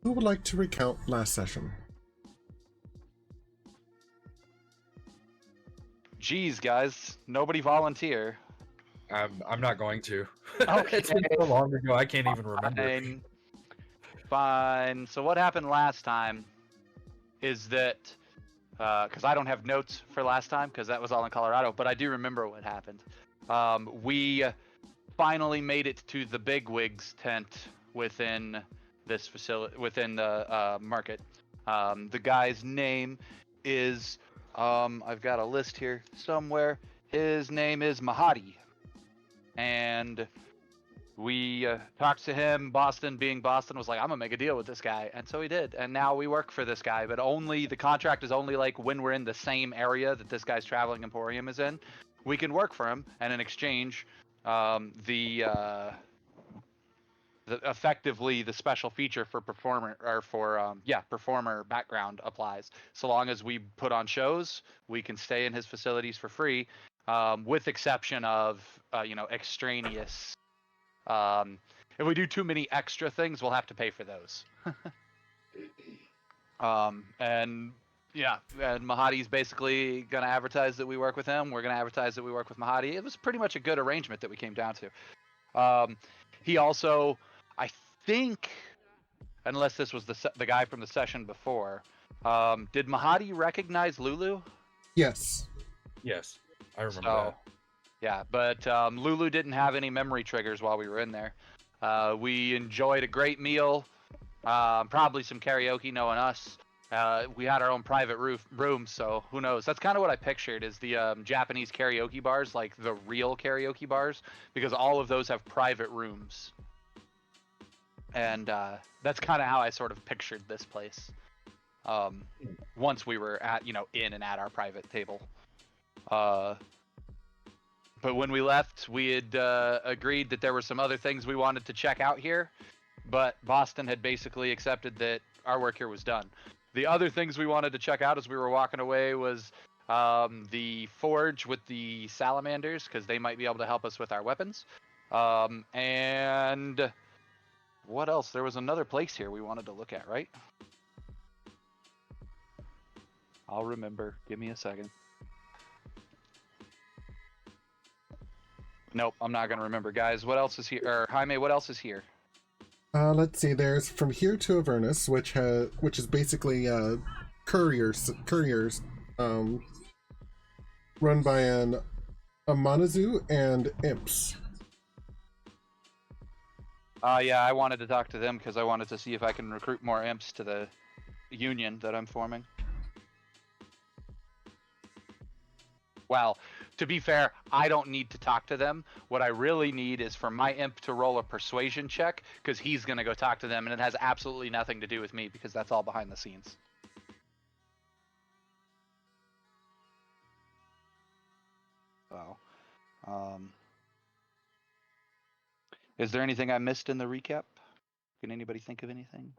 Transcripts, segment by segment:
Who would like to recount last session? Geez, guys, nobody volunteer. I'm not going to. Okay. It's been so long ago, I can't even remember. Fine. Fine. So what happened last time is that, because I don't have notes for last time, because that was all in Colorado, but I do remember what happened. We finally made it to the bigwigs tent within this facility, within the market. The guy's name is, I've got a list here somewhere. His name is Mahadi. And we talked to him. Boston, being Boston, was like, I'm gonna make a deal with this guy, and so he did. And now we work for this guy, but only the contract is only like when we're in the same area that this guy's traveling Emporium is in. We can work for him, and in exchange, effectively the special feature for performer performer background applies. So long as we put on shows, we can stay in his facilities for free, with exception of extraneous. If we do too many extra things, we'll have to pay for those. And Mahadi's basically gonna advertise that we work with him. We're gonna advertise that we work with Mahadi. It was pretty much a good arrangement that we came down to. He also, I think, unless this was the guy from the session before, did Mahadi recognize Lulu? Yes. Yes, I remember So, yeah, but Lulu didn't have any memory triggers while we were in there. We enjoyed a great meal, probably some karaoke, knowing us. We had our own private room, so who knows? That's kind of what I pictured, is the Japanese karaoke bars, like the real karaoke bars, because all of those have private rooms. And that's kind of how I sort of pictured this place. Once we were in and at our private table. But when we left, we had agreed that there were some other things we wanted to check out here, but Boston had basically accepted that our work here was done. The other things we wanted to check out as we were walking away was the forge with the salamanders, because they might be able to help us with our weapons. And what else? There was another place here we wanted to look at, right? I'll remember. Give me a second. Nope, I'm not gonna remember, guys. What else is here? Or Jaime, what else is here? Let's see. There's From Here to Avernus, which is basically couriers, run by a Manazu and imps. Yeah, I wanted to talk to them because I wanted to see if I can recruit more imps to the union that I'm forming. Well, to be fair, I don't need to talk to them. What I really need is for my imp to roll a persuasion check, because he's going to go talk to them, and it has absolutely nothing to do with me, because that's all behind the scenes. So, is there anything I missed in the recap? Can anybody think of anything?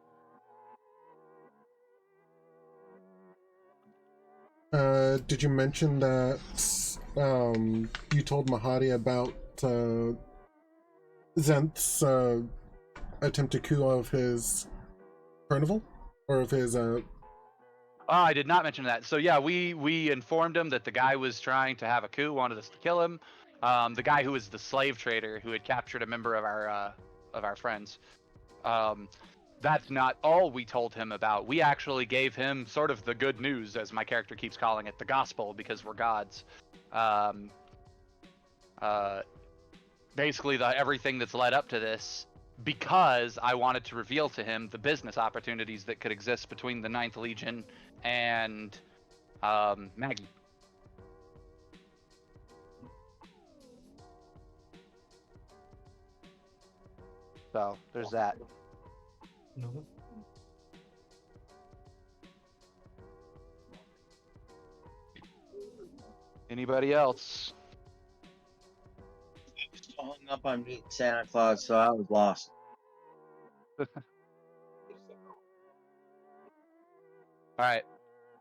Did you mention that you told Mahadi about Zent's attempted coup of his carnival? Or of his I did not mention that. So yeah, we informed him that the guy was trying to have a coup, wanted us to kill him. The guy who was the slave trader who had captured a member of our friends. That's not all we told him about. We actually gave him sort of the good news, as my character keeps calling it, the gospel, because we're gods. Basically, everything that's led up to this, because I wanted to reveal to him the business opportunities that could exist between the Ninth Legion and Maggie. So there's that. No. Anybody else? I was so hung up on meeting Santa Claus, so I was lost. All right.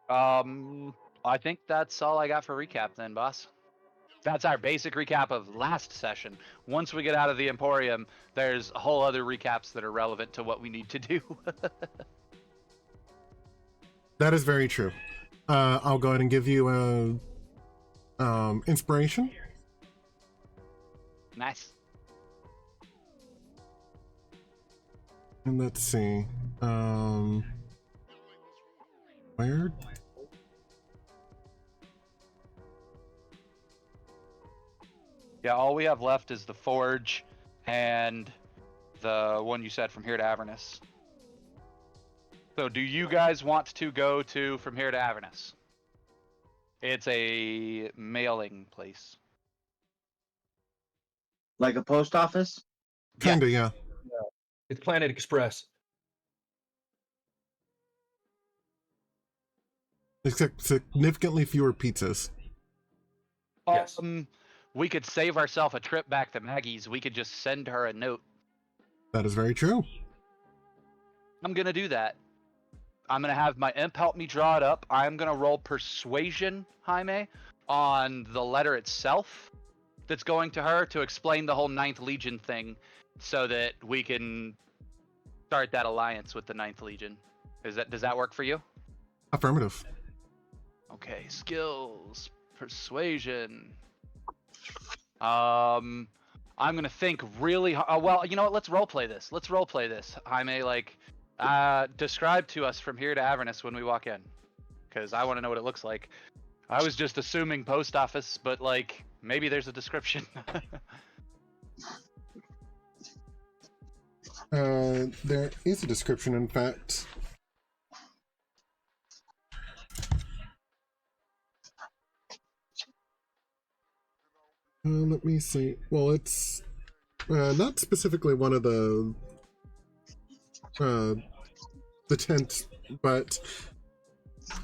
I think that's all I got for recap then, boss. That's our basic recap of last session. Once we get out of the Emporium, there's a whole other recaps that are relevant to what we need to do. That is very true. I'll go ahead and give you a inspiration. Nice. And let's see. Where? Yeah, all we have left is the Forge and the one you said from here to Avernus. So do you guys want to go to from here to Avernus? It's a mailing place. Like a post office? Kinda, yeah. It's Planet Express. Except significantly fewer pizzas. Yes. We could save ourselves a trip back to Maggie's. We could just send her a note. That is very true. I'm gonna do that. I'm gonna have my imp help me draw it up. I'm gonna roll persuasion, Jaime, on the letter itself that's going to her to explain the whole Ninth Legion thing, so that we can start that alliance with the Ninth Legion. Does that work for you? Affirmative. Okay, skills, persuasion. I'm gonna think really. Well, you know what? Let's roleplay this. Jaime, like, describe to us from here to Avernus when we walk in, because I want to know what it looks like. I was just assuming post office, but like maybe there's a description. There is a description, in fact. Let me see. Well, it's not specifically one of the tent, but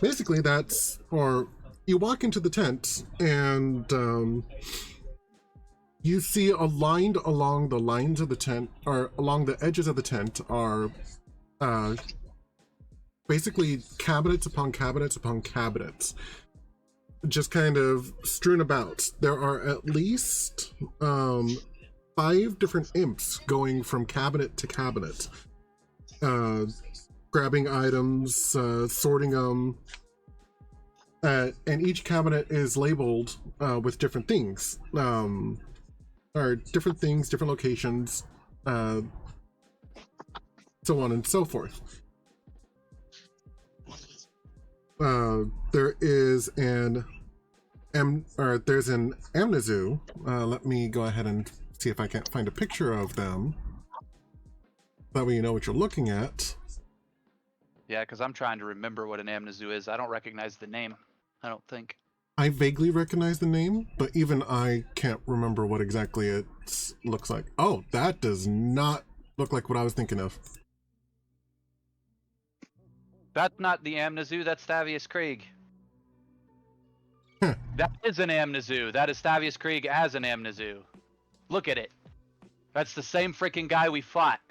basically that's, or you walk into the tent and you see aligned along the lines of the tent, or along the edges of the tent, are basically cabinets upon cabinets upon cabinets, just kind of strewn about. There are at least 5 different imps going from cabinet to cabinet, grabbing items, sorting them, and each cabinet is labeled with different things, or different things, different locations, so on and so forth. There is there's an Amnesu. Let me go ahead and see if I can't find a picture of them. That way you know what you're looking at. Yeah, because I'm trying to remember what an Amnesu is. I don't recognize the name. I don't think. I vaguely recognize the name, but even I can't remember what exactly it looks like. Oh, that does not look like what I was thinking of. That's not the Amnesu, that's Stavius Krieg. Huh. That is an Amnesu. That is Stavius Krieg as an Amnesu. Look at it. That's the same freaking guy we fought.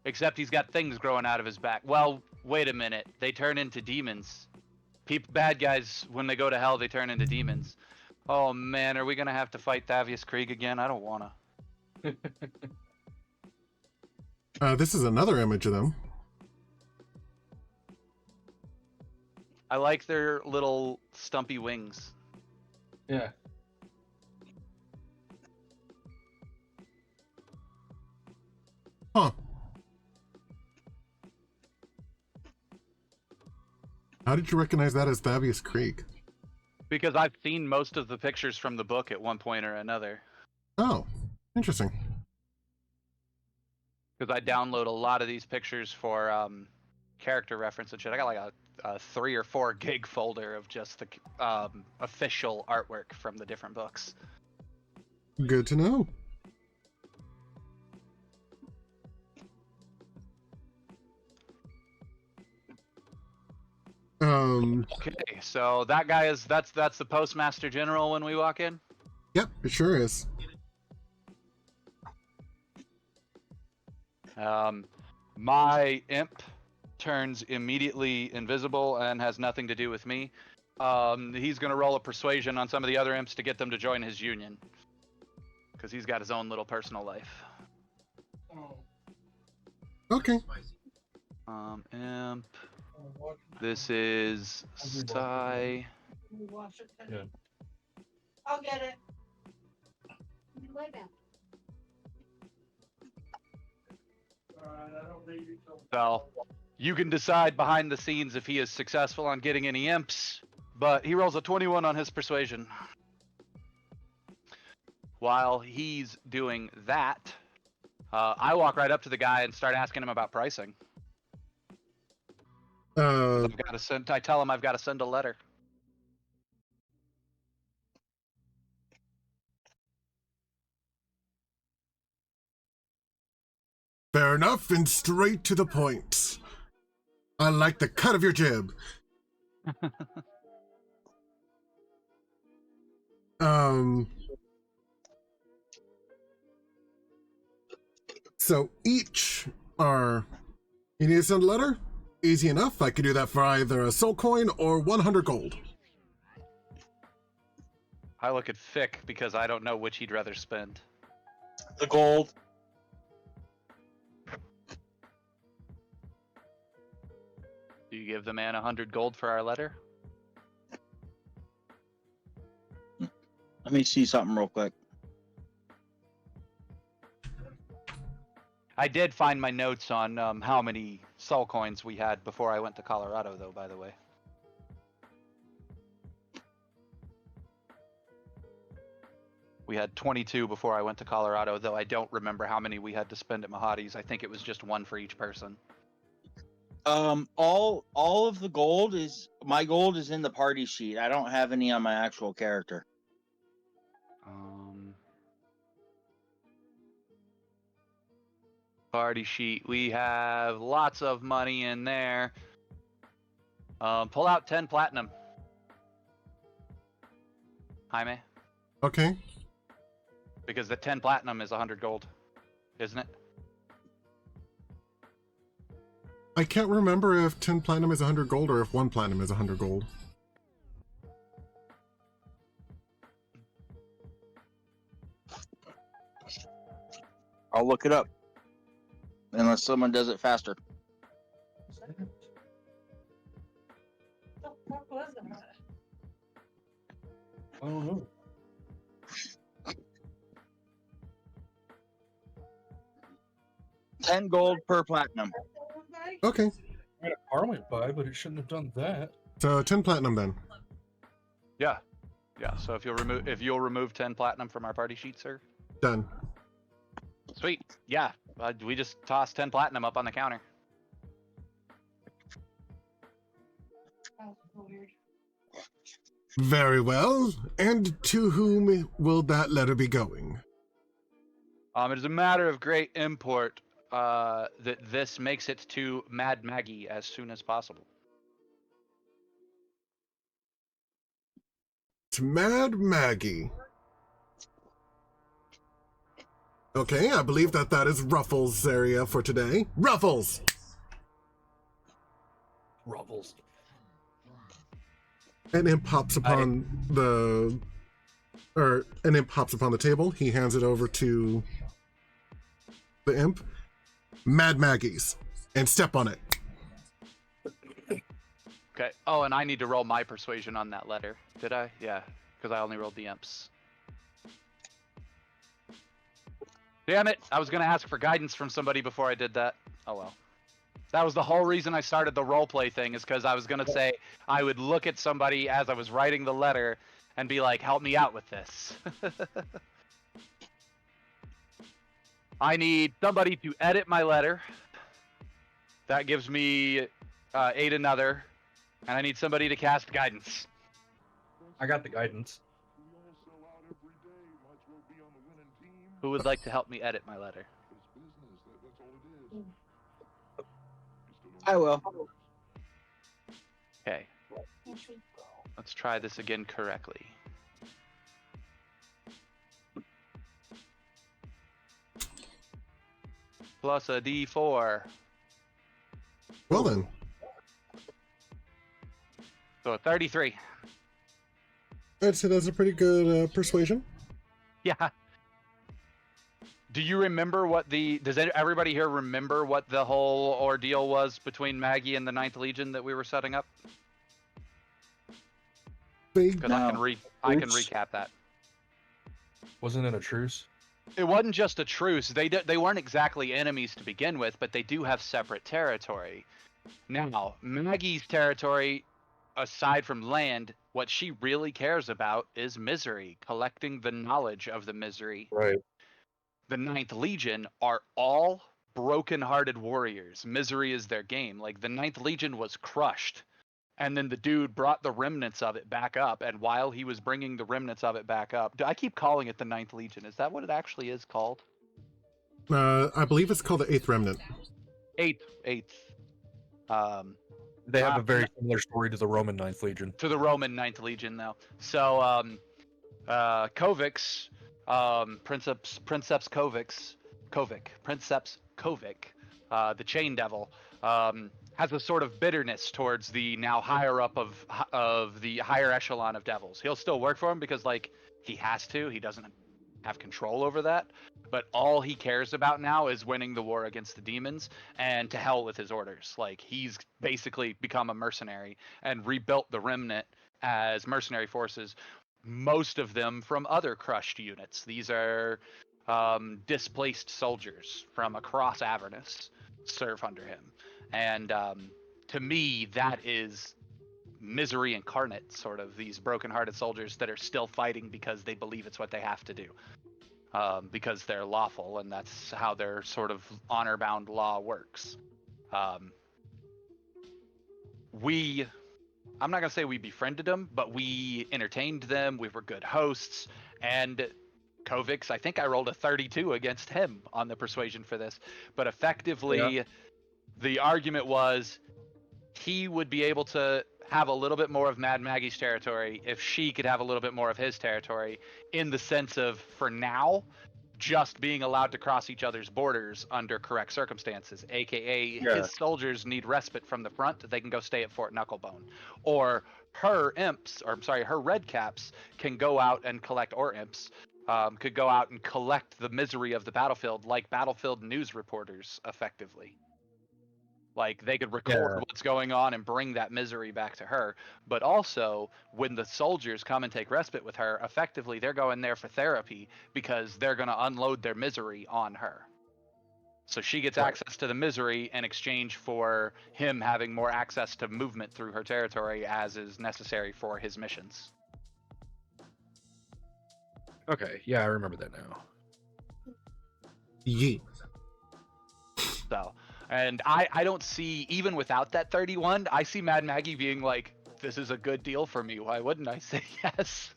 Except he's got things growing out of his back. Well, wait a minute. They turn into demons. Bad guys, when they go to hell, they turn into demons. Oh man, are we gonna have to fight Stavius Krieg again? I don't wanna. This is another image of them. I like their little stumpy wings. Yeah. Huh. How did you recognize that as Stavius Krieg? Because I've seen most of the pictures from the book at one point or another. Oh, interesting. Because I download a lot of these pictures for character reference and shit. I got like a 3 or 4 gig folder of just the official artwork from the different books. Good to know. Okay, so that guy is that's the Postmaster General when we walk in. Yep, it sure is. My imp turns immediately invisible and has nothing to do with me. he's gonna roll a persuasion on some of the other imps to get them to join his union. Because he's got his own little personal life. Okay. Imp. This is Sai. Yeah. I'll get it. Lay down. So, you can decide behind the scenes if he is successful on getting any imps, but he rolls a 21 on his persuasion. While he's doing that, I walk right up to the guy and start asking him about pricing. I've got to send. I tell him I've got to send a letter. Fair enough, and straight to the point. I like the cut of your jib. So each are... You need to send a letter? Easy enough. I could do that for either a soul coin or 100 gold. I look at Fick because I don't know which he'd rather spend. The gold. Do you give the man 100 gold for our letter? Let me see something real quick. I did find my notes on how many soul coins we had before I went to Colorado, though, by the way. We had 22 before I went to Colorado, though I don't remember how many we had to spend at Mahadi's. I think it was just one for each person. All of the gold is... My gold is in the party sheet. I don't have any on my actual character. Party sheet. We have lots of money in there. Pull out 10 platinum. Jaime? Okay. Because the 10 platinum is 100 gold, isn't it? I can't remember if 10 platinum is 100 gold or if 1 platinum is 100 gold. I'll look it up. Unless someone does it faster. What was it? I don't know. $10 gold per platinum. Okay. I had a car went by, but it shouldn't have done that. So 10 platinum then. Yeah. Yeah, so if you'll remove 10 platinum from our party sheet, sir. Done. Sweet. Yeah. We just tossed 10 platinum up on the counter. Oh, weird. Very well. And to whom will that letter be going? It is a matter of great import that this makes it to Mad Maggie as soon as possible. To Mad Maggie. Okay, I believe that is Ruffles' area for today. Ruffles! Ruffles. An imp pops upon the table. He hands it over to the imp. Mad Maggie's. And step on it. Okay. Oh, and I need to roll my persuasion on that letter. Did I? Yeah, because I only rolled the imps. Damn it! I was going to ask for guidance from somebody before I did that. Oh well. That was the whole reason I started the roleplay thing, is because I was going to say I would look at somebody as I was writing the letter and be like, help me out with this. I need somebody to edit my letter. That gives me 8 another. And I need somebody to cast guidance. I got the guidance. Who would like to help me edit my letter? I will. Okay. Let's try this again correctly. Plus a D4. Well then. So 33. I'd say that's a pretty good persuasion. Yeah. Do you remember does everybody here remember what the whole ordeal was between Maggie and the Ninth Legion that we were setting up? Big. Because I can Truce? recap that. Wasn't it a truce? It wasn't just a truce. They weren't exactly enemies to begin with, but they do have separate territory. Now, Maggie's territory, aside from land, what she really cares about is misery, collecting the knowledge of the misery. Right. The Ninth Legion are all broken-hearted warriors. Misery is their game. Like, the Ninth Legion was crushed, and then the dude brought the remnants of it back up, and while he was bringing the remnants of it back up, I keep calling it the Ninth Legion. Is that what it actually is called? I believe it's called the Eighth Remnant. Eighth. They have a very similar story to the Roman Ninth Legion. To the Roman Ninth Legion, though. So, Princeps Kovic, the Chain Devil, has a sort of bitterness towards the now higher up of the higher echelon of devils. He'll still work for him because, like, he has to. He doesn't have control over that. But all he cares about now is winning the war against the demons, and to hell with his orders. Like, he's basically become a mercenary and rebuilt the remnant as mercenary forces, most of them from other crushed units. These are displaced soldiers from across Avernus serve under him. And to me, that is misery incarnate, sort of, these broken-hearted soldiers that are still fighting because they believe it's what they have to do. Because they're lawful, and that's how their sort of honor-bound law works. I'm not going to say we befriended them, but we entertained them. We were good hosts. And Kovix, I think I rolled a 32 against him on the persuasion for this. But effectively, the argument was he would be able to have a little bit more of Mad Maggie's territory if she could have a little bit more of his territory, in the sense of, for now, just being allowed to cross each other's borders under correct circumstances, aka his soldiers need respite from the front, they can go stay at Fort Knucklebone, or her red caps can go out and collect, or imps could go out and collect the misery of the battlefield, like battlefield news reporters, effectively. Like, they could record what's going on and bring that misery back to her. But also, when the soldiers come and take respite with her, effectively they're going there for therapy because they're going to unload their misery on her. So she gets access to the misery in exchange for him having more access to movement through her territory as is necessary for his missions. Okay, yeah, I remember that now. Yeah. So... And I don't see, even without that 31, I see Mad Maggie being like, this is a good deal for me. Why wouldn't I say yes?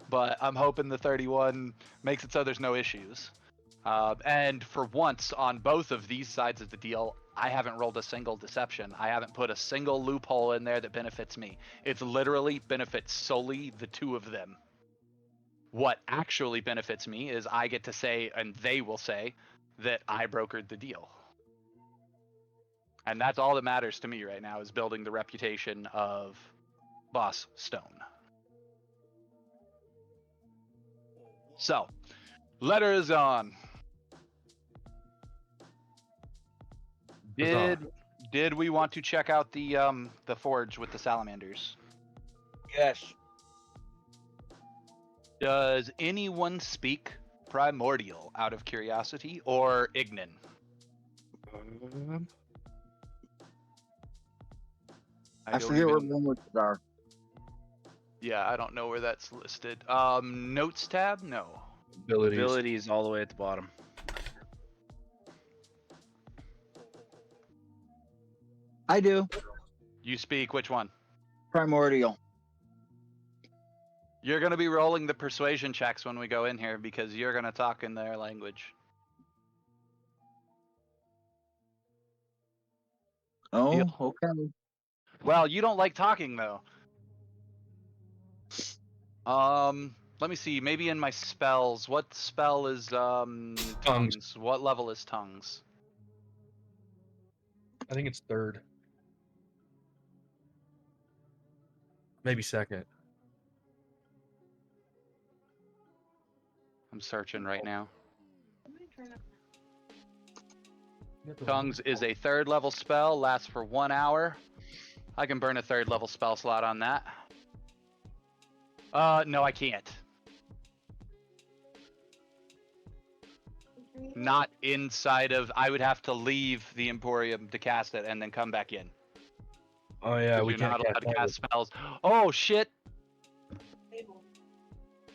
But I'm hoping the 31 makes it so there's no issues. And for once, on both of these sides of the deal, I haven't rolled a single deception. I haven't put a single loophole in there that benefits me. It's literally benefits solely the two of them. What actually benefits me is I get to say, and they will say, that I brokered the deal. And that's all that matters to me right now, is building the reputation of Boss Stone. So, letter is on. Did we want to check out the forge with the salamanders? Yes. Does anyone speak Primordial out of curiosity, or Ignan? I forget where languages are. Yeah, I don't know where that's listed. Notes tab? No. Abilities all the way at the bottom. I do. You speak which one? Primordial. You're going to be rolling the persuasion checks when we go in here, because you're going to talk in their language. Oh, okay. Well, you don't like talking, though. Let me see. Maybe in my spells. What spell is tongues? What level is tongues? I think it's 3rd. Maybe second. I'm searching right now. Tongues is a 3rd level spell, lasts for 1 hour. I can burn a 3rd level spell slot on that. No, I can't. Not inside of. I would have to leave the Emporium to cast it and then come back in. Oh yeah, we You're can't not allowed to cast cast spells. Oh shit!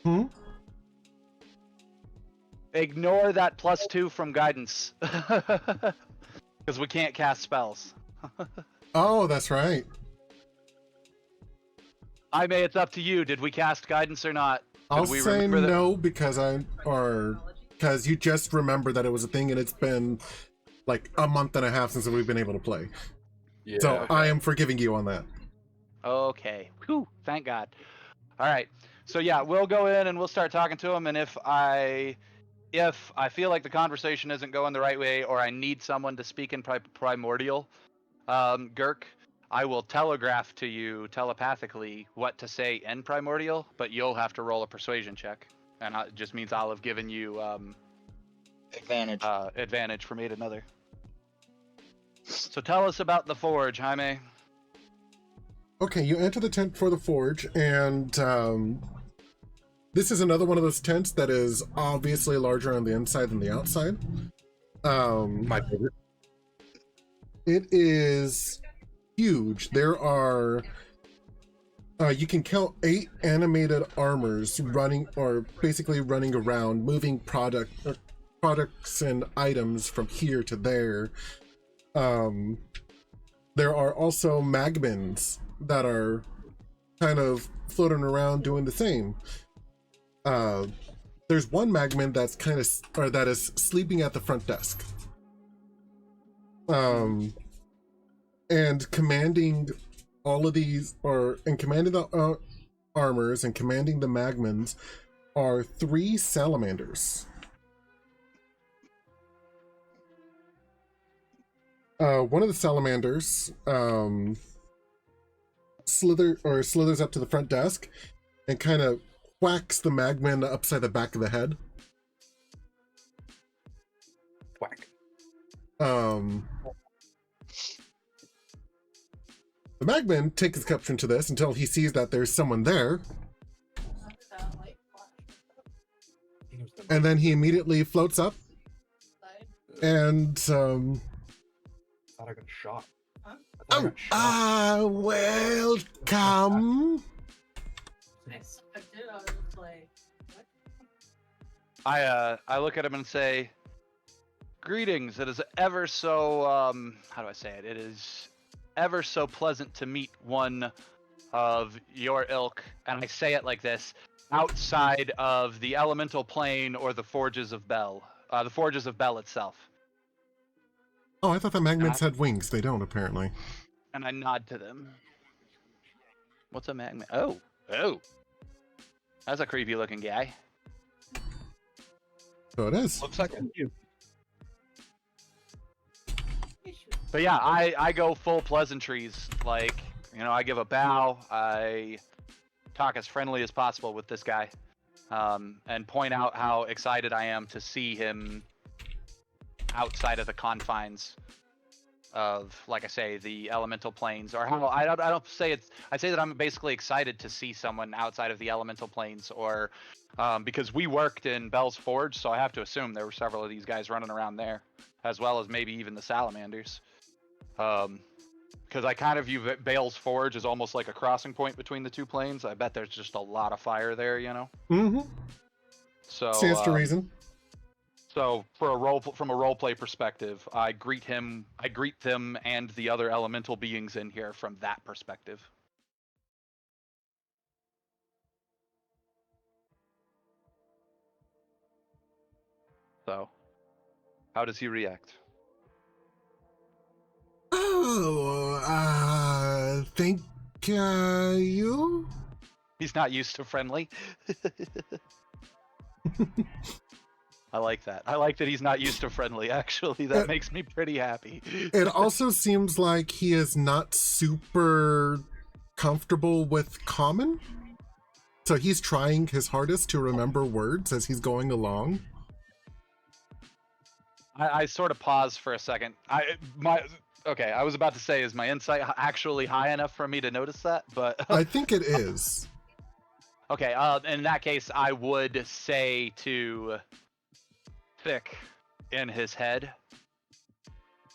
Hmm? Ignore that +2 from guidance. Because we can't cast spells. Oh, that's right. I may, it's up to you. Did we cast guidance or not? I'll we say remember that- no because because you just remember that it was a thing and it's been like a month and a half since we've been able to play. Yeah. So I am forgiving you on that. Okay. Whew, thank God. All right. So yeah, we'll go in and we'll start talking to him. And if I feel like the conversation isn't going the right way, or I need someone to speak in primordial, Girk, I will telegraph to you telepathically what to say in primordial, but you'll have to roll a persuasion check, and it just means I'll have given you Advantage. advantage from 8 another. So tell us about the forge, Jaime. Okay, you enter the tent for the forge, and this is another one of those tents that is obviously larger on the inside than the outside. My favorite. It is huge. There are you can count 8 animated armors running, or basically running around, moving products and items from here to there. There are also magmins that are kind of floating around doing the same. There's one magmin that's that is sleeping at the front desk. And commanding all of these, and commanding the armors and commanding the magmins are 3 salamanders. One of the salamanders slithers up to the front desk and kind of whacks the magman upside the back of the head. Whack. The magman takes exception to this until he sees that there's someone there, and then he immediately floats up and Thought I got shot. I thought I got shot. welcome. I look at him and say, "Greetings. It is ever so how do I say it? It is ever so pleasant to meet one of your ilk." And I say it like this: outside of the elemental plane or the forges of Bel, the forges of Bel itself. Oh, I thought the magmins had wings. They don't, apparently. And I nod to them. What's a magman? Oh, that's a creepy looking guy. So it is. Looks like you. But yeah, I go full pleasantries. Like, I give a bow. I talk as friendly as possible with this guy, and point out how excited I am to see him outside of the confines of, like I say, the elemental planes, or how I don't say it's. I say that I'm basically excited to see someone outside of the elemental planes, or because we worked in Bel's Forge, so I have to assume there were several of these guys running around there, as well as maybe even the salamanders. Because I kind of view Bale's Forge as almost like a crossing point between the 2 planes. I bet there's just a lot of fire there, Mm-hmm. So Stands to reason. So from a roleplay perspective, I greet them and the other elemental beings in here from that perspective. So, how does he react? Oh, thank you. He's not used to friendly. I like that. I like that he's not used to friendly, actually. That makes me pretty happy. It also seems like he is not super comfortable with common. So he's trying his hardest to remember words as he's going along. I sort of paused for a second. Okay, I was about to say, is my insight actually high enough for me to notice that? But I think it is. okay, in that case, I would say to Thick in his head,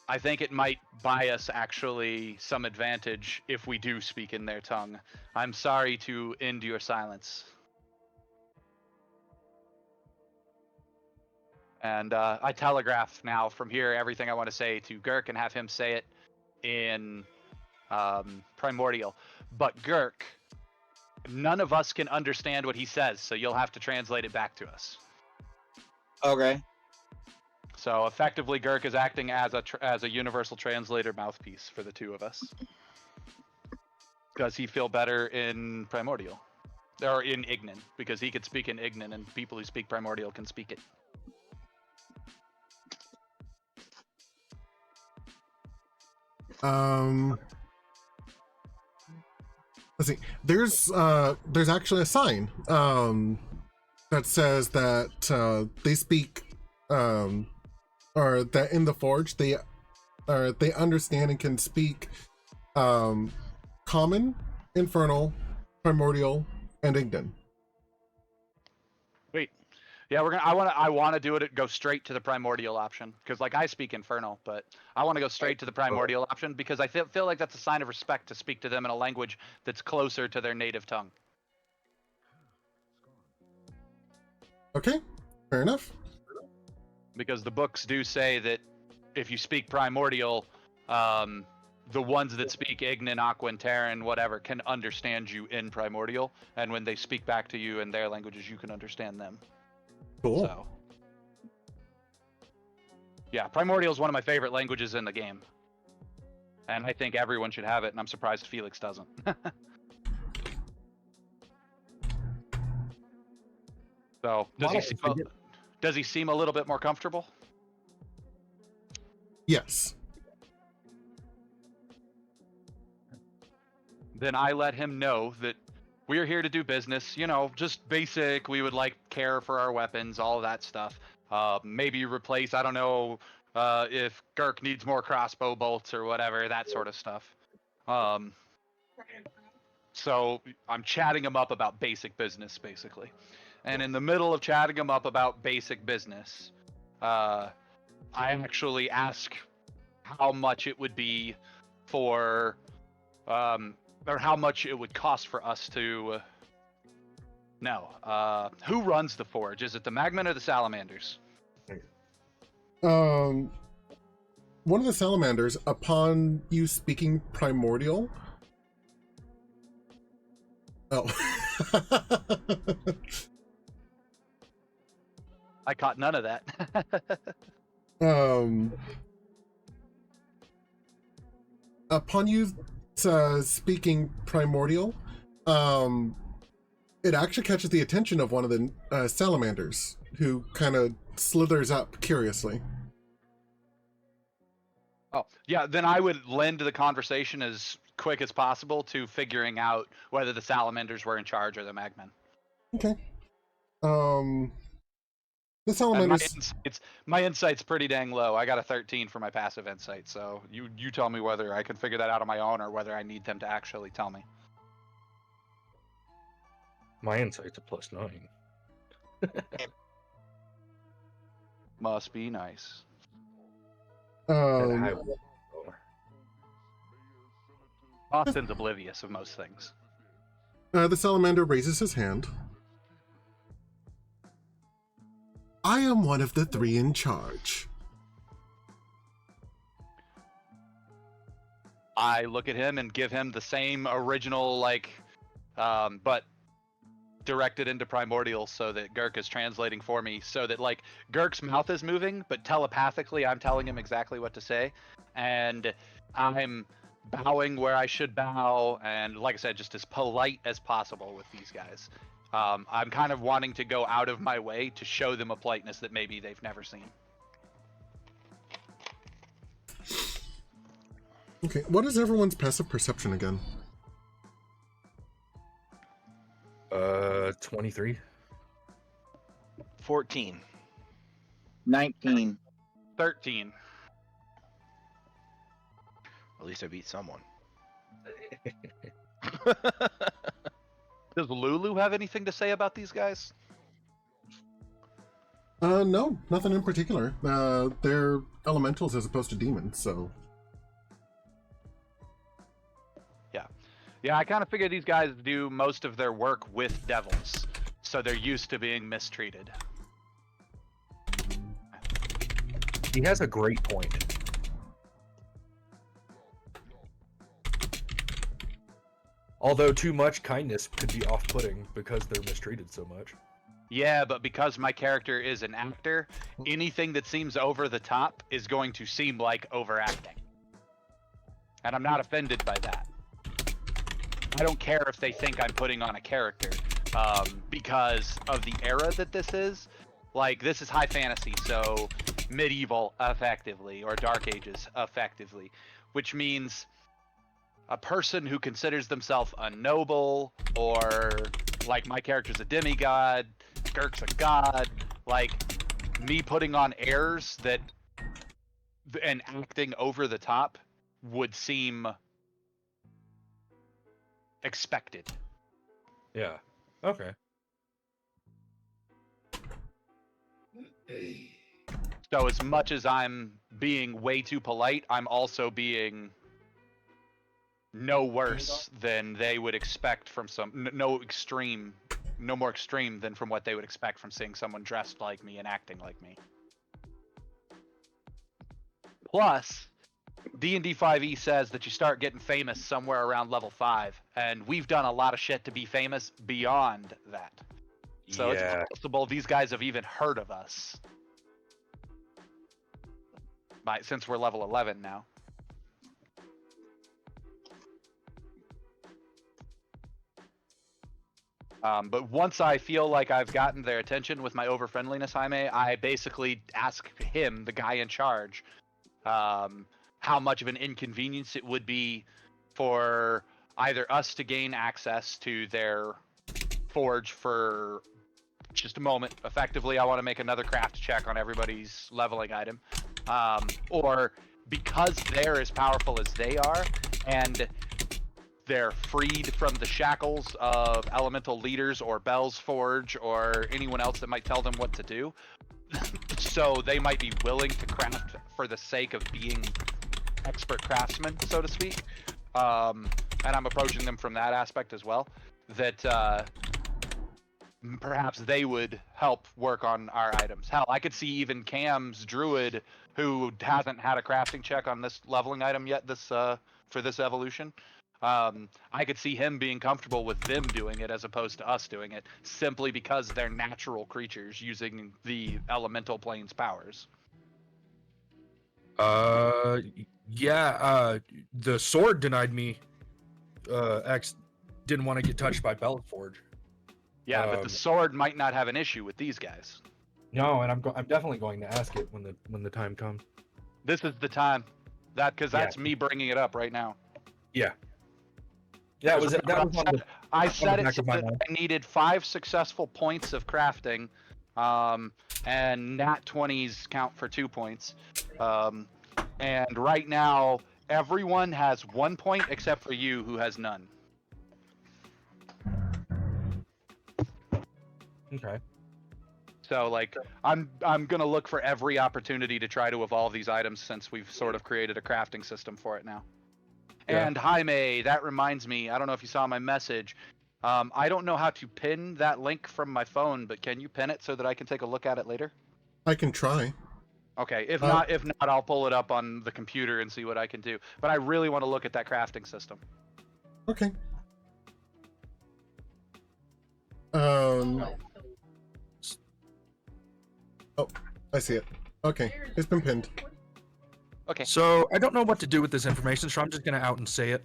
I think it might buy us actually some advantage if we do speak in their tongue. I'm sorry to end your silence. And I telegraph now from here everything I want to say to Gurk and have him say it in Primordial. But Gurk, none of us can understand what he says, so you'll have to translate it back to us. Okay. So effectively, Gurk is acting as a universal translator mouthpiece for the two of us. Does he feel better in Primordial? Or in Ignan? Because he could speak in Ignan, and people who speak Primordial can speak it. Let's see. There's actually a sign that says that they speak or that in the Forge they understand and can speak common, infernal, primordial, and Ignan. Wait, yeah, I want to do it. Go straight to the primordial option because, like, I speak infernal, but I want to go straight to the primordial option because I feel like that's a sign of respect to speak to them in a language that's closer to their native tongue. Okay, fair enough. Because the books do say that if you speak primordial, the ones that speak Ignan, Aqua, and Terran, whatever, can understand you in primordial, and when they speak back to you in their languages, you can understand them. Cool. So, yeah, primordial is one of my favorite languages in the game, and I think everyone should have it. And I'm surprised Felix doesn't. So, does he seem a little bit more comfortable? Yes. Then I let him know that we're here to do business, you know, just basic. We would like care for our weapons, all of that stuff. Maybe replace, I don't know, if Gurk needs more crossbow bolts or whatever, that sort of stuff. So I'm chatting him up about basic business, basically. And in the middle of chatting him up about basic business, I actually ask how much it would be for, or how much it would cost for us to. Who runs the Forge? Is it the Magmen or the Salamanders? One of the Salamanders, upon you speaking primordial. Oh. I caught none of that. Upon you speaking primordial, it actually catches the attention of one of the salamanders, who kind of slithers up curiously. Oh, yeah, then I would lend the conversation as quick as possible to figuring out whether the salamanders were in charge or the Magmen. Okay. The salamanders. My insight's pretty dang low. I got a 13 for my passive insight, so you tell me whether I can figure that out on my own or whether I need them to actually tell me. My insight's a +9. Must be nice. Austin's oblivious of most things. The salamander raises his hand. I am one of the 3 in charge. I look at him and give him the same original, but directed into primordial so that Gurk is translating for me, so that, like, Gurk's mouth is moving, but telepathically I'm telling him exactly what to say, and I'm bowing where I should bow, and like I said, just as polite as possible with these guys. I'm kind of wanting to go out of my way to show them a politeness that maybe they've never seen. Okay, what is everyone's passive perception again? 23. 14. 19. 13. At least I beat someone. Does Lulu have anything to say about these guys? No, nothing in particular. They're elementals as opposed to demons, so. Yeah, I kind of figure these guys do most of their work with devils, so they're used to being mistreated. He has a great point. Although too much kindness could be off-putting because they're mistreated so much. Yeah, but because my character is an actor, anything that seems over the top is going to seem like overacting. And I'm not offended by that. I don't care if they think I'm putting on a character, because of the era that this is. Like, this is high fantasy, so medieval, effectively, or Dark Ages, effectively. Which means a person who considers themselves a noble, or, like, my character's a demigod, Girk's a god, like, me putting on airs that, and acting over the top would seem expected. Yeah. Okay. So as much as I'm being way too polite, I'm also being no worse than they would expect from some, no more extreme than from what they would expect from seeing someone dressed like me and acting like me. Plus, D&D 5e says that you start getting famous somewhere around level 5, and we've done a lot of shit to be famous beyond that. So yeah. it's possible these guys have even heard of us. Since we're level 11 now. But once I feel like I've gotten their attention with my over-friendliness, Jaime, I basically ask him, the guy in charge, how much of an inconvenience it would be for either us to gain access to their forge for just a moment. Effectively, I want to make another craft check on everybody's leveling item. Or because they're as powerful as they are, and they're freed from the shackles of elemental leaders or Bell's Forge or anyone else that might tell them what to do. So they might be willing to craft for the sake of being expert craftsmen, so to speak. And I'm approaching them from that aspect as well. That perhaps they would help work on our items. Hell, I could see even Cam's druid, who hasn't had a crafting check on this leveling item yet for this evolution. I could see him being comfortable with them doing it as opposed to us doing it, simply because they're natural creatures using the elemental plane's powers. Yeah, the sword denied me. X didn't want to get touched by Bell's Forge. Yeah, but the sword might not have an issue with these guys. No, and I'm definitely going to ask it when the time comes. This is the time. That's me bringing it up right now. Yeah. Yeah, that was on the, I said it so my that mind. I needed 5 successful points of crafting, and nat 20s count for 2 points. And right now, everyone has 1 point except for you, who has none. Okay. So, like, I'm gonna look for every opportunity to try to evolve these items since we've sort of created a crafting system for it now. Yeah. And Jaime, that reminds me, I don't know if you saw my message. I don't know how to pin that link from my phone, but can you pin it so that I can take a look at it later? I can try. Okay, if not, I'll pull it up on the computer and see what I can do. But I really want to look at that crafting system. Okay. Oh, I see it. Okay, it's been pinned. Okay. So I don't know what to do with this information, so I'm just going to out and say it.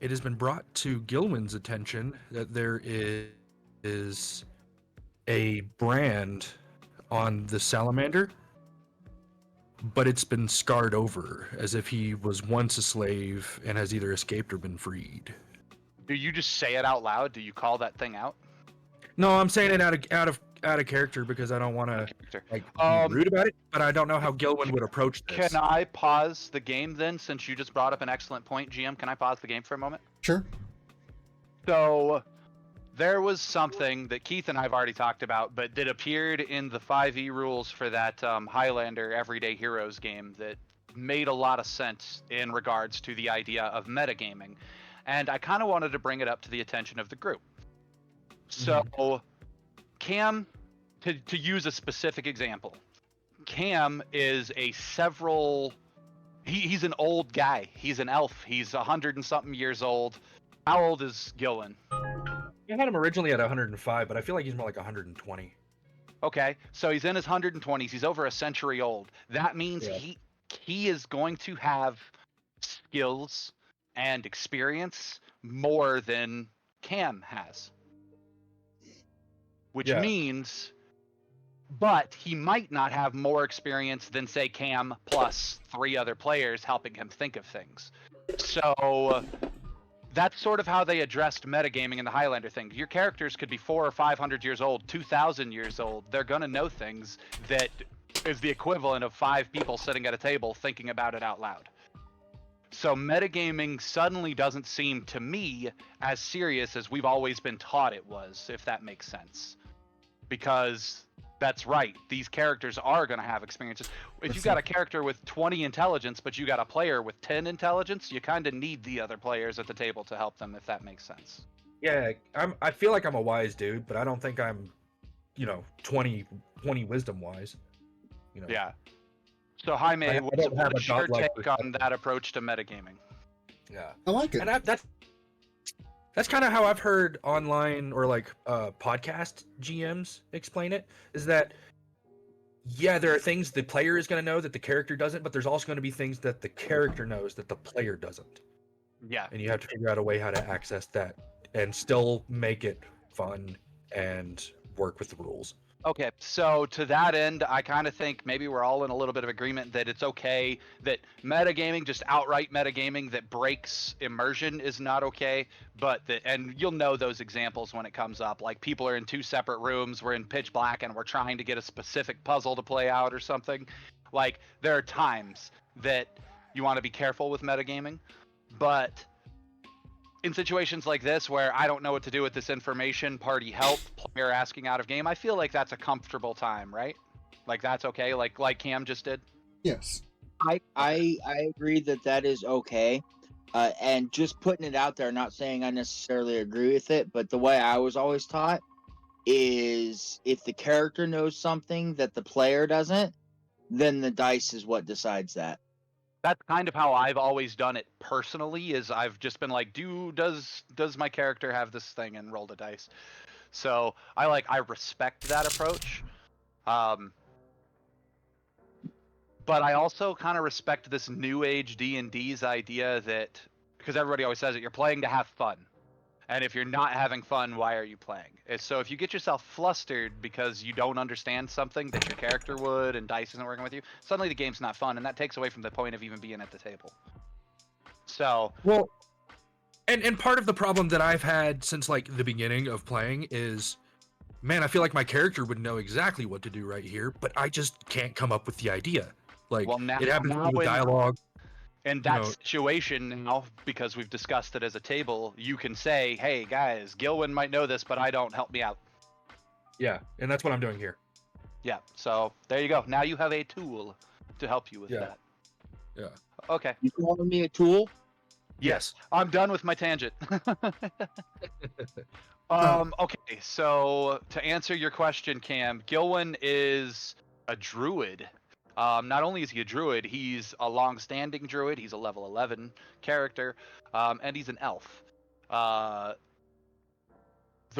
It has been brought to Gilwin's attention that there is a brand on the salamander, but it's been scarred over as if he was once a slave and has either escaped or been freed. Do you just say it out loud? Do you call that thing out? No, I'm saying it out of character because I don't want to Character. like Um, be rude about it, but I don't know how Gilwin would approach this. Can I pause the game then, since you just brought up an excellent point, GM? Can I pause the game for a moment? Sure. So, there was something that Keith and I have already talked about, but that appeared in the 5e rules for that Highlander Everyday Heroes game that made a lot of sense in regards to the idea of metagaming. And I kind of wanted to bring it up to the attention of the group. So, Cam, to use a specific example, Cam is he's an old guy. He's an elf. He's 100 and something years old. How old is Gilwin? I had him originally at 105, but I feel like he's more like 120. Okay, so he's in his 120s. He's over a century old. That means Yeah. he is going to have skills and experience more than Cam has. Which Yeah. means, but he might not have more experience than, say, Cam plus 3 other players helping him think of things. So that's sort of how they addressed metagaming in the Highlander thing. Your characters could be 400 or 500 years old, 2,000 years old. They're going to know things that is the equivalent of 5 people sitting at a table thinking about it out loud. So metagaming suddenly doesn't seem to me as serious as we've always been taught it was, if that makes sense. Because that's right, these characters are going to have experiences. If you got a character with 20 intelligence, but you got a player with 10 intelligence, you kind of need the other players at the table to help them, if that makes sense. Yeah, I feel like I'm a wise dude, but I don't think I'm, 20 wisdom wise. Yeah. So Jaime, I don't have a what's your godlike take on that approach to metagaming? Yeah. I like it. And that's kind of how I've heard online or like podcast GMs explain it, is that yeah, there are things the player is going to know that the character doesn't, but there's also going to be things that the character knows that the player doesn't. Yeah. And you have to figure out a way how to access that and still make it fun and work with the rules. Okay, so to that end, I kind of think maybe we're all in a little bit of agreement that it's okay that metagaming, just outright metagaming that breaks immersion is not okay, but and you'll know those examples when it comes up, like people are in 2 separate rooms, we're in pitch black and we're trying to get a specific puzzle to play out or something. Like, there are times that you want to be careful with metagaming, but in situations like this where I don't know what to do with this information, party help, player asking out of game, I feel like that's a comfortable time, right? Like that's okay, like Cam just did. Yes. I agree that is okay. And just putting it out there, not saying I necessarily agree with it, but the way I was always taught is if the character knows something that the player doesn't, then the dice is what decides that. That's kind of how I've always done it personally, is I've just been like, does my character have this thing, and roll the dice. So I respect that approach. But I also kind of respect this new age D&D's idea that, because everybody always says it, you're playing to have fun. And if you're not having fun, why are you playing? So if you get yourself flustered because you don't understand something that your character would and dice isn't working with you, suddenly the game's not fun, and that takes away from the point of even being at the table. So well, and part of the problem that I've had since like the beginning of playing is, man, I feel like my character would know exactly what to do right here, but I just can't come up with the idea. Like, it happens with dialogue. In that situation now, because we've discussed it as a table, you can say, hey guys, Gilwin might know this, but I don't, help me out. Yeah, and that's what I'm doing here. Yeah, so there you go. Now you have a tool to help you with that. Yeah. Okay. You calling me a tool? Yes. I'm done with my tangent. Okay, so to answer your question, Cam, Gilwin is a druid. Not only is he a druid, he's a long-standing druid. He's a level 11 character, and he's an elf. The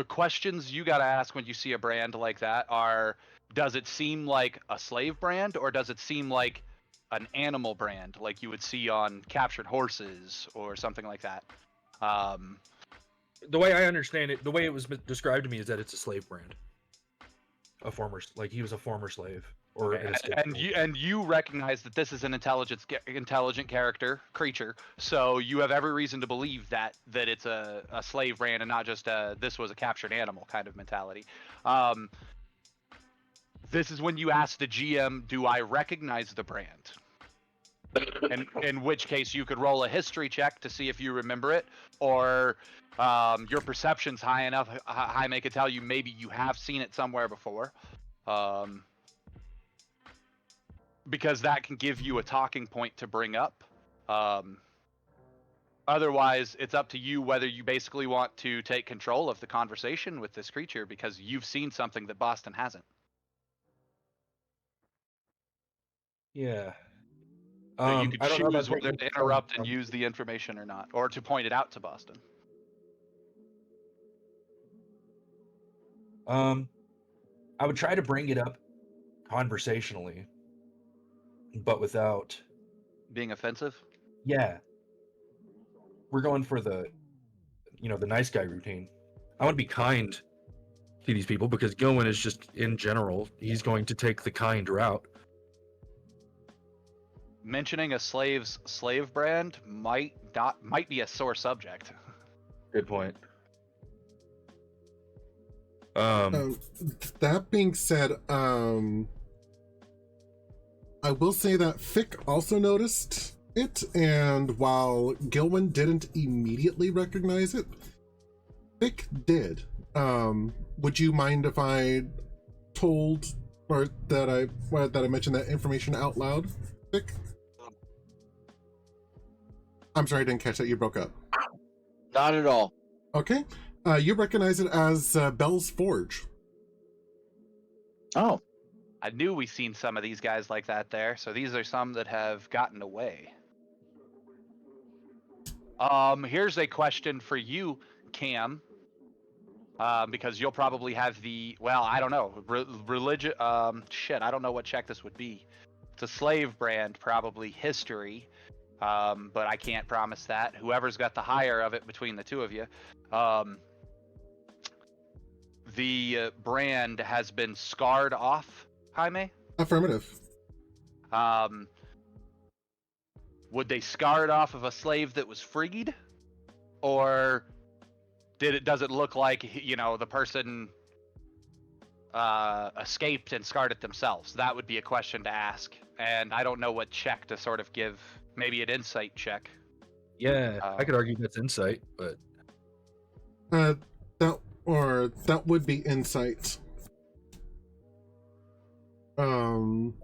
questions you gotta ask when you see a brand like that are, does it seem like a slave brand, or does it seem like an animal brand, like you would see on captured horses or something like that? The way I understand it, the way it was described to me is that it's a slave brand. He was a former slave. or an escape and you recognize that this is an intelligent creature, so you have every reason to believe that it's a slave brand and not just this was a captured animal kind of mentality. This is when you ask the GM, do I recognize the brand? And in which case you could roll a history check to see if you remember it, or your perception's high enough, Jaime could tell you maybe you have seen it somewhere before. Because that can give you a talking point to bring up. Otherwise, it's up to you whether you basically want to take control of the conversation with this creature because you've seen something that Boston hasn't. Yeah. So you could I don't know about choose whether taking to control. interrupt and use the information or not, or to point it out to Boston. I would try to bring it up conversationally, but without Being offensive? Yeah. We're going for the nice guy routine. I want to be kind to these people because Gilwin is just, in general, he's going to take the kind route. Mentioning a slave brand might be a sore subject. Good point. That being said, I will say that Fick also noticed it, and while Gilwin didn't immediately recognize it, Fick did. Would you mind if I told or that I mentioned that information out loud, Fick? I'm sorry, I didn't catch that. You broke up. Not at all. Okay. You recognize it as Bell's Forge. Oh, I knew we seen some of these guys like that there, so these are some that have gotten away. Here's a question for you, Cam, because you'll probably have I don't know, religion. I don't know what check this would be. It's a slave brand, probably history, but I can't promise that. Whoever's got the higher of it between the two of you. The brand has been scarred off, Jaime? Affirmative. Would they scar it off of a slave that was freed? Or does it look like, the person escaped and scarred it themselves? That would be a question to ask. And I don't know what check to sort of give. Maybe an insight check. Yeah, I could argue that's insight, but that would be insight. Let's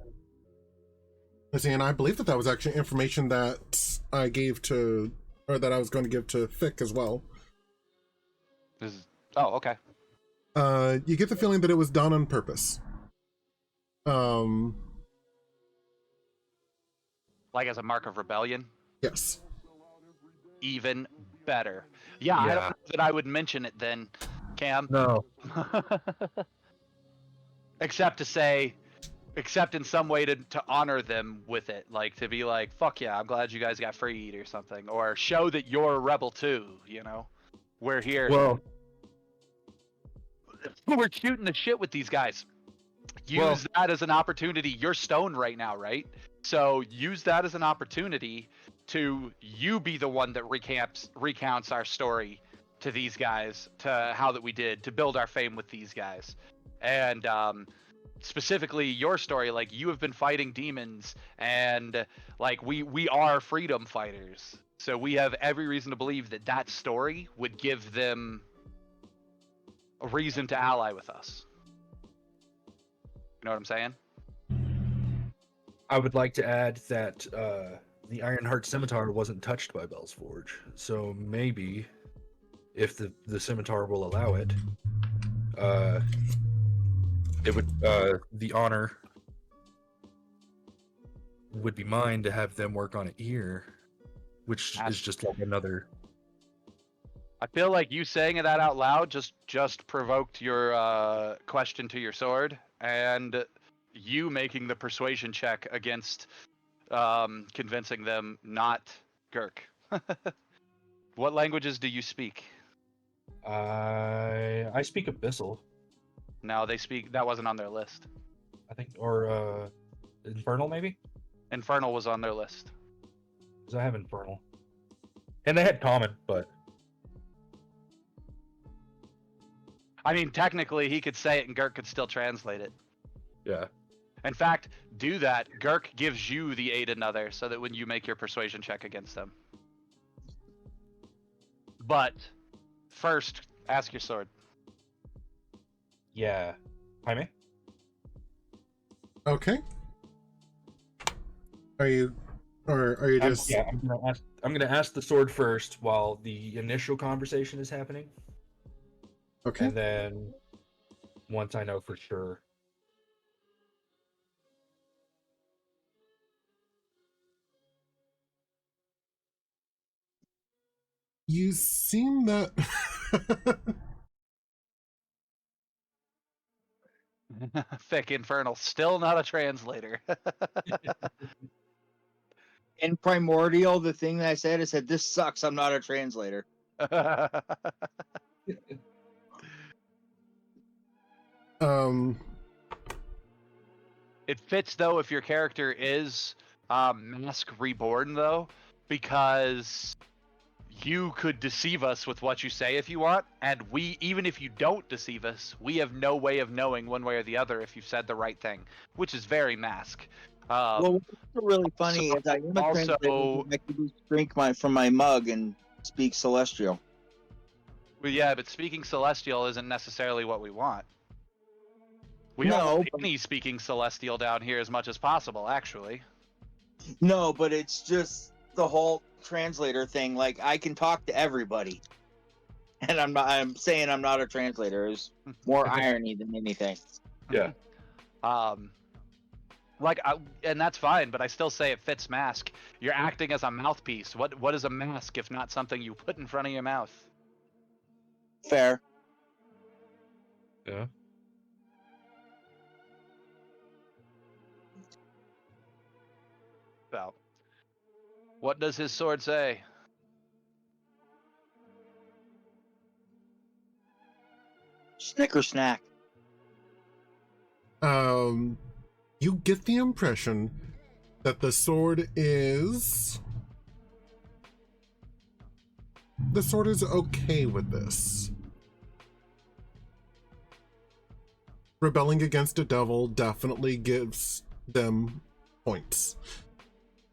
see, and I believe that was actually information that I gave to, or that I was going to give to Fick as well. Okay. You get the feeling that it was done on purpose. Like as a mark of rebellion? Yes. Even better. Yeah, I don't know that I would mention it then, Cam. no. Except in some way to honor them with it. Like to be like, fuck yeah, I'm glad you guys got freed or something. Or show that you're a rebel too, We're here. Well, we're shooting the shit with these guys. Use that as an opportunity. You're stoned right now, right? So use that as an opportunity to you be the one that recounts our story to these guys, to how that we did, to build our fame with these guys. And specifically your story, like you have been fighting demons and like we are freedom fighters. So we have every reason to believe that story would give them a reason to ally with us. You know what I'm saying? I would like to add that the Ironheart Scimitar wasn't touched by Bell's Forge, so maybe if the scimitar will allow it, it would the honor would be mine to have them work on an ear, which is just like another. I feel like you saying that out loud just provoked your question to your sword, and you making the persuasion check against convincing them not Gurk. What languages do you speak? I speak Abyssal. No, they speak. That wasn't on their list. I think, or infernal maybe. Infernal was on their list. Because I have infernal, and they had common, but I mean, technically, he could say it and Gurk could still translate it. yeah. In fact, do that. Gurk gives you the aid another, so that when you make your persuasion check against them. But first, ask your sword. Yeah. Jaime? Okay. Are you just? I'm gonna ask the sword first while the initial conversation is happening, Okay. and then once I know for sure. You seem that. Thick Infernal, still not a translator. In Primordial, the thing that I said, this sucks, I'm not a translator. It fits though if your character is Mask Reborn though, because you could deceive us with what you say if you want, and we, even if you don't deceive us, we have no way of knowing one way or the other if you've said the right thing, which is very Mask. Well, what's really funny is I am a also- translator. I can just drink from my mug and speak Celestial. Well, yeah, but speaking Celestial isn't necessarily what we want. We No, don't want but- any speaking Celestial down here as much as possible, actually. No, but it's just the whole translator thing. Like, I can talk to everybody. And I'm saying I'm not a translator. It's more irony than anything. Yeah. And that's fine, but I still say it fits Mask. You're acting as a mouthpiece. What is a mask if not something you put in front of your mouth? Fair. Yeah. So, what does his sword say? Snicker snack. You get the impression that the sword is okay with this. Rebelling against a devil definitely gives them points.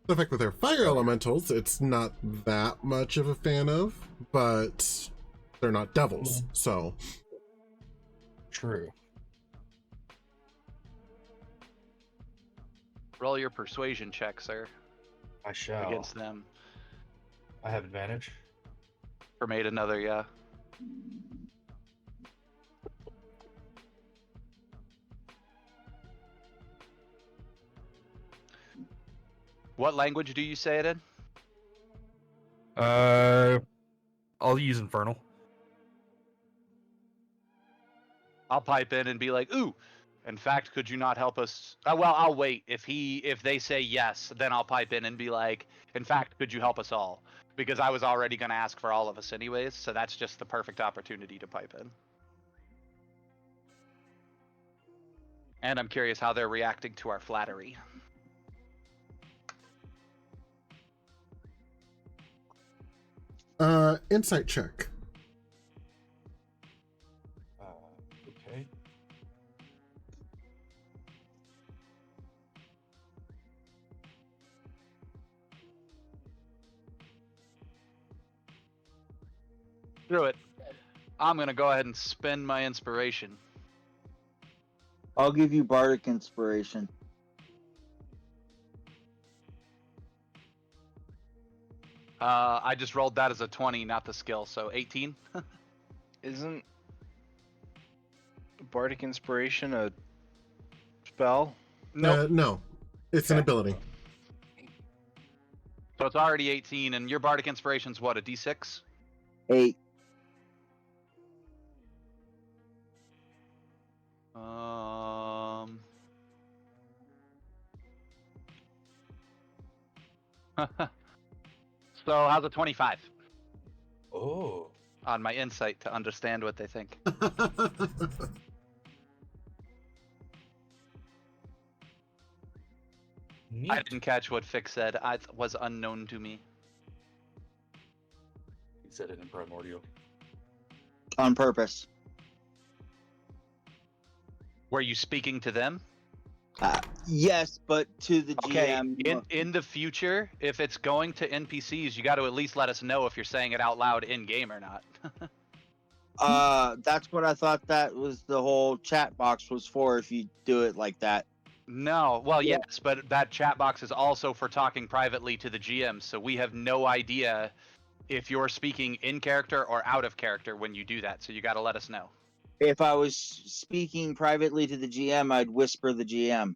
The fact that they're fire elementals, it's not that much of a fan of, but they're not devils, so. True. Roll your persuasion check, sir, I shall. against them. I have advantage. Or made another, yeah. What language do you say it in? I'll use infernal. I'll pipe in and be like, "Ooh, in fact, could you not help us?" Well, I'll wait. If they say yes, then I'll pipe in and be like, "In fact, could you help us all?" Because I was already going to ask for all of us anyways, so that's just the perfect opportunity to pipe in. And I'm curious how they're reacting to our flattery. Insight check. Okay. Screw it. I'm going to go ahead and spend my inspiration. I'll give you bardic inspiration. I just rolled that as a 20, not the skill, so 18. Isn't Bardic Inspiration a spell? Nope. No, it's an Okay. ability. So it's already 18, and your Bardic Inspiration's what, a D6? 8. So how's a 25 Oh. on my insight to understand what they think? I didn't catch what Fix said. It was unknown to me. He said it in primordial. On purpose. Were you speaking to them? Yes, but to the Okay, GM. in the future, if it's going to NPCs, you got to at least let us know if you're saying it out loud in game or not. That's what I thought that was the whole chat box was for. If you do it like that. No, well, Yeah. yes, but that chat box is also for talking privately to the GM, so we have no idea if you're speaking in character or out of character when you do that. So you got to let us know. If I was speaking privately to the GM, I'd whisper the GM.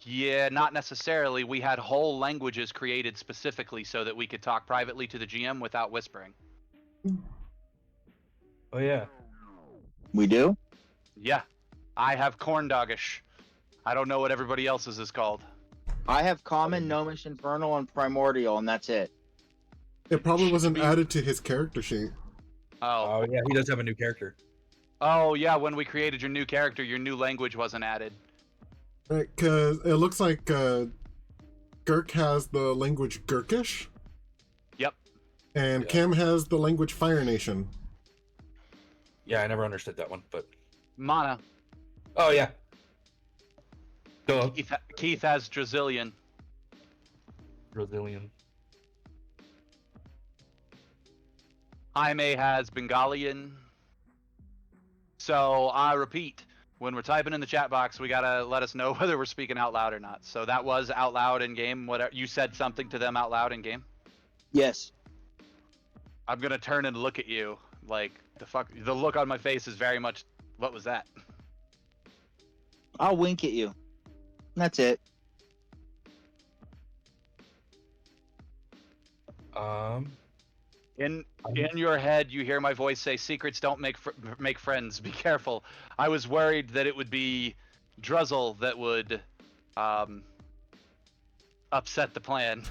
Yeah, not necessarily. We had whole languages created specifically so that we could talk privately to the GM without whispering. Oh yeah. We do? Yeah, I have corn doggish. I don't know what everybody else's is called. I have common, gnomish, infernal, and primordial, and that's it. It probably wasn't be- added to his character sheet. Oh. Oh yeah, he does have a new character. Oh, yeah, when we created your new character, your new language wasn't added. Right, because it looks like Gurk has the language Gurkish. Yep. And Yeah. Kim has the language Fire Nation. Yeah, I never understood that one, but Mana. oh yeah. Duh. Keith has Druzzlian. Brazilian. Jaime has Bengalian. So I repeat, when we're typing in the chat box, we gotta let us know whether we're speaking out loud or not. So that was out loud in game. Whatever you said something to them out loud in game. Yes. I'm gonna turn and look at you like the fuck. The look on my face is very much. What was that? I'll wink at you. That's it. In your head, you hear my voice say, "Secrets don't make friends. Be careful." I was worried that it would be Druzzl that would upset the plan.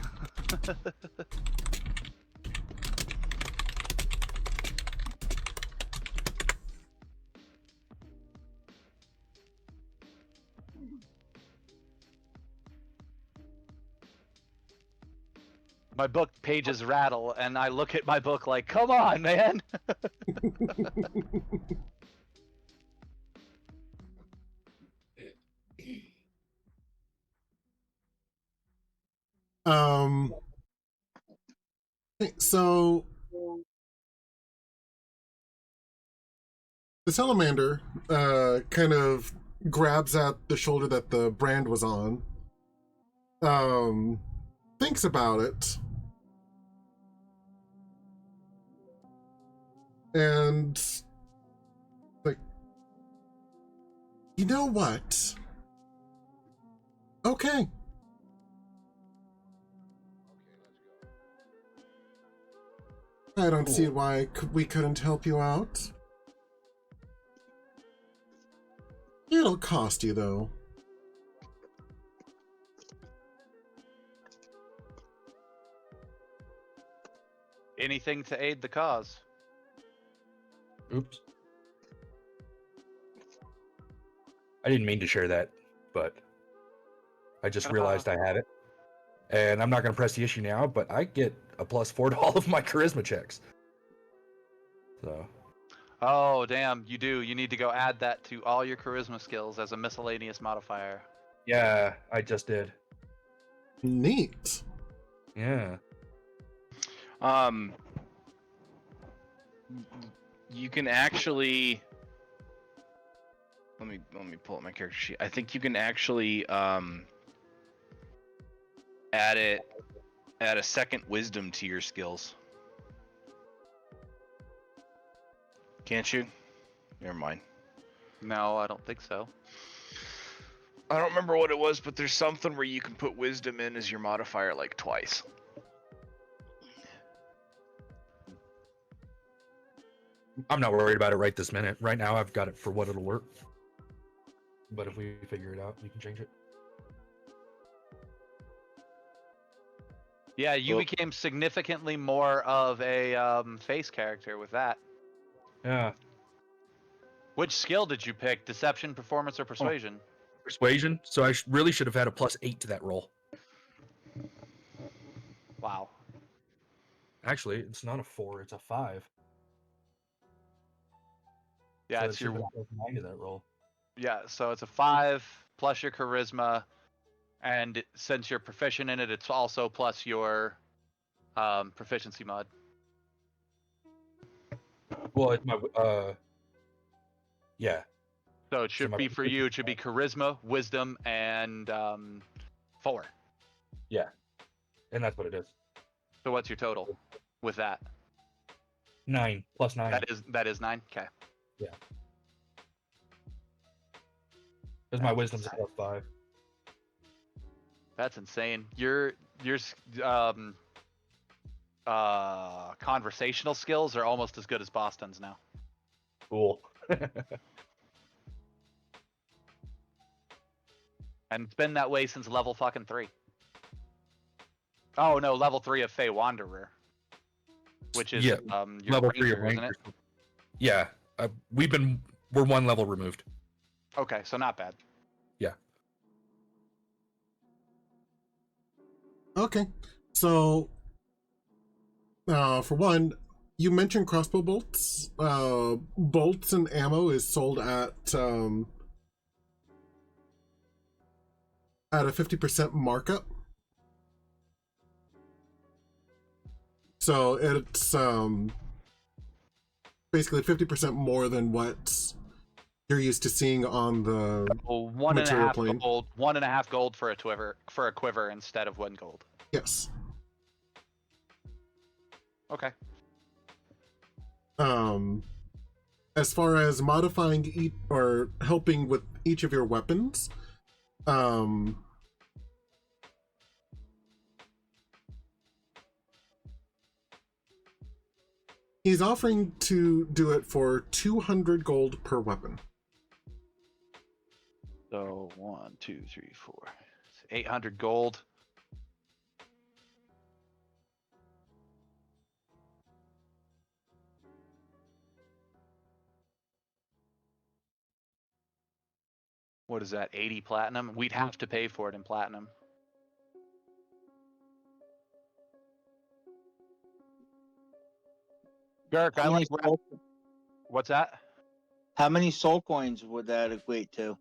My book pages rattle, and I look at my book like, "Come on, man!" So the salamander kind of grabs at the shoulder that the brand was on, thinks about it, and like, you know what? Okay. I don't see why we couldn't help you out. It'll cost you, though. Anything to aid the cause. Oops. I didn't mean to share that, but I just realized I had it. And I'm not going to press the issue now, but I get a +4 to all of my charisma checks. So. Oh, damn, you do. You need to go add that to all your charisma skills as a miscellaneous modifier. Yeah, I just did. Neat. Yeah. You can actually let me pull up my character sheet. I think you can actually add a second wisdom to your skills. Can't you? Never mind. No, I don't think so. I don't remember what it was, but there's something where you can put wisdom in as your modifier like twice. I'm not worried about it right this minute. Right now, I've got it for what it'll work. But if we figure it out, we can change it. Yeah, you Well- became significantly more of a face character with that. Yeah. Which skill did you pick? Deception, performance, or persuasion? persuasion, so I really should have had a +8 to that roll. Wow. Actually, it's not a 4; it's a 5. Yeah, so it's it should your have been +9 to that roll. yeah. So it's a 5 plus your charisma, and since you're proficient in it, it's also plus your proficiency mod. Well, it's my yeah. So it So should my be for you. It should be charisma, wisdom, and 4. Yeah, and that's what it is. So what's your total with that? 9 plus 9. That is 9. Okay. Because my wisdom's a +5. That's insane. Your conversational skills are almost as good as Boston's now. Cool. And it's been that way since level fucking 3. Oh no, level 3 of Fey Wanderer. Which is Yeah, your level ranger, 3 of isn't it? Ranger. Yeah, we're 1 level removed. Okay, so not bad. Okay, so for one, you mentioned crossbow bolts. Bolts and ammo is sold at a 50% markup. So it's basically 50% more than what you're used to seeing on the Well, 1.5 material plane. gold, 1.5 gold for a quiver instead of 1 gold. Yes. Okay. As far as modifying or helping with each of your weapons, he's offering to do it for 200 gold per weapon. So 1, 2, 3, 4, 800 gold. What is that? 80 platinum? We'd have to pay for it in platinum. Garrick, I like. What's that? How many soul coins would that equate to?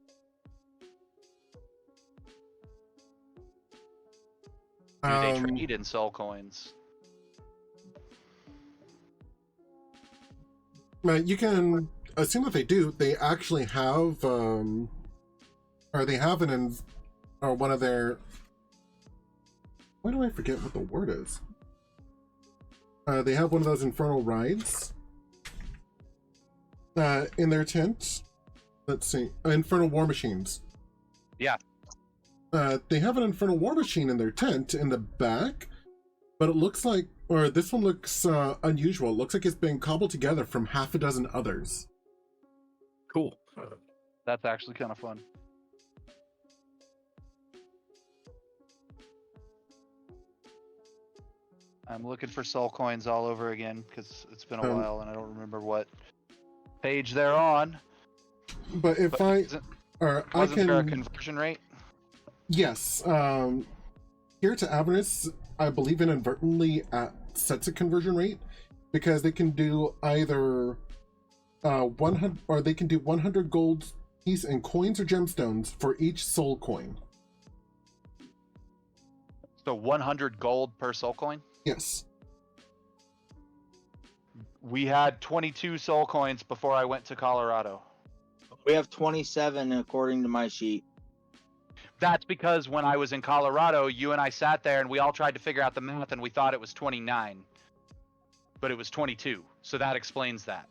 Do they trade in soul coins? You can assume that they do. They actually have, or they have or one of their. Why do I forget what the word is? They have one of those infernal rides in their tent. Let's see, infernal war machines. Yeah. They have an infernal war machine in their tent in the back, but it looks like, or this one looks unusual. It looks like it's been cobbled together from half a dozen others. Cool. That's actually kind of fun. I'm looking for soul coins all over again because it's been a while and I don't remember what page they're on. But if Wasn't there a conversion rate? Yes. Here to Avernus, I believe inadvertently sets a conversion rate because they can do either 100 or they can do 100 gold piece in coins or gemstones for each soul coin. So 100 gold per soul coin? Yes. We had 22 soul coins before I went to Colorado. We have 27 according to my sheet. That's because when I was in Colorado, you and I sat there and we all tried to figure out the math and we thought it was 29. But it was 22. So that explains that.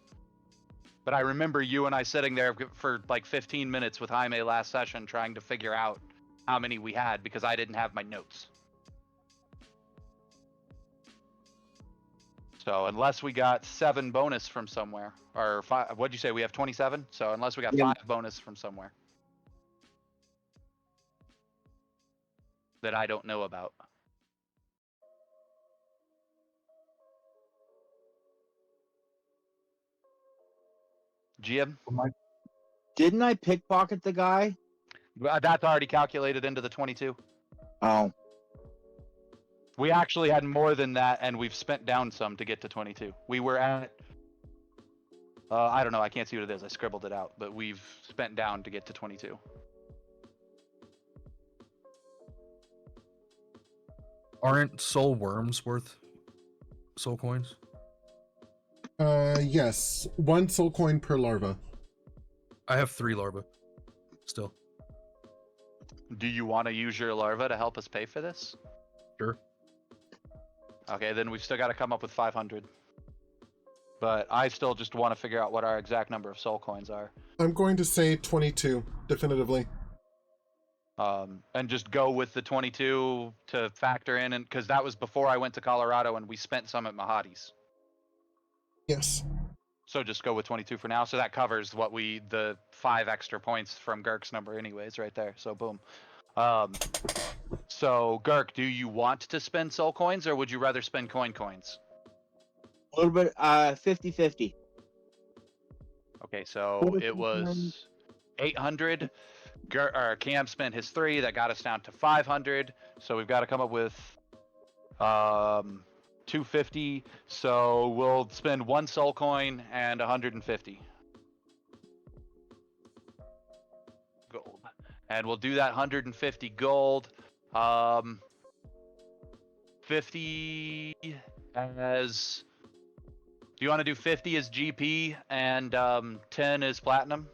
But I remember you and I sitting there for like 15 minutes with Jaime last session trying to figure out how many we had because I didn't have my notes. So unless we got 7 bonus from somewhere, or 5, what'd you say? We have 27? So unless we got 5 bonus from somewhere that I don't know about. GM? Didn't I pickpocket the guy? That's already calculated into the 22. Oh, We actually had more than that, and we've spent down some to get to 22. We were at, I don't know, I can't see what it is. I scribbled it out, but we've spent down to get to 22. Aren't soul worms worth soul coins? Yes. 1 soul coin per larva. I have 3 larvae. Still. Do you want to use your larva to help us pay for this? Sure. Okay, then we've still got to come up with 500. But I still just want to figure out what our exact number of soul coins are. I'm going to say 22, definitively. And just go with the 22 to factor in, and because that was before I went to Colorado and we spent some at Mahadi's. Yes. So just go with 22 for now. So that covers what the 5 extra points from Girk's number anyways, right there. So boom. So Girk, do you want to spend soul coins or would you rather spend coins? a little bit, 50-50. Okay, so it was 800. Cam spent his 3. That got us down to 500. So we've got to come up with 250. So we'll spend 1 soul coin and 150 gold, and we'll do that 150 gold. 50 as. Do you want to do 50 as GP and 10 as platinum?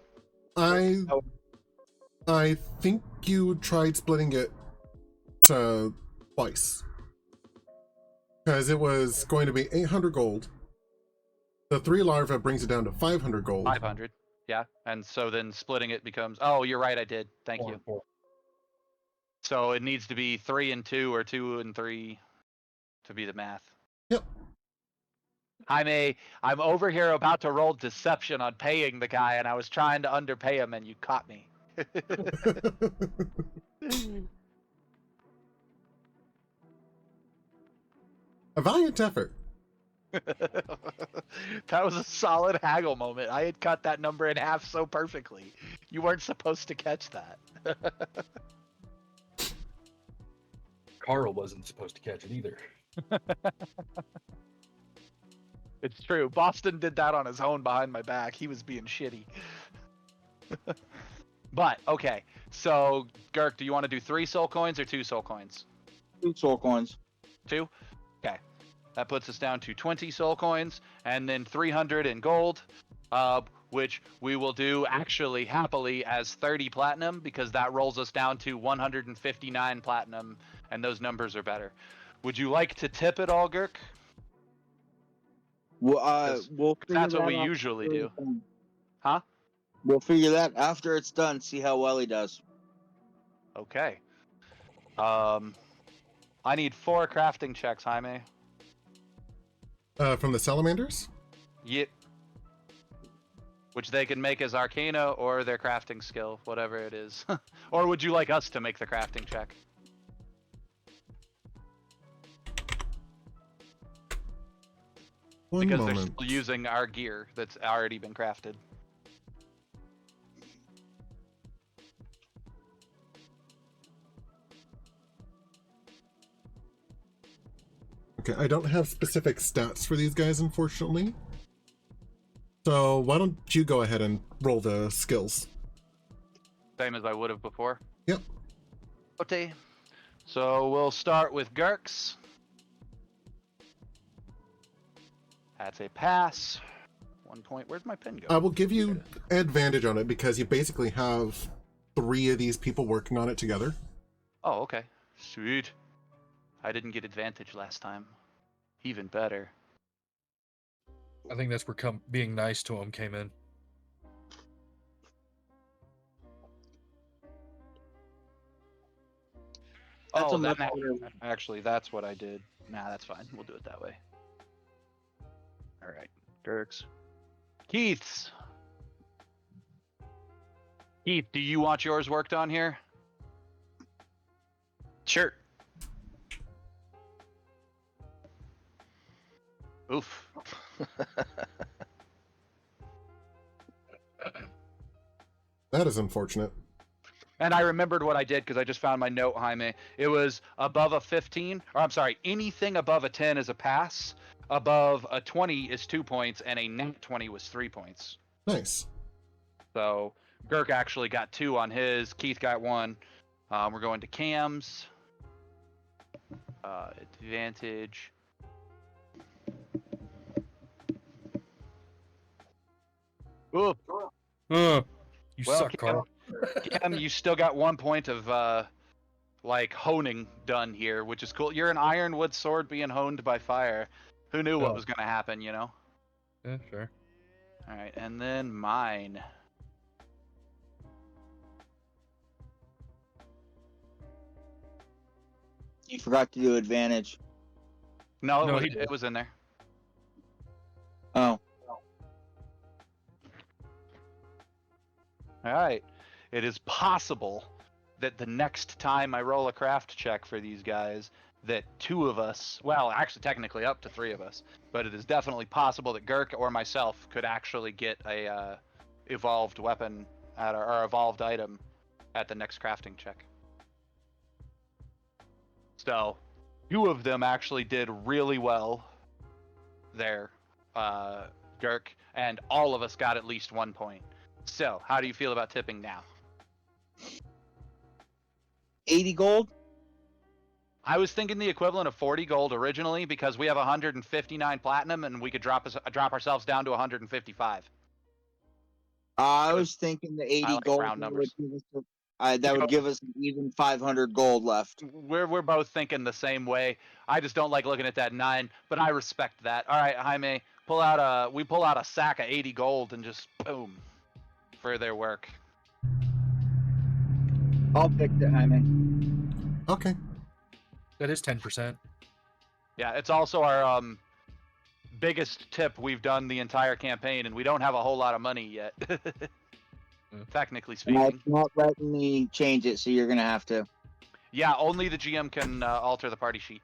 I think you tried splitting it to twice. Because it was going to be 800 gold. The 3 larvae brings it down to 500 gold. 500, yeah. And so then splitting it becomes. Oh, you're right. I did. Thank you. 4. So it needs to be 3 and 2 or 2 and 3 to be the math. Yep. I'm over here about to roll deception on paying the guy, and I was trying to underpay him, and you caught me. A valiant effort. That was a solid haggle moment. I had cut that number in half so perfectly. You weren't supposed to catch that. Carl wasn't supposed to catch it either. It's true. Boston did that on his own behind my back. He was being shitty. But, okay. So, Girk, do you want to do 3 soul coins or 2 soul coins? 2 soul coins. 2? Okay. That puts us down to 20 soul coins and then 300 in gold, which we will do actually happily as 30 platinum because that rolls us down to 159 platinum, and those numbers are better. Would you like to tip it all, Girk? Well, we'll figure That's what that we out usually after do. it's done. Huh? We'll figure that after it's done. See how well he does. Okay. I need 4 crafting checks, Jaime. From the salamanders? Yep. Which they can make as Arcana or their crafting skill, whatever it is. Or would you like us to make the crafting check? One Because moment. they're still using our gear that's already been crafted. Okay, I don't have specific stats for these guys, unfortunately. So why don't you go ahead and roll the skills? Same as I would have before. Yep. Okay. So we'll start with Girk's. That's a pass. 1 point. Where's my pen go? I will give you advantage on it because you basically have 3 of these people working on it together. Oh, okay. Sweet. I didn't get advantage last time. Even better. I think that's where being nice to him came in. That's Oh, a much that, better- actually, that's what I did. Nah, that's fine. We'll do it that way. All right, Dirks. Keith's. Keith, do you want yours worked on here? Sure. Oof. That is unfortunate. And I remembered what I did because I just found my note, Jaime. It was above a 15, or I'm sorry, anything above a 10 is a pass. Above a 20 is 2 points, and a nat 20 was 3 points. Nice. So Girk actually got 2 on his. Keith got 1. We're going to Cam's. Advantage. Ooh. You Well, suck, Carl. Cam, you still got 1 point of like honing done here, which is cool. You're an ironwood sword being honed by fire. Who knew what Oh. was gonna happen, you know? Yeah, sure. All right, and then mine. You forgot to do advantage. No, No, it was in there. Oh, All right. It is possible that the next time I roll a craft check for these guys, that 2 of us, well, actually technically up to 3 of us, but it is definitely possible that Girk or myself could actually get a evolved weapon at or evolved item at the next crafting check. So, 2 of them actually did really well there, Girk, and all of us got at least 1 point. So, how do you feel about tipping now? 80 gold? I was thinking the equivalent of 40 gold originally because we have 159 platinum and we could drop ourselves down to 155. I was thinking the 80 like gold round numbers. would give us an even 500 gold left. We're both thinking the same way. I just don't like looking at that 9, but I respect that. All right, Jaime, we pull out a sack of 80 gold and just boom for their work. I'll pick it, Jaime. Okay. That is 10%. Yeah, it's also our biggest tip we've done the entire campaign, and we don't have a whole lot of money yet. Technically It's speaking. not letting me change it, so you're gonna have to. Yeah, only the GM can alter the party sheet.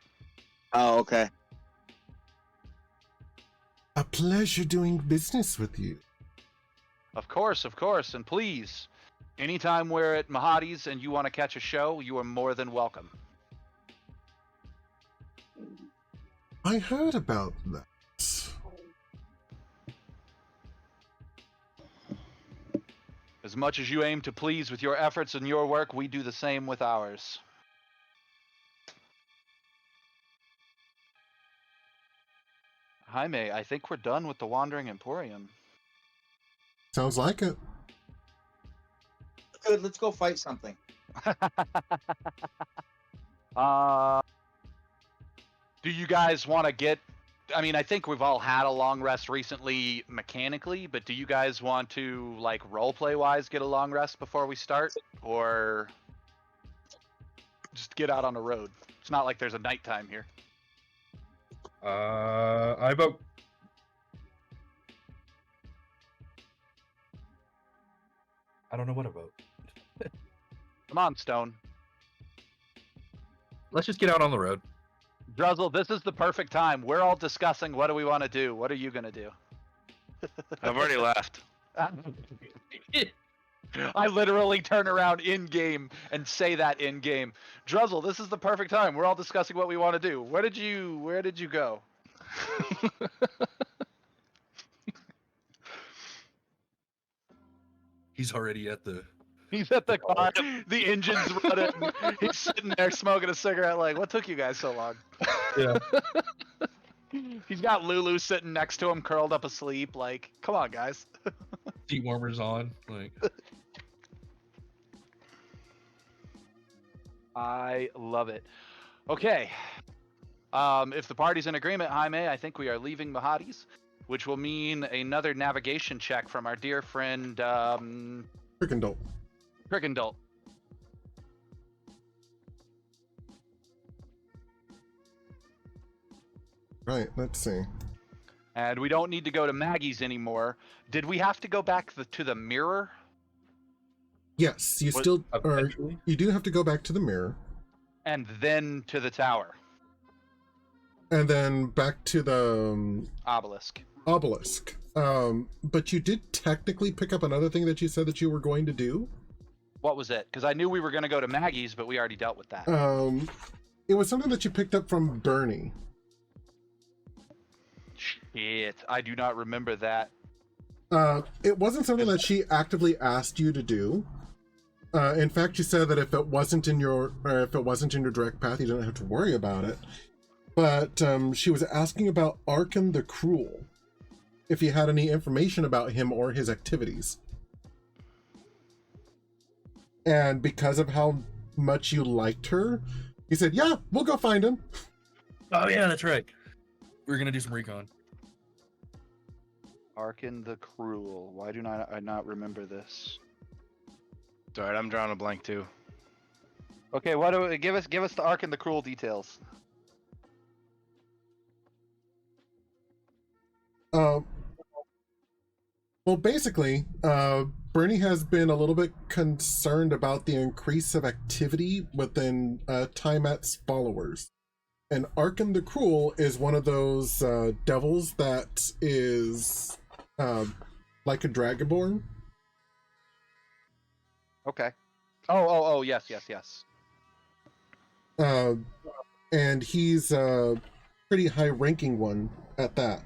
Oh, okay. A pleasure doing business with you. Of course, and please, anytime we're at Mahadi's and you want to catch a show, you are more than welcome. I heard about that. As much as you aim to please with your efforts and your work, we do the same with ours. Jaime, I think we're done with the Wandering Emporium. Sounds like it. Good, let's go fight something. Do you guys want to get... I mean, I think we've all had a long rest recently mechanically, but do you guys want to, like, roleplay-wise get a long rest before we start? Or just get out on the road? It's not like there's a nighttime here. I vote. I don't know what I vote. Come on, Stone. Let's just get out on the road. Druzzl, this is the perfect time. We're all discussing what do we want to do. What are you going to do? I've already left. I literally turn around in-game and say that in-game. Druzzl, this is the perfect time. We're all discussing what we want to do. Where did you go? He's already at the... He's at the car. The engine's running. He's sitting there smoking a cigarette like, what took you guys so long? Yeah. He's got Lulu sitting next to him, curled up asleep. Like, come on, guys. Seat warmers on. Like... I love it. Okay. If the party's in agreement, Jaime, I think we are leaving Mahadi's, which will mean another navigation check from our dear friend, Crickendalt. Crickendalt. Right, let's see. And we don't need to go to Maggie's anymore. Did we have to go back to the mirror? Yes, you What- still are. Eventually? You do have to go back to the mirror. And then to the tower. And then back to the Obelisk. obelisk. But you did technically pick up another thing that you said that you were going to do. What was it? Because I knew we were going to go to Maggie's, but we already dealt with that. It was something that you picked up from Bernie. Shit, I do not remember that. It wasn't something that she actively asked you to do. In fact, she said that if it wasn't in your direct path, you didn't have to worry about it. But she was asking about Arkan the Cruel, if you had any information about him or his activities. And because of how much you liked her, you said, "Yeah, we'll go find him." Oh yeah, that's right. We're gonna do some recon. Arkan the Cruel. Why do I not remember this? It's alright, I'm drawing a blank too. Okay, what do give us the Arkan the Cruel details. Well, basically, Bernie has been a little bit concerned about the increase of activity within Tiamat's followers. And Arkan the Cruel is one of those devils that is like a dragonborn. Okay. Oh, yes. And he's a pretty high-ranking one at that.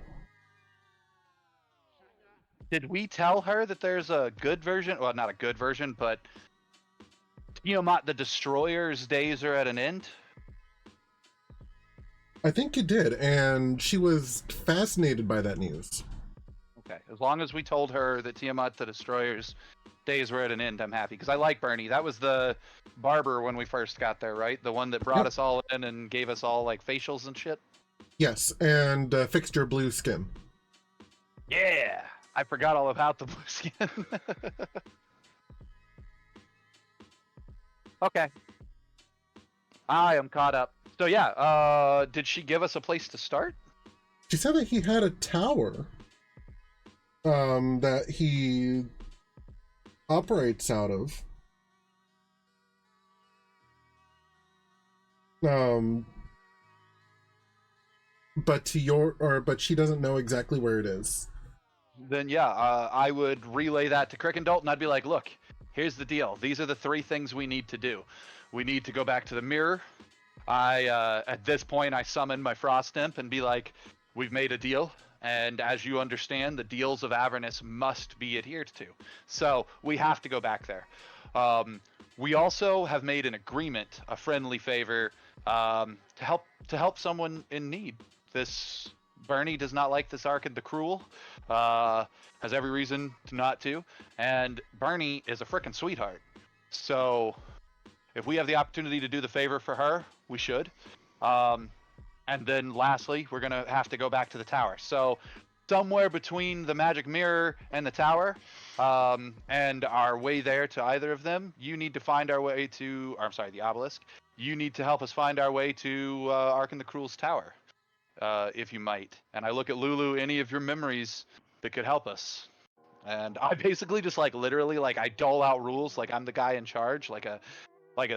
Did we tell her that there's a good version? Well, not a good version, but Tiamat the Destroyer's days are at an end? I think you did, and she was fascinated by that news. Okay, as long as we told her that Tiamat the Destroyer's days were at an end, I'm happy. Because I like Bernie. That was the barber when we first got there, right? The one that brought us all in and gave us all, like, facials and shit? Yes, and fixed your blue skin. Yeah! I forgot all about the blue skin. Okay. I am caught up. So yeah, did she give us a place to start? She said that he had a tower that he operates out of. But she doesn't know exactly where it is. Then yeah, I would relay that to Crick and Dalton. I'd be like, look, here's the deal. These are the 3 things we need to do. We need to go back to the mirror. At this point, I summon my Frost Imp and be like, we've made a deal. And as you understand, the deals of Avernus must be adhered to. So we have to go back there. We also have made an agreement, a friendly favor, to help someone in need. This Bernie does not like this Arkan the Cruel. Has every reason to not to. And Bernie is a frickin' sweetheart. So if we have the opportunity to do the favor for her, we should. And then lastly, we're going to have to go back to the tower. So somewhere between the magic mirror and the tower, and our way there to either of them, you need to find our way to, or I'm sorry, the obelisk. You need to help us find our way to Arkan the Cruel's tower, if you might. And I look at Lulu, any of your memories that could help us. And I basically just literally I dole out rules like I'm the guy in charge, like a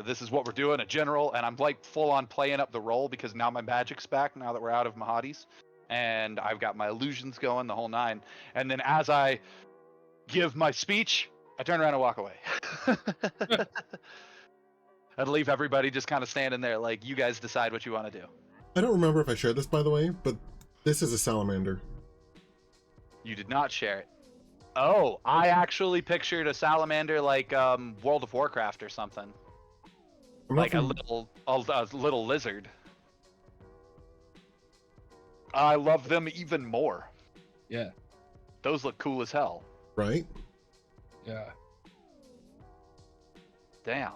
this is what we're doing, a general, and I'm full on playing up the role because now my magic's back now that we're out of Mahadi's, and I've got my illusions going, the whole 9. And then as I give my speech, I turn around and walk away. I'd leave everybody just kind of standing there like, you guys decide what you want to do. I don't remember if I shared this, by the way, but this is a salamander. You did not share it. Oh, I actually pictured a salamander like World of Warcraft or something. Like a little lizard. I love them even more. Yeah. Those look cool as hell. Right? Yeah. Damn.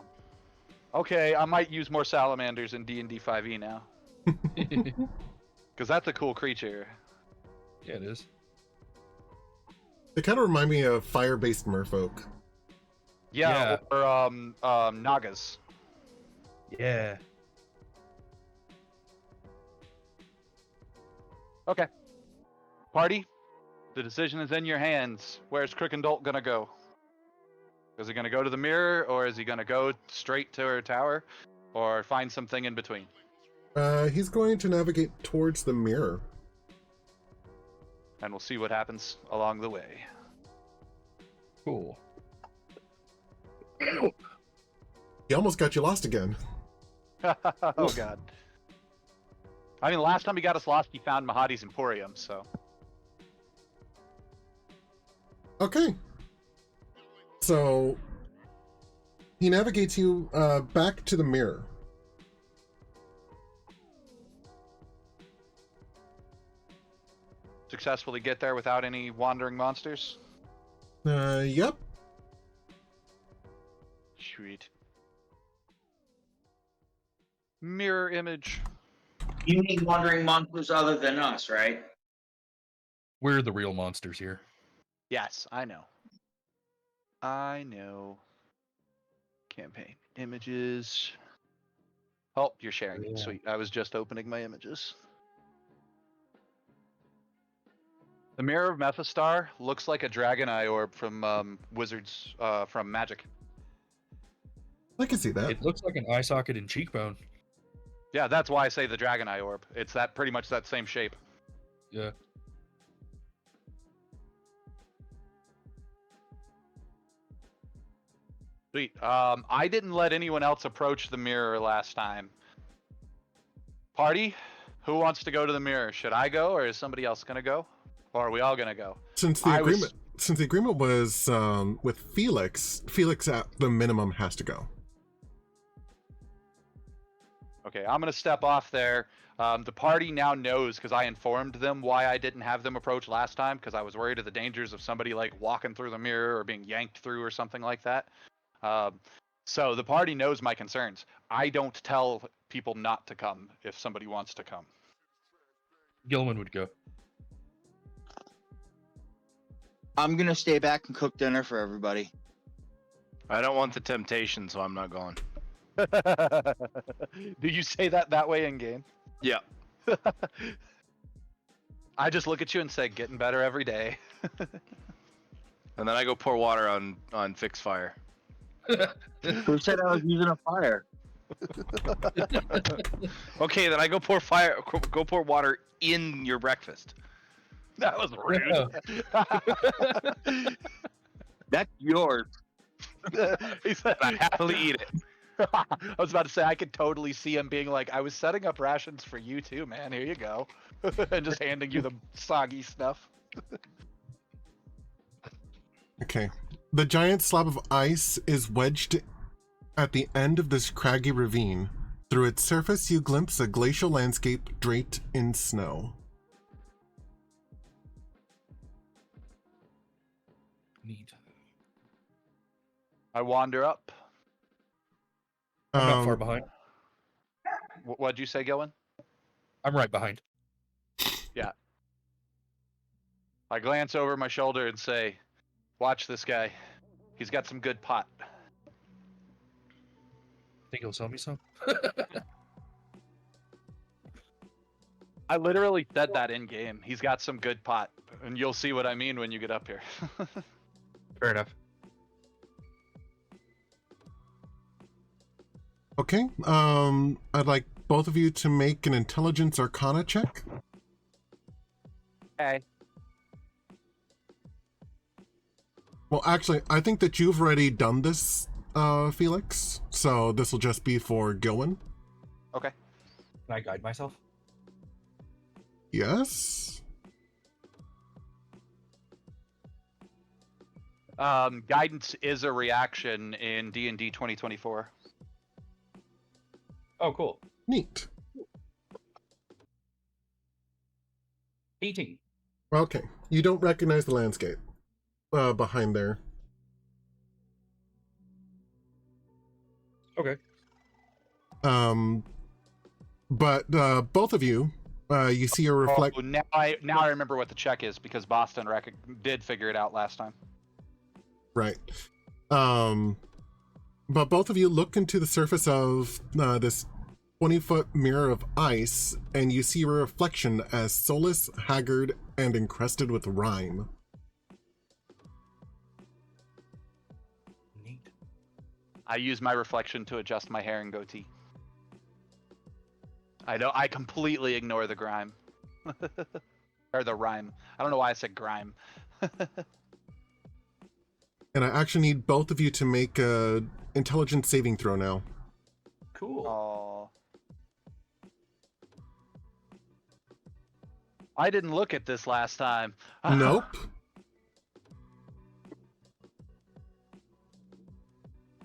Okay, I might use more salamanders in D&D 5e now. Because that's a cool creature. Yeah, it is. They kind of remind me of fire-based merfolk. Yeah, or Nagas. Yeah. Okay. Party, the decision is in your hands. Where's Crick and Dolt gonna go? Is he gonna go to the mirror, or is he gonna go straight to her tower, or find something in between? He's going to navigate towards the mirror. And we'll see what happens along the way. Cool. He almost got you lost again. Oh god. I mean, last time he got us lost, he found Mahadi's Emporium, so. Okay. So he navigates you back to the mirror. Successfully get there without any wandering monsters? Yep. Sweet. Mirror image. You need wandering monsters other than us, right? We're the real monsters here. Yes, I know. I know. Campaign images. Oh, you're sharing it. Yeah. Sweet. I was just opening my images. The Mirror of Mephistar looks like a dragon eye orb from Wizards from Magic. I can see that. It looks like an eye socket and cheekbone. Yeah, that's why I say the dragon eye orb. It's that pretty much that same shape. Yeah. Sweet. I didn't let anyone else approach the mirror last time. Party, who wants to go to the mirror? Should I go, or is somebody else gonna go, or are we all gonna go? Since the agreement was with Felix at the minimum has to go. Okay, I'm gonna step off there. The party now knows because I informed them why I didn't have them approach last time because I was worried of the dangers of somebody like walking through the mirror or being yanked through or something like that. So the party knows my concerns. I don't tell people not to come if somebody wants to come. Gilman would go. I'm gonna stay back and cook dinner for everybody. I don't want the temptation, so I'm not going. Do you say that way in game? Yeah. I just look at you and say, "Getting better every day." And then I go pour water on fixed fire. Who said I was using a fire? Okay, then I go pour water in your breakfast. That was rude. That's yours. He said, I happily eat it. I was about to say I could totally see him being like, "I was setting up rations for you too, man. Here you go," and just handing you the soggy stuff. Okay. The giant slab of ice is wedged at the end of this craggy ravine. Through its surface, you glimpse a glacial landscape draped in snow. Neat. I wander up. I'm not far behind. What'd you say, Gillen? I'm right behind. I glance over my shoulder and say, "Watch this guy. He's got some good pot." Think he'll sell me some? I literally said that in game. He's got some good pot, and you'll see what I mean when you get up here. Fair enough. Okay. I'd like both of you to make an intelligence arcana check. Okay. Well, actually, I think that you've already done this, Felix. So this will just be for Gilwin. Okay. Can I guide myself? Yes. Guidance is a reaction in D&D 2024. Oh, cool. Neat. 18. Okay. You don't recognize the landscape behind there. Okay. But both of you, you see a reflect. Oh, now I remember what the check is because Boston did figure it out last time. Right. But both of you look into the surface of this 20-foot mirror of ice, and you see a reflection as soulless, haggard, and encrusted with rime. Neat. I use my reflection to adjust my hair and goatee. I completely ignore the grime. Or the rhyme. I don't know why I said grime. And I actually need both of you to make a intelligence saving throw now. Cool. Oh. I didn't look at this last time. Nope.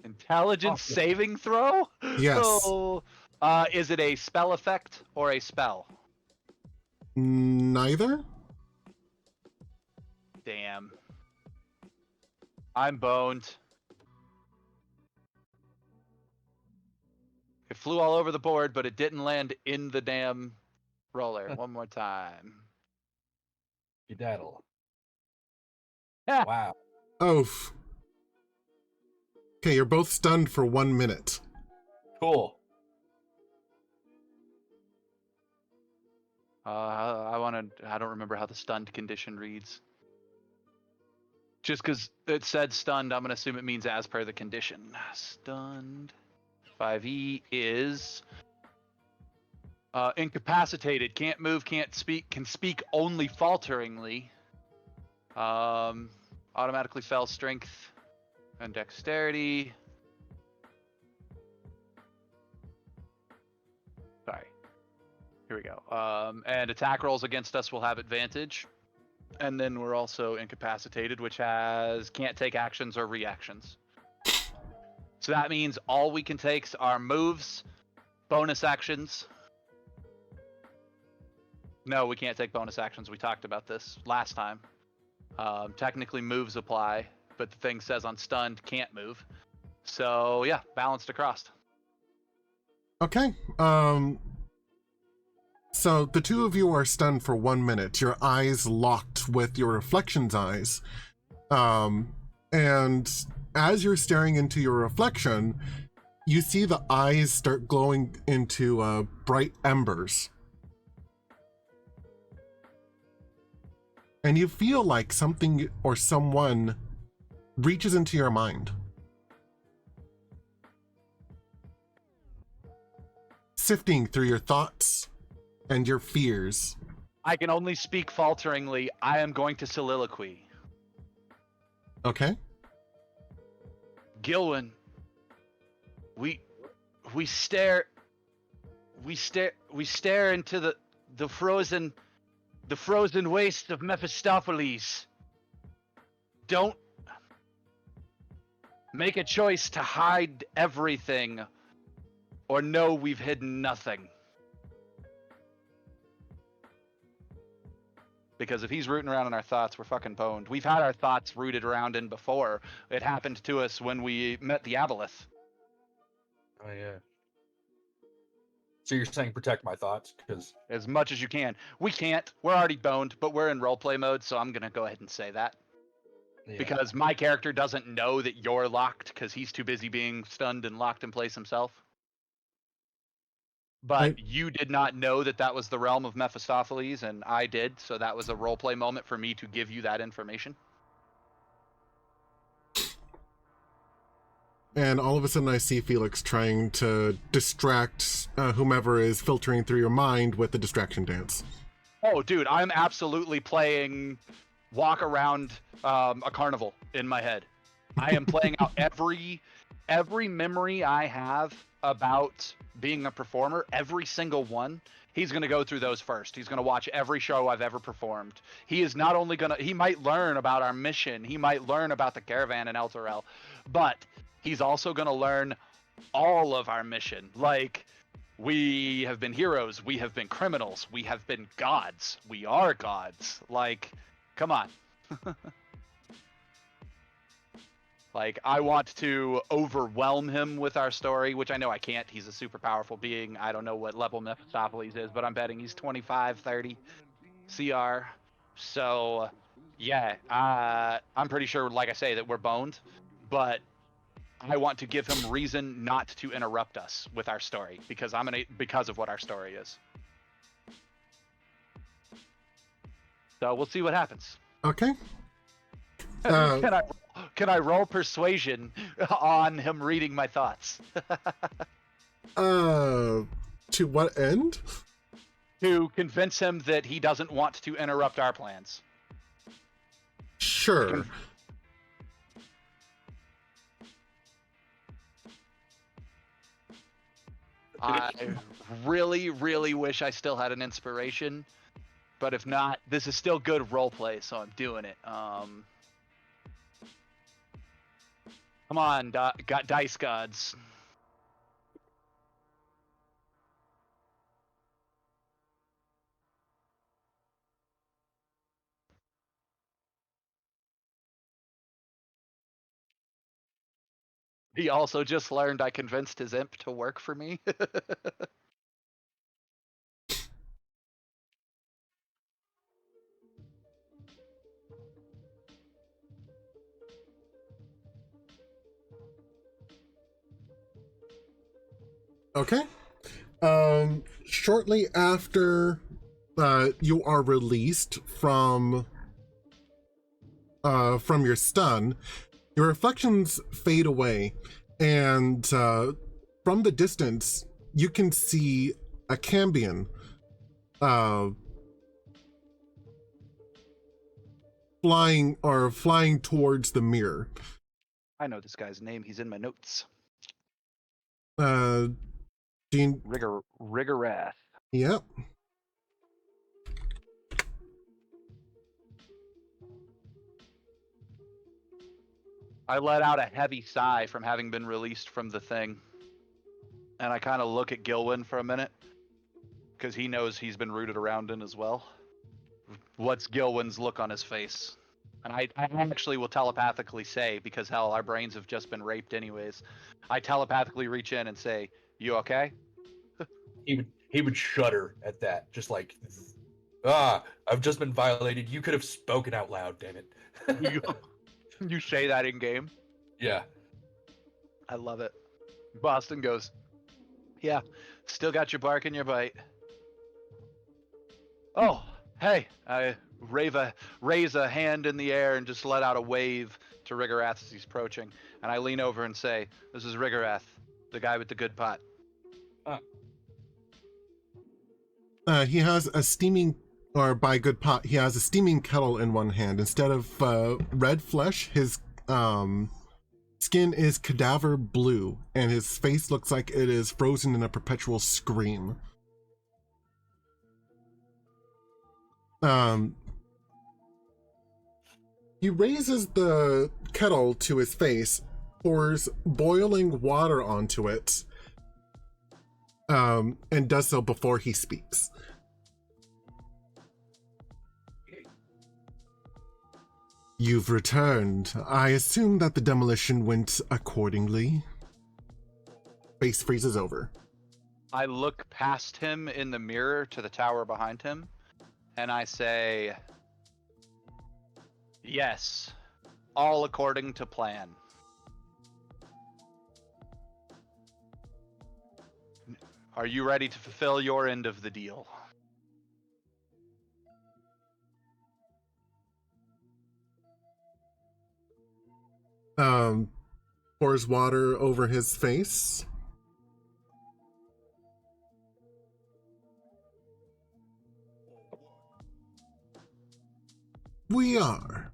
Intelligence Awesome. saving throw? Yes. So, is it a spell effect or a spell? Neither? Damn. I'm boned. It flew all over the board, but it didn't land in the damn roller. One more time. You daddle. Yeah. Wow. Oof. Okay, you're both stunned for 1 minute. Cool. I don't remember how the stunned condition reads. Just because it said stunned, I'm going to assume it means as per the condition. Stunned. 5e is incapacitated, can't move, can't speak, can speak only falteringly. Automatically fell strength and dexterity. Sorry. Here we go. And attack rolls against us will have advantage. And then we're also incapacitated, which can't take actions or reactions. So that means all we can take are moves, bonus actions. No, we can't take bonus actions. We talked about this last time. Technically moves apply, but the thing says on stunned can't move. So yeah, balanced across. Okay. So the two of you are stunned for 1 minute. Your eyes locked with your reflection's eyes. And as you're staring into your reflection, you see the eyes start glowing into bright embers. And you feel like something or someone reaches into your mind. Sifting through your thoughts and your fears. I can only speak falteringly. I am going to soliloquy. Okay? Gilwin, we stare into the frozen waste of Mephistopheles. Don't make a choice to hide everything, or know we've hidden nothing. Because if he's rooting around in our thoughts, we're fucking boned. We've had our thoughts rooted around in before. It happened to us when we met the Aboleth. Oh yeah. So you're saying protect my thoughts, because As much as you can. We can't. We're already boned, but we're in roleplay mode, so I'm gonna go ahead and say that. Because my character doesn't know that you're locked, because he's too busy being stunned and locked in place himself. But you did not know that that was the realm of Mephistopheles, and I did, so that was a roleplay moment for me to give you that information. And all of a sudden I see Felix trying to distract whomever is filtering through your mind with the distraction dance. Oh, dude, I'm absolutely playing walk around a carnival in my head. I am playing out every memory I have about being a performer, every single one. He's going to go through those first. He's going to watch every show I've ever performed. He is not only going to, he might learn about our mission, he might learn about the caravan in El Torel, but he's also going to learn all of our mission. Like, we have been heroes, we have been criminals, we have been gods, we are gods. Like, come on. Like, I want to overwhelm him with our story, which I know I can't. He's a super powerful being. I don't know what level Mephistopheles is, but I'm betting he's 25, 30 CR. So, yeah, I'm pretty sure, like I say, that we're boned, but I want to give him reason not to interrupt us with our story, because because of what our story is. So we'll see what happens. Okay. Can I roll persuasion on him reading my thoughts? To what end? To convince him that he doesn't want to interrupt our plans. Sure. I really, really wish I still had an inspiration, but if not, this is still good roleplay, so I'm doing it. Come on, got dice gods. He also just learned I convinced his imp to work for me. Okay. Shortly after you are released from your stun, your reflections fade away, and from the distance you can see a Cambion flying towards the mirror. I know this guy's name. He's in my notes. Dean, Rigoreth. yep. I let out a heavy sigh from having been released from the thing. And I kind of look at Gilwyn for a minute. Because he knows he's been rooted around in as well. What's Gilwyn's look on his face? And I actually will telepathically say, because hell, our brains have just been raped anyways. I telepathically reach in and say, "You okay?" He would shudder at that, just like, I've just been violated. You could have spoken out loud, damn it. You say that in game? Yeah. I love it. Boston goes, "Yeah, still got your bark and your bite." Oh, hey, I raise a hand in the air and just let out a wave to Rigorath as he's approaching. And I lean over and say, "This is Rigorath, the guy with the good pot." He has a steaming, or by good pot, he has a steaming kettle in one hand. Instead of red flesh, his skin is cadaver blue, and his face looks like it is frozen in a perpetual scream. He raises the kettle to his face, pours boiling water onto it, and does so before he speaks. You've returned. I assume that the demolition went accordingly. Face freezes over. I look past him in the mirror to the tower behind him, and I say, "Yes, all according to plan." Are you ready to fulfill your end of the deal? Pours water over his face. We are.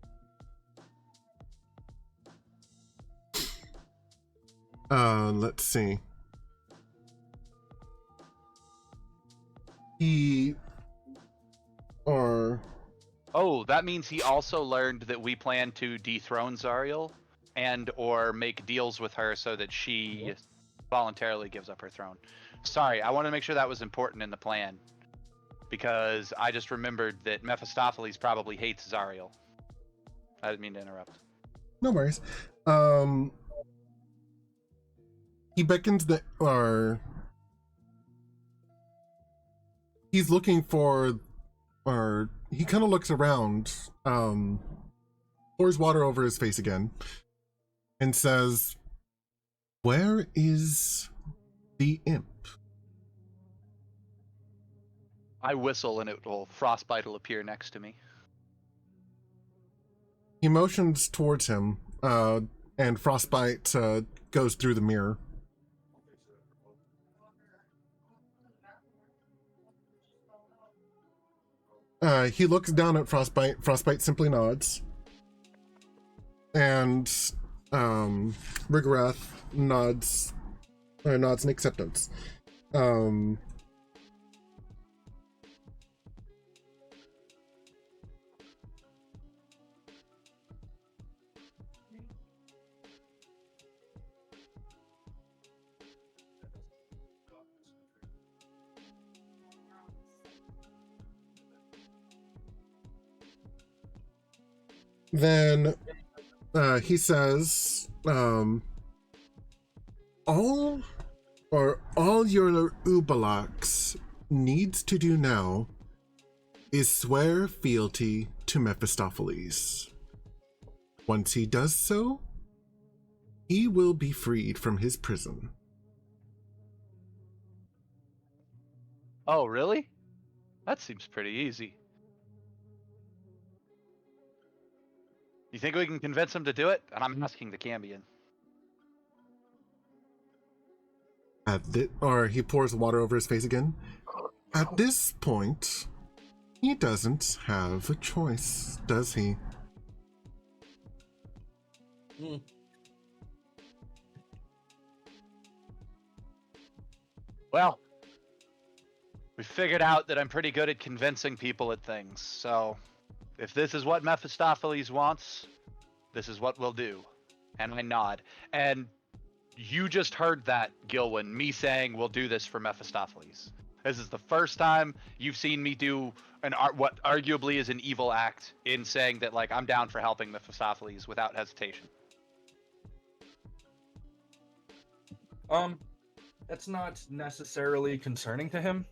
Let's see. Oh, that means he also learned that we plan to dethrone Zariel and or make deals with her so that she voluntarily gives up her throne. Sorry, I want to make sure that was important in the plan, because I just remembered that Mephistopheles probably hates Zariel. I didn't mean to interrupt. No worries. He beckons he's looking for, or he kind of looks around, pours water over his face again, and says, "Where is the imp?" I whistle and frostbite will appear next to me. He motions towards him, and frostbite goes through the mirror. He looks down at Frostbite. Frostbite simply nods. And Rigorath nods in acceptance. Um, then he says, all your Ubalax needs to do now is swear fealty to Mephistopheles. Once he does so, he will be freed from his prison. Oh, really? That seems pretty easy. You think we can convince him to do it? And I'm asking the Cambion. Or he pours water over his face again. At this point, he doesn't have a choice, does he? Well, we figured out that I'm pretty good at convincing people at things, so if this is what Mephistopheles wants, this is what we'll do. And I nod. And you just heard that, Gilwyn, me saying we'll do this for Mephistopheles. This is the first time you've seen me do what arguably is an evil act in saying that, like, I'm down for helping Mephistopheles without hesitation. That's not necessarily concerning to him.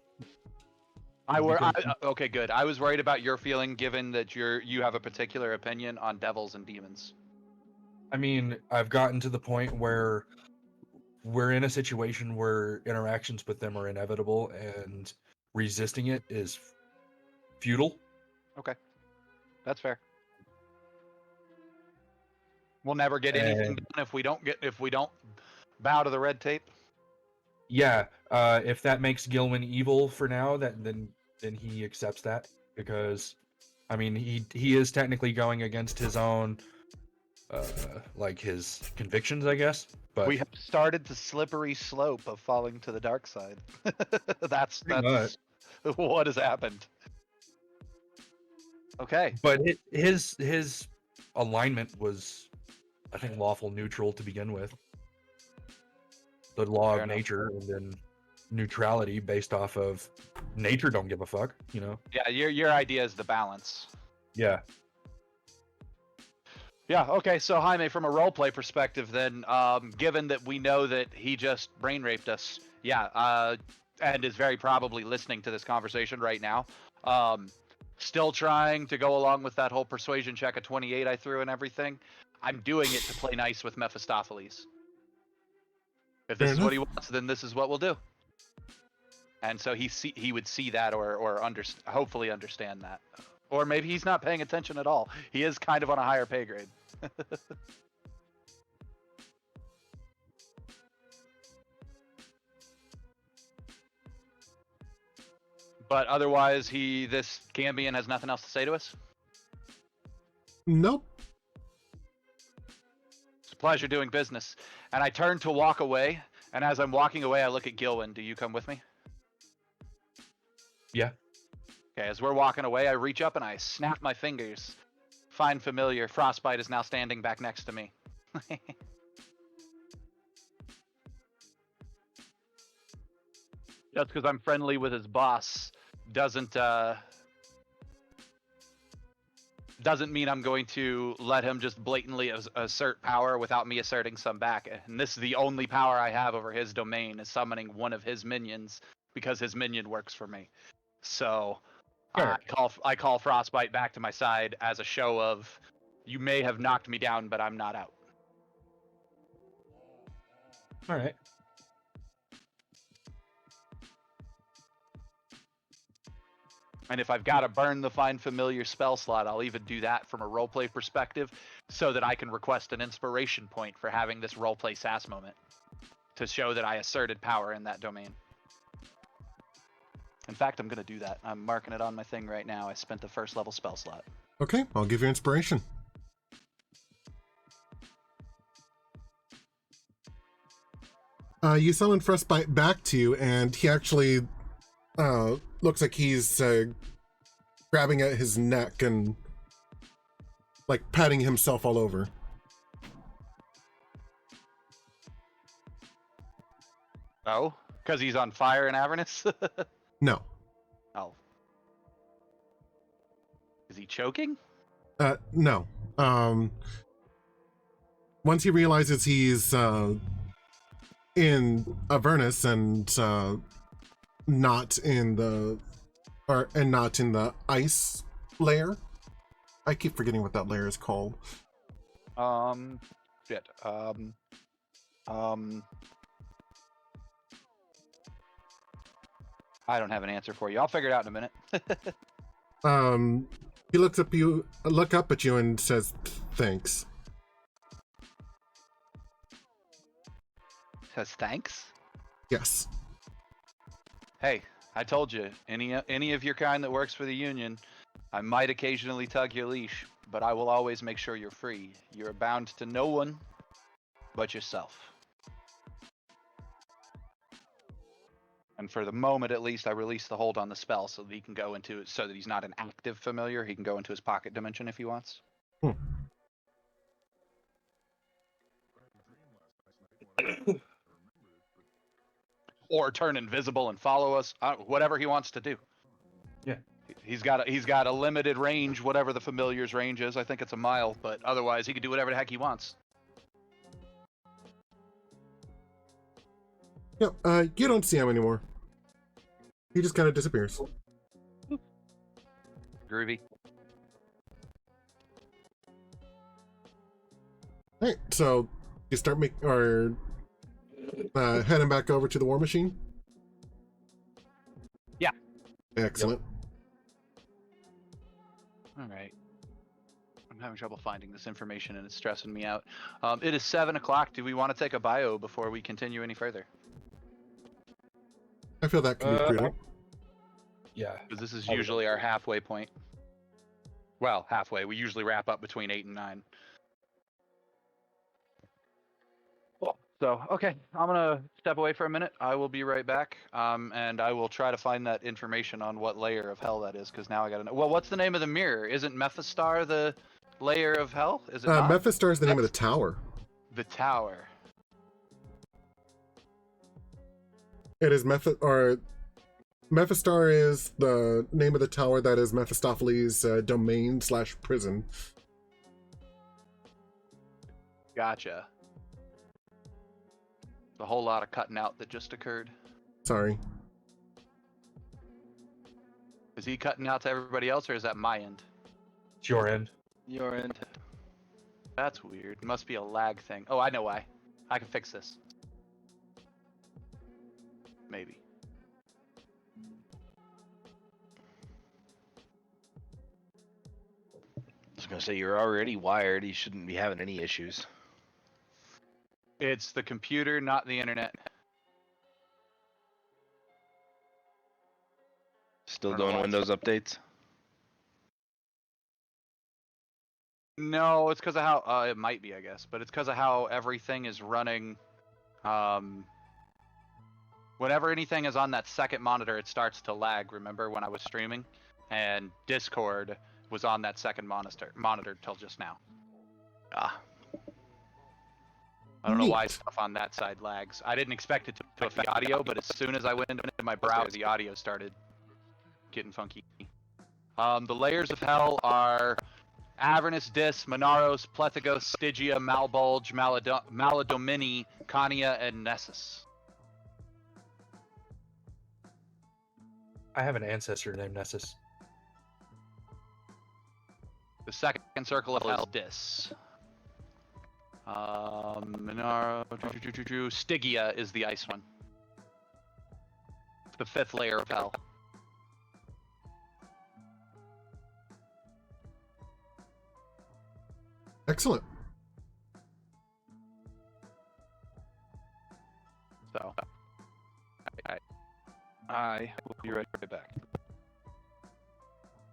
Okay, good. I was worried about your feeling, given that you have a particular opinion on devils and demons. I mean, I've gotten to the point where we're in a situation where interactions with them are inevitable, and resisting it is futile. Okay, that's fair. We'll never get anything done if we don't bow to the red tape. Yeah, if that makes Gilwyn evil for now, then he accepts that, because, I mean, he is technically going against his own, like, his convictions, I guess. But we have started the slippery slope of falling to the dark side. that's what has happened. Okay. But his alignment was, I think, lawful neutral to begin with. The law Fair of enough. nature, and then neutrality based off of nature don't give a fuck, you know? Yeah, your idea is the balance. Yeah. Yeah, okay, so Jaime, from a roleplay perspective then, given that we know that he just brain raped us, and is very probably listening to this conversation right now, still trying to go along with that whole persuasion check of 28 I threw and everything, I'm doing it to play nice with Mephistopheles. If this is what he wants, then this is what we'll do. And so he would see that or hopefully understand that. Or maybe he's not paying attention at all. He is kind of on a higher pay grade. But otherwise, this Cambion has nothing else to say to us? Nope. It's a pleasure doing business. And I turn to walk away, and as I'm walking away, I look at Gilwyn. Do you come with me? Yeah. Okay, as we're walking away, I reach up and I snap my fingers. Find familiar. Frostbite is now standing back next to me. Just because I'm friendly with his boss doesn't mean I'm going to let him just blatantly assert power without me asserting some back. And this is the only power I have over his domain, is summoning one of his minions, because his minion works for me. So Sure. I call Frostbite back to my side as a show of, you may have knocked me down, but I'm not out. All right. And if I've got to burn the Find Familiar spell slot, I'll even do that from a roleplay perspective, so that I can request an inspiration point for having this roleplay sass moment to show that I asserted power in that domain. In fact, I'm going to do that. I'm marking it on my thing right now. I spent the first level spell slot. Okay, I'll give you inspiration. You summon Frostbite back to you, and he actually looks like he's grabbing at his neck and like patting himself all over. Oh, because he's on fire in Avernus? No. Oh. Is he choking? No. Once he realizes he's in Avernus and not in the ice layer. I keep forgetting what that layer is called. Shit. I don't have an answer for you. I'll figure it out in a minute. He look up at you and says, "Thanks." Says thanks. Yes. Hey, I told you, any of your kind that works for the Union, I might occasionally tug your leash, but I will always make sure you're free. You're bound to no one but yourself. And for the moment, at least, I release the hold on the spell so that he can go into it, so that he's not an active familiar. He can go into his pocket dimension if he wants. Or turn invisible and follow us. Whatever he wants to do. Yeah. He's got a limited range, whatever the familiar's range is. I think it's a mile, but otherwise he can do whatever the heck he wants. Yep. You don't see him anymore. He just kind of disappears. Groovy. All right. So you start heading back over to the war machine. Yeah. Excellent. All right. I'm having trouble finding this information and it's stressing me out. It is 7 o'clock. Do we want to take a bio before we continue any further? I feel that can be prudent. Yeah. Because this is usually our halfway point. Well, halfway. We usually wrap up between 8 and 9. So, okay, I'm gonna step away for a minute. I will be right back, and I will try to find that information on what layer of hell that is, because now I gotta know. Well, what's the name of the mirror? Isn't Mephistar the layer of hell? Is it not? Mephistar is the name of the tower. The tower. It is Mephistar is the name of the tower that is Mephistopheles' domain/prison. Gotcha. A whole lot of cutting out that just occurred. Sorry. Is he cutting out to everybody else, or is that my end? It's your end. Your end. That's weird. Must be a lag thing. Oh, I know why. I can fix this. Maybe. I was gonna say, you're already wired. You shouldn't be having any issues. It's the computer, not the internet. Still doing Windows updates? No, it's because of how it might be, I guess, but it's because of how everything is running. Whenever anything is on that second monitor, it starts to lag. Remember when I was streaming, and Discord was on that second monitor till just now. Ah. I don't know why stuff on that side lags. I didn't expect it to affect the audio, but as soon as I went into my browser, the audio started getting funky. The layers of hell are Avernus, Dis, Monaros, Plethagos, Stygia, Malbolge, Maladomini, Cania, and Nessus. I have an ancestor named Nessus. The second circle of hell is Dis. Monaro, Stygia is the ice one. It's the 5th layer of hell. Excellent. So, I will be right back.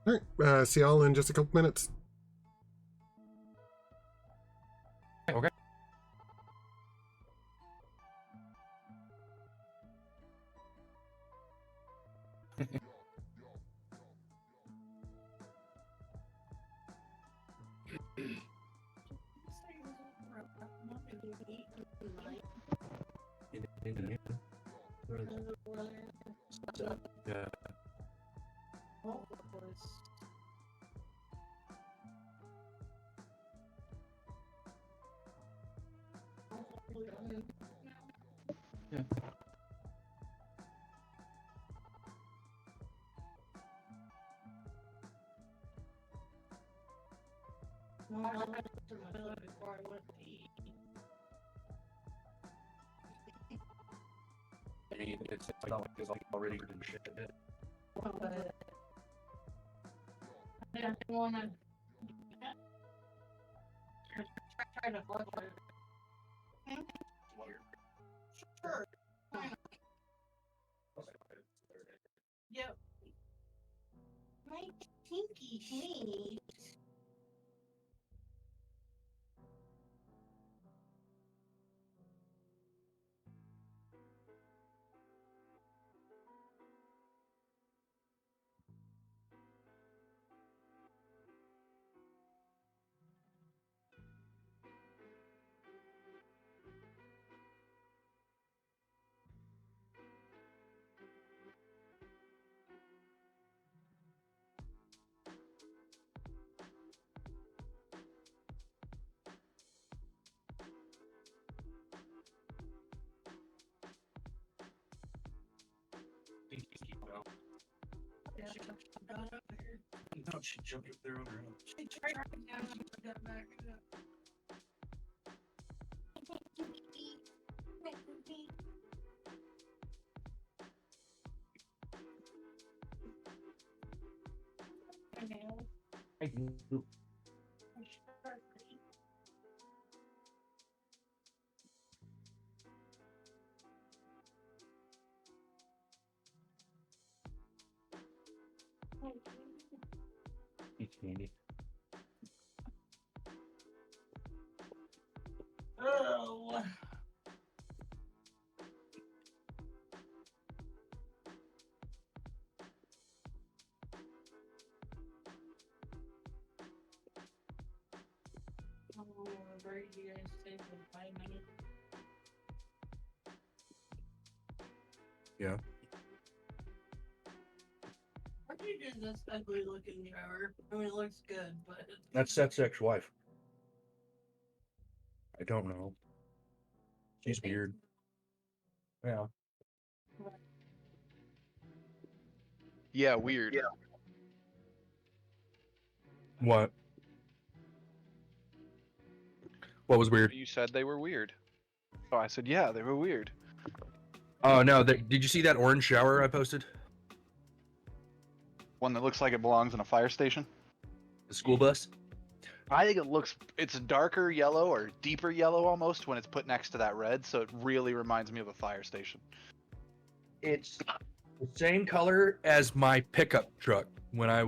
All right. See y'all in just a couple minutes. Okay. Yeah. Yeah. I mean, it's not like it's already been shit. I don't want to try to flood water. Sure. Yep. My pinky sneeze. No, she jumped up there on her own. She tried to get back up. I know. I do. It's candy. Oh. Where do you guys stay for 5 minutes? Yeah. Why do you do this ugly looking shower? I mean, it looks good, but That's Seth's ex-wife. I don't know. She's weird. Yeah. Yeah, weird. Yeah. What? What was weird? You said they were weird. Oh, I said, yeah, they were weird. Oh no! Did you see that orange shower I posted? One that looks like it belongs in a fire station. The school bus. I think it's darker yellow or deeper yellow almost when it's put next to that red, so it really reminds me of a fire station. It's the same color as my pickup truck when I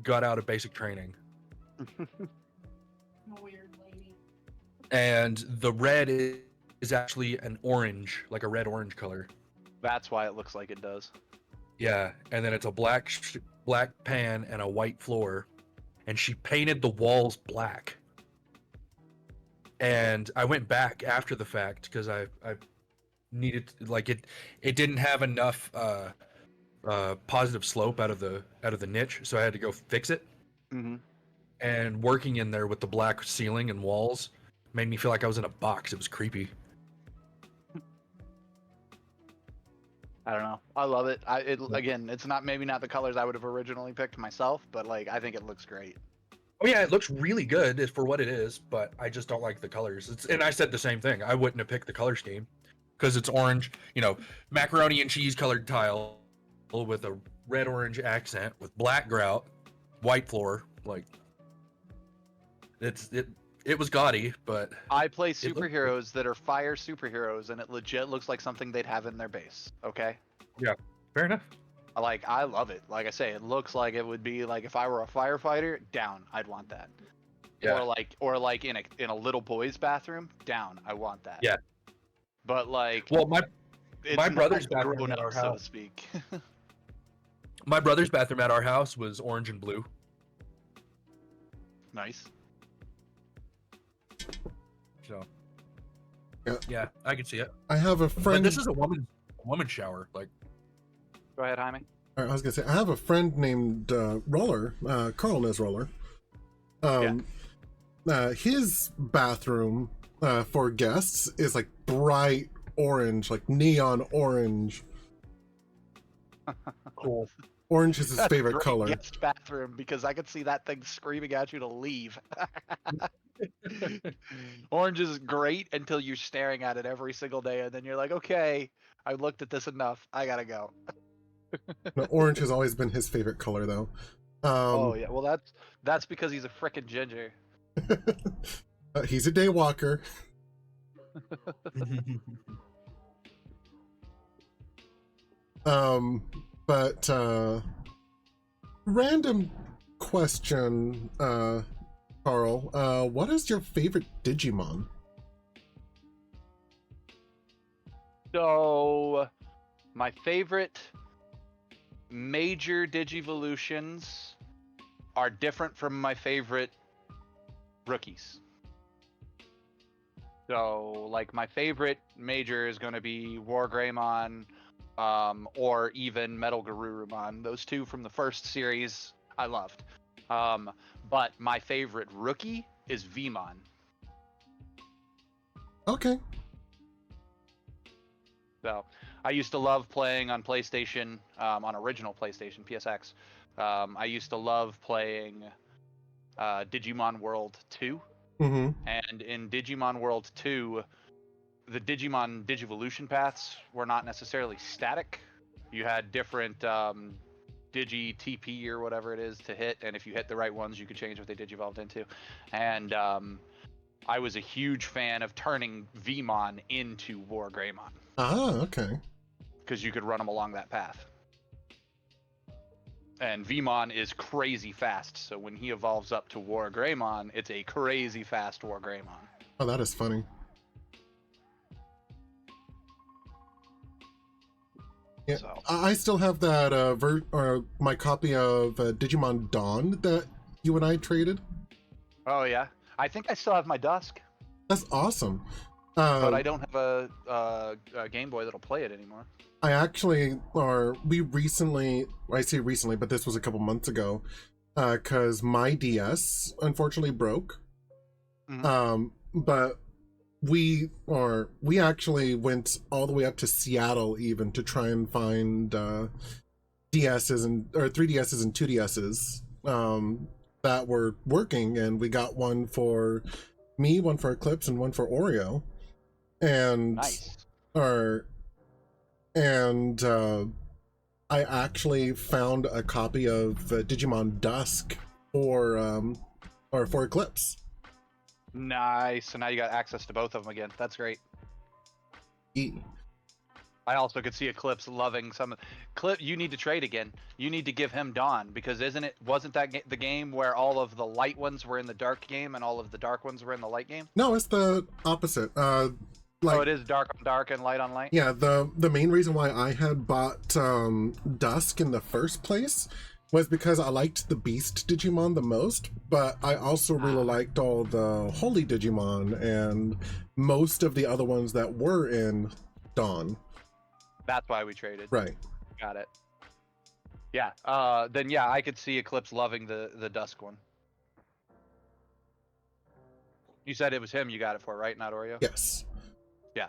got out of basic training. weird lady. And the red is actually an orange, like a red-orange color. That's why it looks like it does. Yeah, and then it's a black pan and a white floor, and she painted the walls black. And I went back after the fact because I needed like it didn't have enough positive slope out of the niche, so I had to go fix it. Mm-hmm. And working in there with the black ceiling and walls made me feel like I was in a box. It was creepy. I don't know. I love it. Again, it's maybe not the colors I would have originally picked myself, but like I think it looks great. Oh yeah, it looks really good for what it is, but I just don't like the colors. And I said the same thing. I wouldn't have picked the color scheme because it's orange, macaroni and cheese colored tile with a red orange accent with black grout, white floor. Like it was gaudy, but I play superheroes that are fire superheroes, and it legit looks like something they'd have in their base. Okay. fair enough. I love it. Like I say, it looks like it would be like if I were a firefighter, down. I'd want that. Yeah. Or like in a little boy's bathroom, down. I want that. Yeah. But like, Well, it's my not brother's bathroom grown at our up, so to house. speak. My brother's bathroom at our house was orange and blue. Nice. So. Yeah. Yeah, I can see it. I have a But friend. this is a woman shower. Like, Go ahead, Jaime. I was gonna say I have a friend named Roller. Carl knows Roller. His bathroom for guests is like bright orange, like neon orange. cool. Orange is his That's a favorite great color. guest bathroom because I could see that thing screaming at you to leave. Orange is great until you're staring at it every single day, and then you're like, okay, I looked at this enough. I gotta go. No, orange has always been his favorite color, though. Oh yeah, well that's because he's a frickin' ginger. He's a day walker. But random question, Carl. What is your favorite Digimon? So, my favorite major Digivolutions are different from my favorite rookies. So, like, my favorite major is going to be War Greymon, or even Metal Garurumon. Those two from the first series I loved. But my favorite rookie is Vmon. Okay. So I used to love playing on PlayStation, on original PlayStation, PSX. I used to love playing Digimon World 2. Mm-hmm. And in Digimon World 2, the Digimon Digivolution paths were not necessarily static. You had different Digi TP or whatever it is to hit, and if you hit the right ones, you could change what they Digivolved into. And I was a huge fan of turning Vmon into War Greymon. Ah, okay. Because you could run them along that path. And Vmon is crazy fast, so when he evolves up to War Greymon, it's a crazy fast War Greymon. Oh, that is funny. Yeah, So. I still have that my copy of Digimon Dawn that you and I traded. Oh yeah, I think I still have my Dusk, That's awesome. but I don't have a Game Boy that'll play it anymore. I actually, we recently, I say recently, but this was a couple months ago, because my DS unfortunately broke. Mhm. But we actually went all the way up to Seattle even to try and find DSs or 3DSs and 2DSs that were working, and we got one for me, one for Eclipse, and one for Oreo. And Nice. I actually found a copy of Digimon Dusk for Eclipse. Nice. So now you got access to both of them again. That's great. E. I also could see Eclipse loving some. You need to trade again. You need to give him Dawn, because wasn't that the game where all of the light ones were in the dark game and all of the dark ones were in the light game? No, it's the opposite. Oh, it is dark on dark and light on light? Yeah, the main reason why I had bought Dusk in the first place was because I liked the Beast Digimon the most, but I also really liked all the Holy Digimon and most of the other ones that were in Dawn. That's why we traded. Right. Got it. Yeah. Then yeah, I could see Eclipse loving the Dusk one. You said it was him you got it for, right? Not Oreo? Yes. Yeah.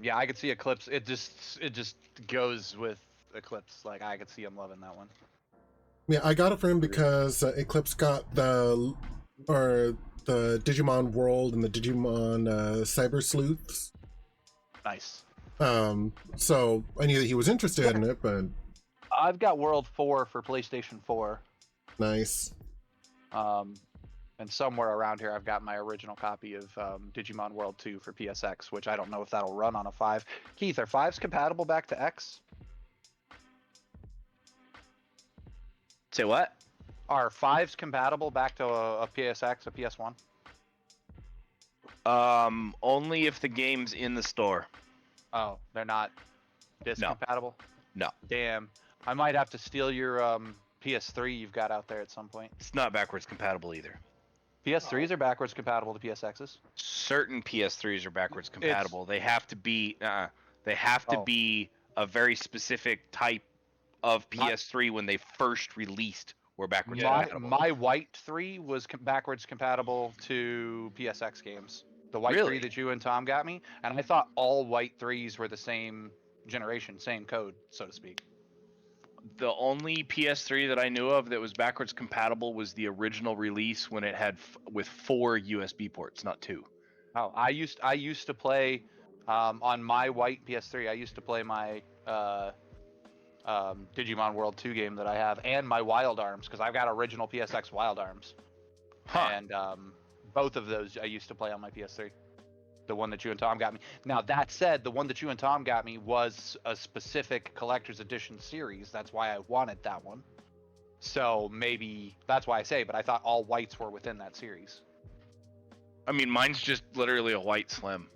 Yeah, I could see Eclipse. It just goes with Eclipse. Like, I could see him loving that one. Yeah, I got it for him because Eclipse got the Digimon World and the Digimon Cyber Sleuths. Nice. So I knew that he was interested in it, but I've got World 4 for PlayStation 4. nice. And somewhere around here I've got my original copy of Digimon World 2 for PSX, which I don't know if that'll run on a 5. Keith, are 5s compatible back to X? Say what? Are 5s compatible back to a PSX, a PS1? Only if the game's in the store. Oh, they're not disc No. compatible? No, Damn. I might have to steal your PS3 you've got out there at some point. it's not backwards compatible either. PS3s are backwards compatible to PSXs. Certain PS3s are backwards compatible. They have to be. They have to Oh. be a very specific type of My- PS3 when they first released. Were backwards My compatible. my white 3 was backwards compatible to PSX games. The white 3 Really? that you and Tom got me, and I thought all white 3s were the same generation, same code, so to speak. The only PS3 that I knew of that was backwards compatible was the original release when it had with 4 USB ports, not 2. Oh, I used to play on my white PS3. I used to play my Digimon World 2 game that I have, and my Wild Arms, because I've got original PSX Wild Arms. Huh. And both of those I used to play on my PS3. The one that you and Tom got me. Now, that said, the one that you and Tom got me was a specific collector's edition series. That's why I wanted that one. So maybe that's why I say, but I thought all whites were within that series. I mean, mine's just literally a white slim.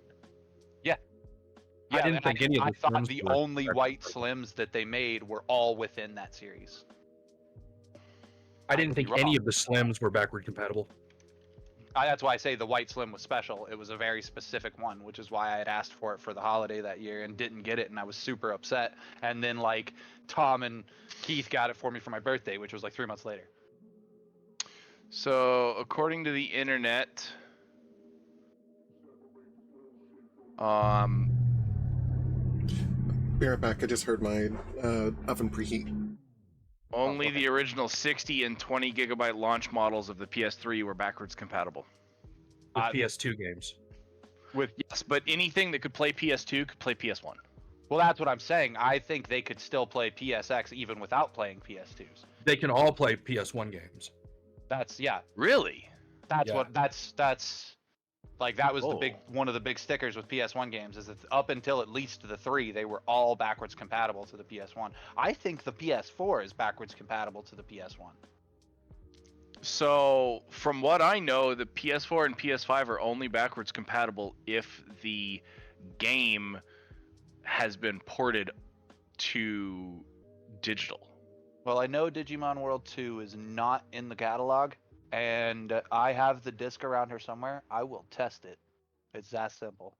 I didn't think any of I the thought Slims the were only backwards white compatible. Slims that they made were all within that series. I didn't could be think any wrong. of the Slims were backward compatible. That's why I say the white Slim was special. It was a very specific one, which is why I had asked for it for the holiday that year and didn't get it, and I was super upset. And then like Tom and Keith got it for me for my birthday, which was like 3 months later. So, according to the internet, Be right back. I just heard my oven preheat. only the original 60 and 20 gigabyte launch models of the PS3 were backwards compatible. With PS2 games. Yes, but anything that could play PS2 could play PS1. Well, that's what I'm saying. I think they could still play PSX even without playing PS2s. They can all play PS1 games. That's yeah. Really? That's Yeah. what that's like that was the big Oh. one of the big stickers with PS1 games is that up until at least the 3 they were all backwards compatible to the PS1. I think the PS4 is backwards compatible to the PS1. So, from what I know, the PS4 and PS5 are only backwards compatible if the game has been ported to digital. Well, I know Digimon World 2 is not in the catalog, and I have the disc around here somewhere. I will test it. It's that simple.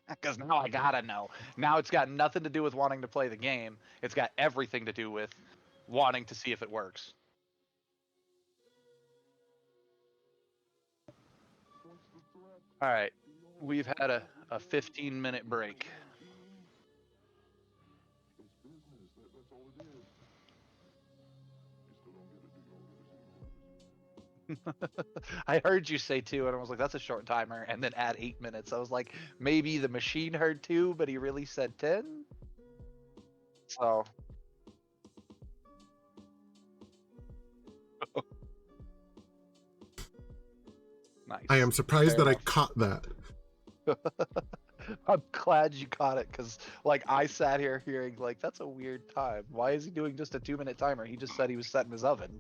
Because now I gotta know. Now it's got nothing to do with wanting to play the game. It's got everything to do with wanting to see if it works. All right, we've had a 15-minute break. I heard you say 2, and I was like, that's a short timer, and then add 8 minutes. I was like, maybe the machine heard 2, but he really said 10? So. Nice. I am surprised Fair that I enough. caught that. I'm glad you caught it, because like I sat here hearing like that's a weird time. Why is he doing just a 2-minute timer? He just said he was setting his oven.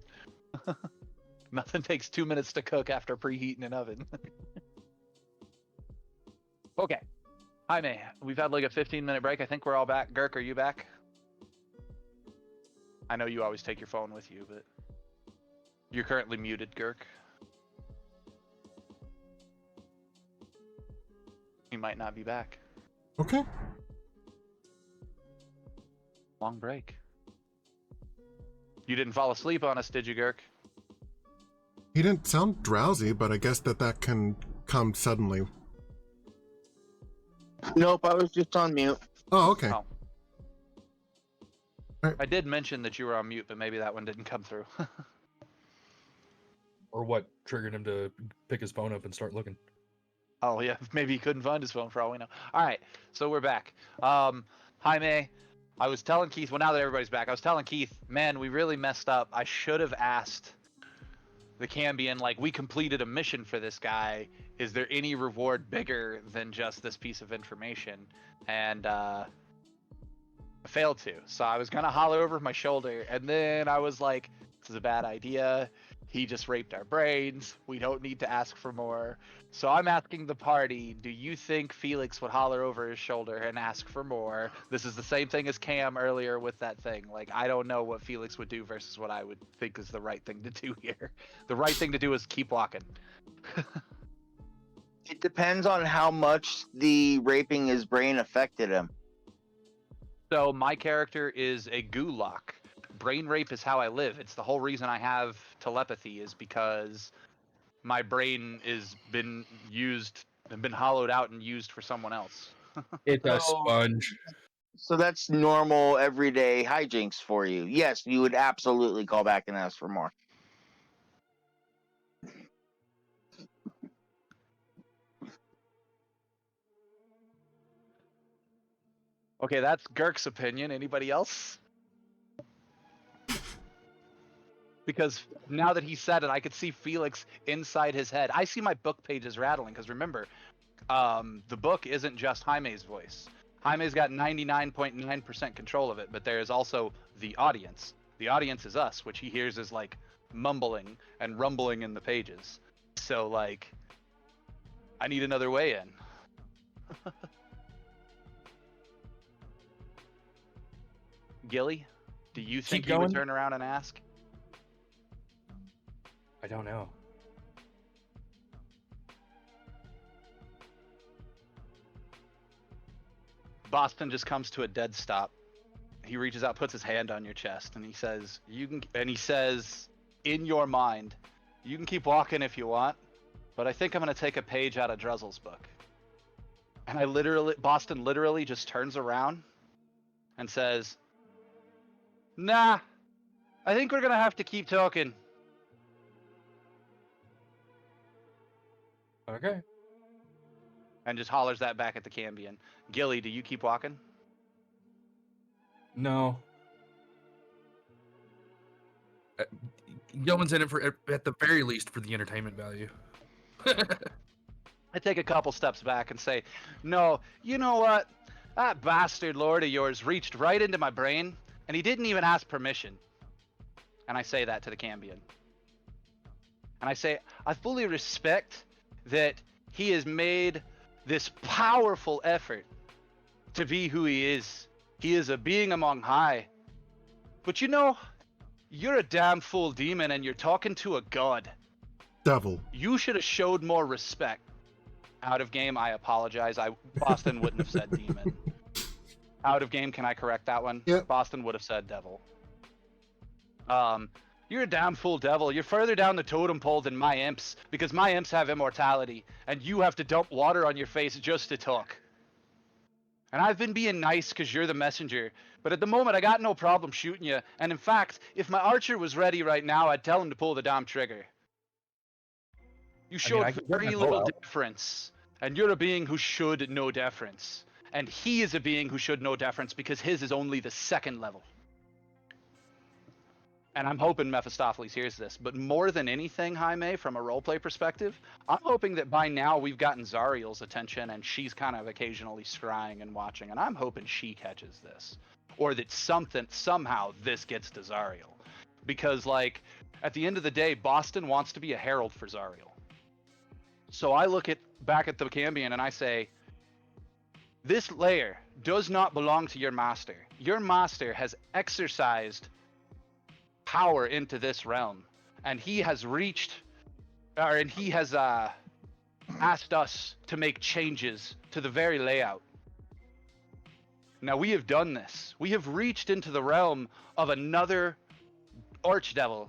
Nothing takes 2 minutes to cook after preheating an oven. Okay. Hi, May. We've had like a 15-minute break. I think we're all back. Girk, are you back? I know you always take your phone with you, but you're currently muted, Girk. He might not be back. Okay. Long break. You didn't fall asleep on us, did you, Girk? He didn't sound drowsy, but I guess that can come suddenly. Nope, I was just on mute. Oh, okay. Oh. I did mention that you were on mute, but maybe that one didn't come through. Or what triggered him to pick his phone up and start looking. Oh yeah, maybe he couldn't find his phone for all we know. All right, so we're back. Hi May. I was telling Keith. Well, now that everybody's back, I was telling Keith, man, we really messed up. I should have asked the Cambion, like, we completed a mission for this guy. Is there any reward bigger than just this piece of information? And I failed to. So I was gonna holler over my shoulder, and then I was like, this is a bad idea. He just raped our brains. We don't need to ask for more. So I'm asking the party, do you think Felix would holler over his shoulder and ask for more? This is the same thing as Cam earlier with that thing. Like, I don't know what Felix would do versus what I would think is the right thing to do here. The right thing to do is keep walking. It depends on how much the raping his brain affected him. So my character is a gulag. Brain rape is how I live. It's the whole reason I have telepathy is because my brain is been used and been hollowed out and used for someone else. It's a So- sponge. So that's normal, everyday hijinks for you. Yes, you would absolutely call back and ask for more. Okay, that's Girk's opinion. Anybody else? Because now that he said it, I could see Felix inside his head. I see my book pages rattling, because remember, the book isn't just Jaime's voice. Jaime's got 99.9% control of it, but there is also the audience. The audience is us, which he hears is like mumbling and rumbling in the pages. So, like, I need another way in. Gilly, do you think he would going? turn around and ask? I don't know. Boston just comes to a dead stop. He reaches out, puts his hand on your chest, and he says, "You can." And he says, in your mind, "You can keep walking if you want, but I think I'm gonna take a page out of Druzzl's book." And Boston literally just turns around and says, "Nah, I think we're gonna have to keep talking." Okay. And just hollers that back at the Cambion. Gilly, do you keep walking? No. Gilman's in it for, at the very least, for the entertainment value. I take a couple steps back and say, "No, you know what? That bastard lord of yours reached right into my brain, and he didn't even ask permission." And I say that to the Cambion. And I say, "I fully respect that he has made this powerful effort to be who he is. He is a being among high. But you know, you're a damn fool demon and you're talking to a god. Devil. You should have showed more respect." Out of game, I apologize. Boston wouldn't have said demon. Out of game, can I correct that one? Yep. Boston would have said devil. You're a damn fool devil. You're further down the totem pole than my imps, because my imps have immortality, and you have to dump water on your face just to talk. And I've been being nice because you're the messenger, but at the moment I got no problem shooting you, and in fact, if my archer was ready right now, I'd tell him to pull the damn trigger. You showed I could get very my bow little out. deference, and you're a being who should know deference. And he is a being who should know deference because his is only the second level. And I'm hoping Mephistopheles hears this, but more than anything, Jaime, from a roleplay perspective, I'm hoping that by now we've gotten Zariel's attention and she's kind of occasionally scrying and watching, and I'm hoping she catches this. Or that somehow this gets to Zariel. Because, like, at the end of the day, Boston wants to be a herald for Zariel. So I look back at the Cambion and I say, this layer does not belong to your master. Your master has exercised power into this realm, and he has asked us to make changes to the very layout. Now we have done this. We have reached into the realm of another archdevil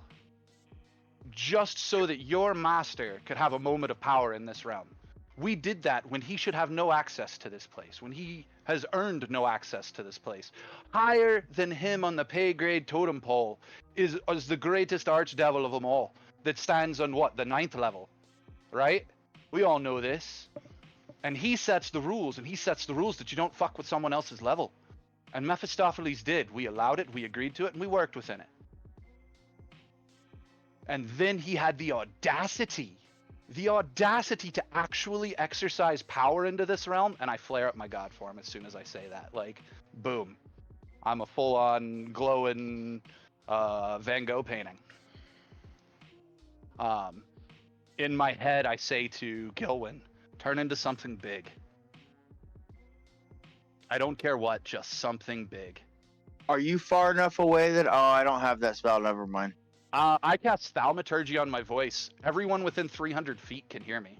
just so that your master could have a moment of power in this realm. We did that when he should have no access to this place, when he has earned no access to this place. Higher than him on the pay grade totem pole is the greatest archdevil of them all, that stands on what, the 9th level, right? We all know this. And he sets the rules, and he sets the rules that you don't fuck with someone else's level. And Mephistopheles did. We allowed it, we agreed to it, and we worked within it. And then he had the audacity to actually exercise power into this realm, and I flare up my god form as soon as I say that. Like, boom. I'm a full-on glowing Van Gogh painting. In my head, I say to Gilwyn, turn into something big. I don't care what, just something big. Are you far enough away that? Oh, I don't have that spell. Never mind. I cast thaumaturgy on my voice. Everyone within 300 feet can hear me.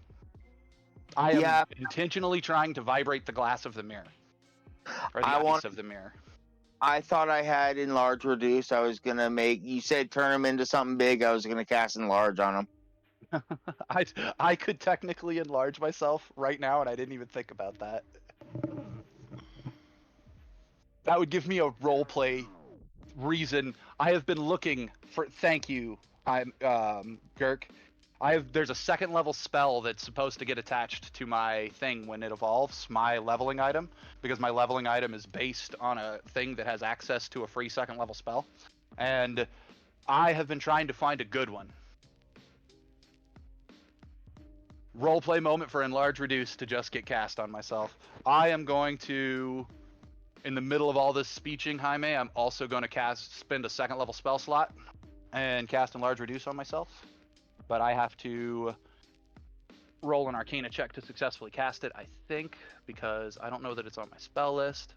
I am intentionally trying to vibrate the glass of the mirror. Or the ice of the mirror. I thought I had enlarge reduce. I was gonna you said turn him into something big. I was gonna cast enlarge on him. I could technically enlarge myself right now, and I didn't even think about that. That would give me a roleplay reason. I have been looking for. Thank you, Girk. There's a second level spell that's supposed to get attached to my thing when it evolves, my leveling item, because my leveling item is based on a thing that has access to a free second level spell. And I have been trying to find a good one. Roleplay moment for enlarge reduce to just get cast on myself. I am going to, in the middle of all this speeching, Jaime, I'm also going to spend a second level spell slot and cast enlarge reduce on myself. But I have to roll an Arcana check to successfully cast it, I think, because I don't know that it's on my spell list.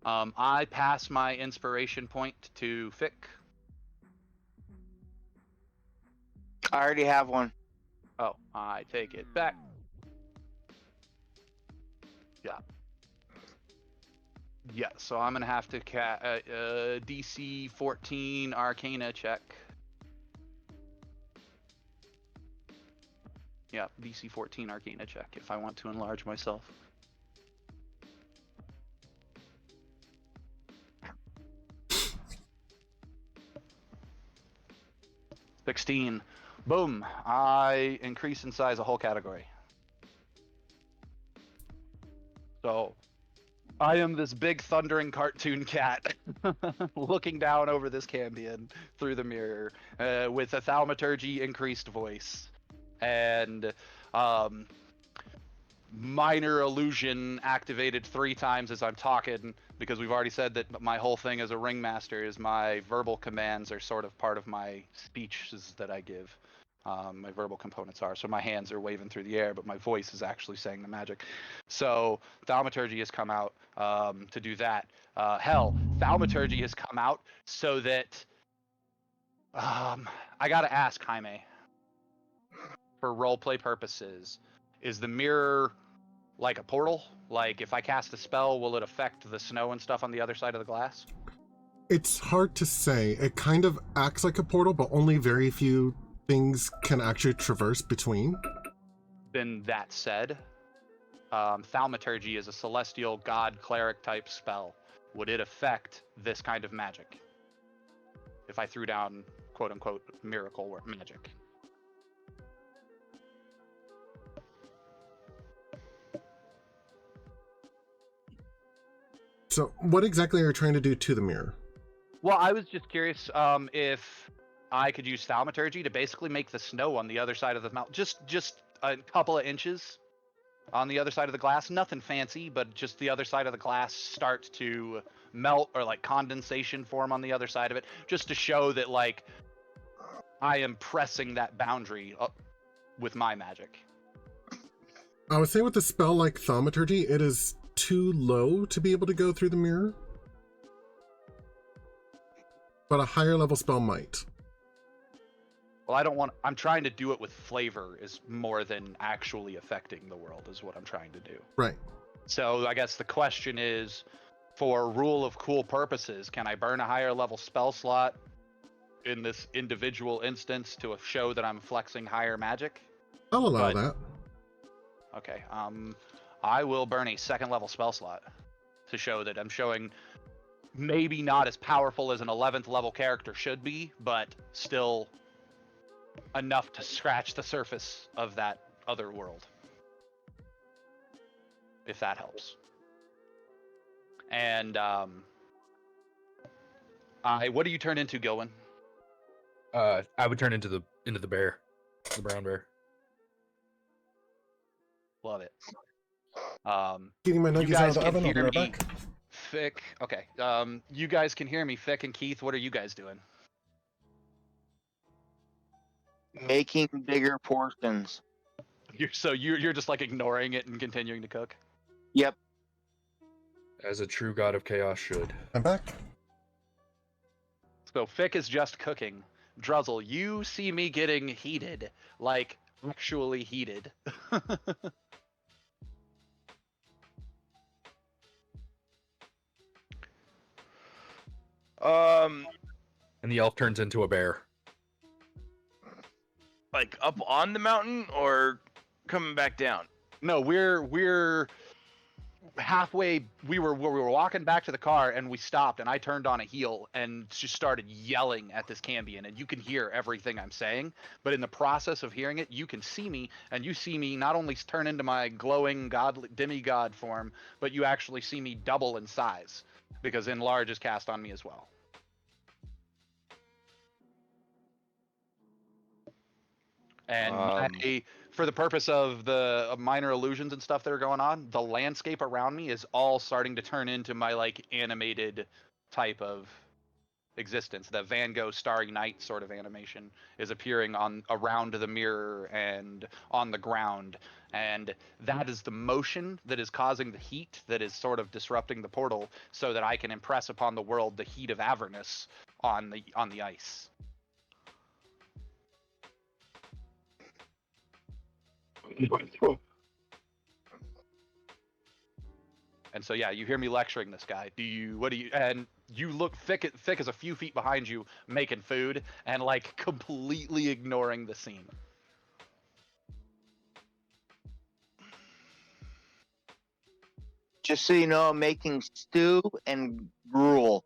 I pass my inspiration point to Fick. I already have one. Oh, I take it back. Yeah. Yeah, so I'm going to have to DC 14 Arcana check. Yeah, DC 14 Arcana check if I want to enlarge myself. $16. Boom. I increase in size a whole category. So, I am this big thundering cartoon cat looking down over this Cambion through the mirror with a thaumaturgy increased voice. And minor illusion activated 3 times as I'm talking, because we've already said that my whole thing as a ringmaster is my verbal commands are sort of part of my speeches that I give. My verbal components are, so my hands are waving through the air, but my voice is actually saying the magic. So thaumaturgy has come out to do that. Thaumaturgy has come out so that I gotta ask Jaime, for roleplay purposes, is the mirror like a portal? Like, if I cast a spell, will it affect the snow and stuff on the other side of the glass? It's hard to say. It kind of acts like a portal, but only very few things can actually traverse between. Then that said, thaumaturgy is a celestial god cleric type spell. Would it affect this kind of magic? If I threw down quote unquote miracle or magic? So what exactly are you trying to do to the mirror? Well, I was just curious if I could use thaumaturgy to basically make the snow on the other side of the mountain, just a couple of inches on the other side of the glass. Nothing fancy, but just the other side of the glass start to melt, or like condensation form on the other side of it, just to show that like I am pressing that boundary up with my magic. I would say with a spell like thaumaturgy, it is too low to be able to go through the mirror, but a higher level spell might. Well, I'm trying to do it with flavor is more than actually affecting the world is what I'm trying to do. Right. So I guess the question is, for rule of cool purposes, can I burn a higher level spell slot in this individual instance to show that I'm flexing higher magic? I'll allow that. Okay. I will burn a second level spell slot to show that I'm showing maybe not as powerful as an 11th level character should be, but still enough to scratch the surface of that other world. If that helps. And what do you turn into, Gilwyn? I would turn into the bear, the brown bear. Love it. Getting my You nuggies out guys of the can oven. I'll be hear right me. back. Fick. Okay. You guys can hear me. Fick and Keith, what are you guys doing? Making bigger portions. You're just like ignoring it and continuing to cook. Yep. As a true god of chaos should. I'm back. So Fick is just cooking. Druzzle, you see me getting heated, like actually heated. Um, And the elf turns into a bear. like up on the mountain or coming back down? No, we're halfway. We were walking back to the car and we stopped and I turned on a heel and just started yelling at this Cambion, and you can hear everything I'm saying, but in the process of hearing it, you can see me, and you see me not only turn into my glowing demigod form, but you actually see me double in size because enlarge is cast on me as well. And for the purpose of the minor illusions and stuff that are going on, the landscape around me is all starting to turn into my like animated type of existence. The Van Gogh Starry Night sort of animation is appearing on around the mirror and on the ground, and that is the motion that is causing the heat that is sort of disrupting the portal, so that I can impress upon the world the heat of Avernus on the ice. And so yeah, you hear me lecturing this guy. And you look thick as a few feet behind you, making food and like completely ignoring the scene. Just so you know, I'm making stew and gruel.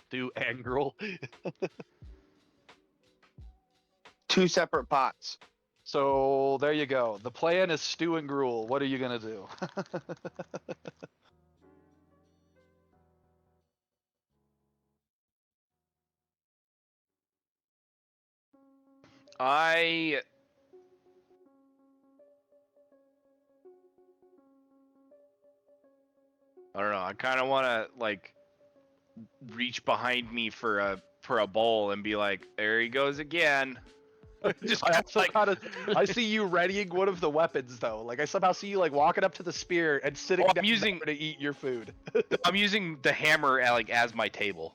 Stew and gruel. 2 separate pots. So there you go. The plan is stew and gruel. What are you gonna do? I don't know. I kind of want to like reach behind me for a bowl and be like, "There he goes again." Just I also like, I see you readying one of the weapons though. Like I somehow see you like walking up to the spear and sitting Oh, down I'm using- there to eat your food. I'm using the hammer like as my table.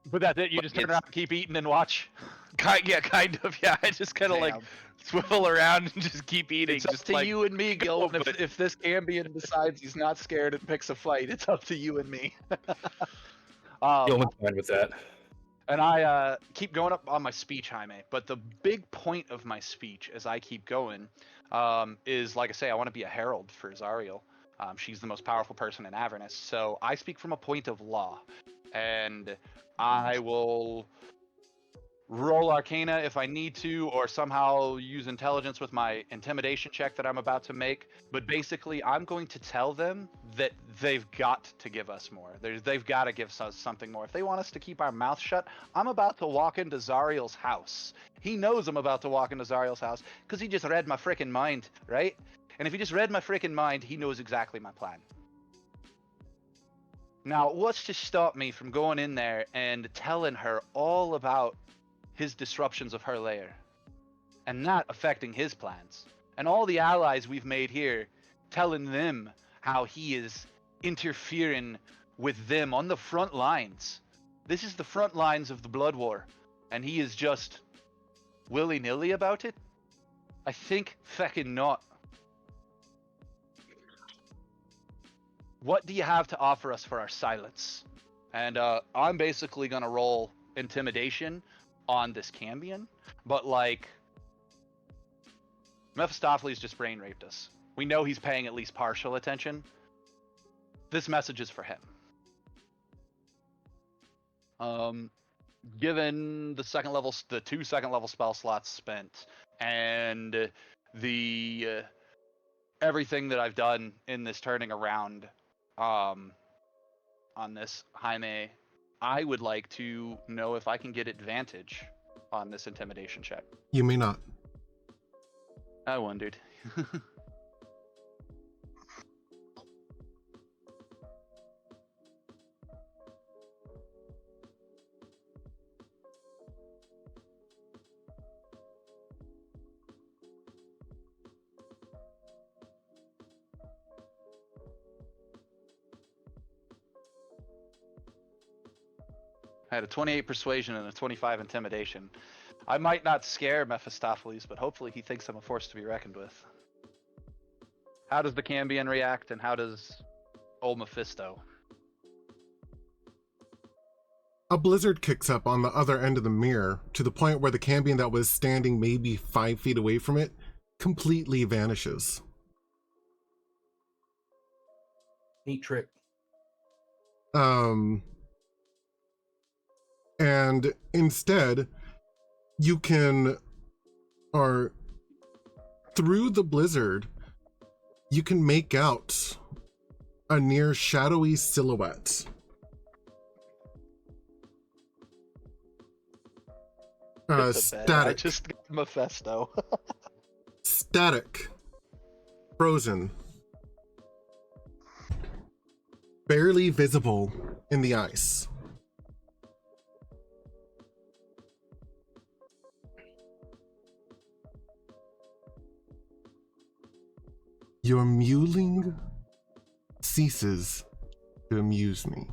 But that's it. You just turn It's- around and keep eating and watch. Kind of. Yeah, I just kind of like Damn. swivel around and just keep eating. It's up just to like, you and me, Gil. but- If this Cambion decides he's not scared and picks a fight, it's up to you and me. Gilman's fine with that. And I keep going up on my speech, Jaime. But the big point of my speech, as I keep going, is like I say, I want to be a herald for Zariel. She's the most powerful person in Avernus, so I speak from a point of law, and I will roll Arcana if I need to, or somehow use intelligence with my intimidation check that I'm about to make. But basically, I'm going to tell them that they've got to give us more. They've got to give us something more. If they want us to keep our mouth shut, I'm about to walk into Zariel's house. He knows I'm about to walk into Zariel's house because he just read my freaking mind, right? And if he just read my freaking mind, he knows exactly my plan. Now, what's to stop me from going in there and telling her all about his disruptions of her lair, and not affecting his plans, and all the allies we've made here, telling them how he is interfering with them on the front lines. This is the front lines of the Blood War, and he is just willy-nilly about it? I think feckin' not. What do you have to offer us for our silence? And I'm basically gonna roll intimidation on this Cambion, but like Mephistopheles just brain raped us. We know he's paying at least partial attention. This message is for him. Given the the 2 second level spell slots spent, and the everything that I've done in this turning around, on this Jaime, I would like to know if I can get advantage on this intimidation check. You may not. I wondered. I had a 28 persuasion and a 25 intimidation. I might not scare Mephistopheles, but hopefully he thinks I'm a force to be reckoned with. How does the Cambion react, and how does old Mephisto? A blizzard kicks up on the other end of the mirror to the point where the Cambion that was standing maybe 5 feet away from it completely vanishes. Neat trick. And instead, you can, or through the blizzard, you can make out a near shadowy silhouette. I Static. just got Mephisto. Static. Frozen. Barely visible in the ice. Your mewling ceases to amuse me.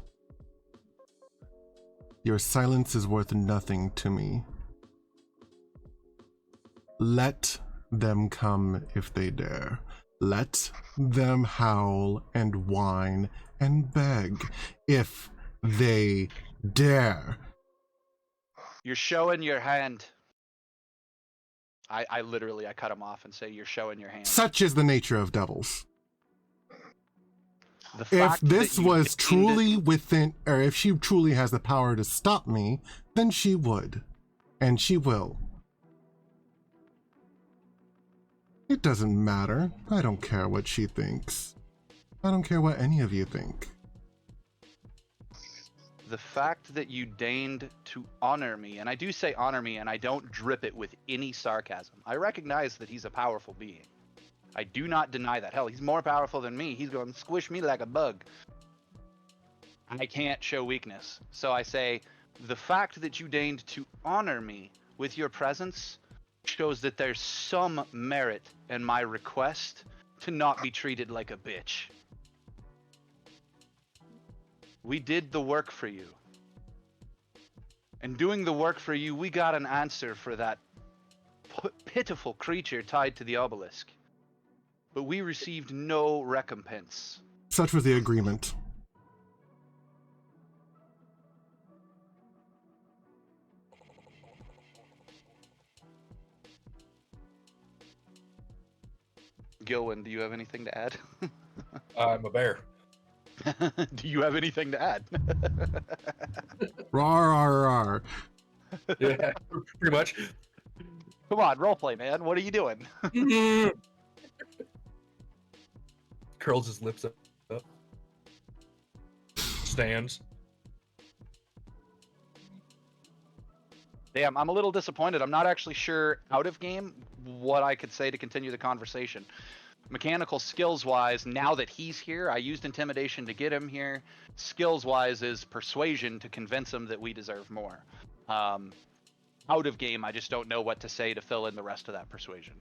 Your silence is worth nothing to me. Let them come if they dare. Let them howl and whine and beg if they dare. You're showing your hand. I cut him off and say, you're showing your hand. Such is the nature of devils. The If fact this that you was gained- truly within, or if she truly has the power to stop me, then she would. And she will. It doesn't matter. I don't care what she thinks. I don't care what any of you think. The fact that you deigned to honor me, and I do say honor me, and I don't drip it with any sarcasm. I recognize that he's a powerful being. I do not deny that. Hell, he's more powerful than me. He's going to squish me like a bug. I can't show weakness. So I say, the fact that you deigned to honor me with your presence shows that there's some merit in my request to not be treated like a bitch. We did the work for you. And doing the work for you, we got an answer for that pitiful creature tied to the obelisk. But we received no recompense. Such was the agreement. Gilwin, do you have anything to add? I'm a bear. Do you have anything to add? Rar, rar, rar. Yeah, pretty much. Come on, roleplay, man. What are you doing? Curls his lips up. Stands. Damn, I'm a little disappointed. I'm not actually sure out of game what I could say to continue the conversation. Mechanical skills wise, now that he's here, I used intimidation to get him here. Skills wise is persuasion to convince him that we deserve more. Out of game, I just don't know what to say to fill in the rest of that persuasion.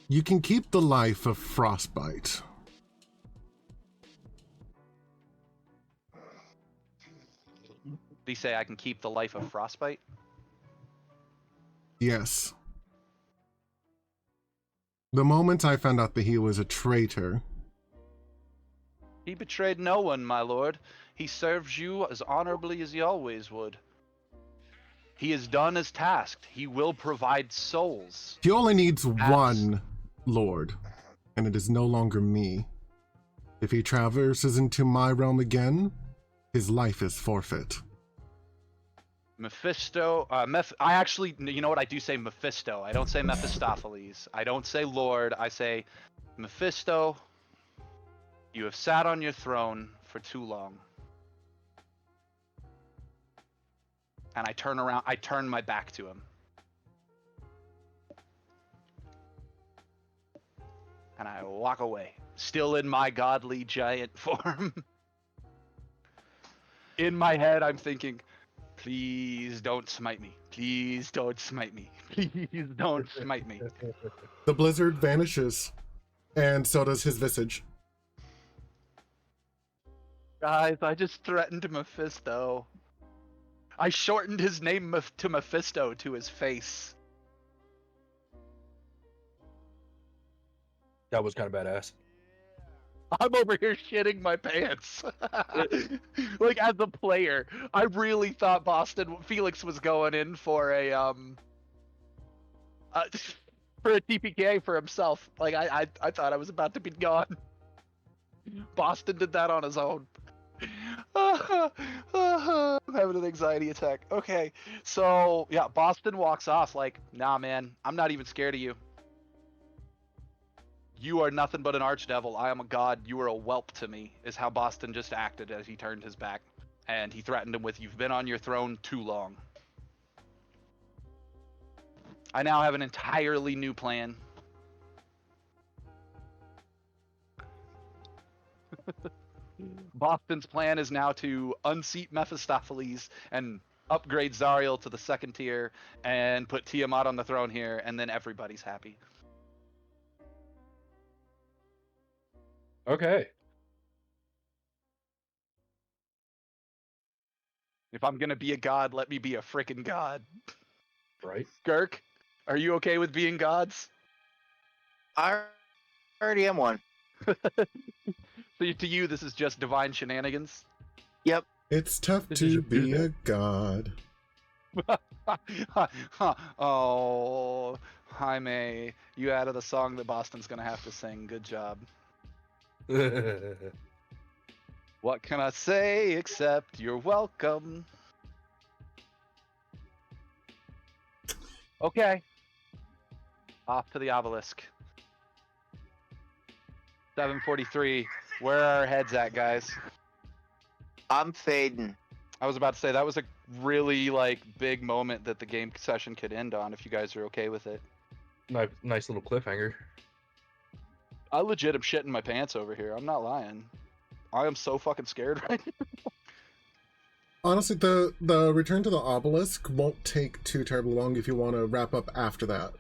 You can keep the life of Frostbite. Did he say I can keep the life of Frostbite? Yes. The moment I found out that he was a traitor, He betrayed no one, my lord. He serves you as honorably as he always would. He has done as tasked. He will provide souls. he only needs one lord, and it is no longer me. If he traverses into my realm again, his life is forfeit. Mephisto, I actually, you know what, I do say Mephisto. I don't say Mephistopheles. I don't say Lord. I say, Mephisto, you have sat on your throne for too long. And I turn around, I turn my back to him. And I walk away, still in my godly giant form. In my head, I'm thinking, please don't smite me. Please don't smite me. Please don't smite me. The blizzard vanishes, and so does his visage. Guys, I just threatened Mephisto. I shortened his name to Mephisto to his face. That was kind of badass. I'm over here shitting my pants. Like, as a player, I really thought Felix was going in for a for a TPK for himself. Like, I thought I was about to be gone. Boston did that on his own. I'm having an anxiety attack. Okay, so yeah, Boston walks off like, nah, man, I'm not even scared of you. You are nothing but an archdevil. I am a god. You are a whelp to me, is how Boston just acted as he turned his back. And he threatened him with, you've been on your throne too long. I now have an entirely new plan. Boston's plan is now to unseat Mephistopheles and upgrade Zariel to the 2nd tier and put Tiamat on the throne here, and then everybody's happy. Okay. If I'm gonna be a god, let me be a frickin' god. Right. Girk, are you okay with being gods? I already am one. So to you, this is just divine shenanigans? Yep. It's tough This is to a be good a god. Oh, Jaime, you added a song that Boston's gonna have to sing. Good job. What can I say except you're welcome? Okay. Off to the obelisk. 7:43. Where are our heads at, guys? I'm fading. I was about to say that was a really like big moment that the game session could end on if you guys are okay with it. Nice little cliffhanger. I legit am shitting my pants over here. I'm not lying. I am so fucking scared right now. Honestly, the return to the obelisk won't take too terribly long if you want to wrap up after that.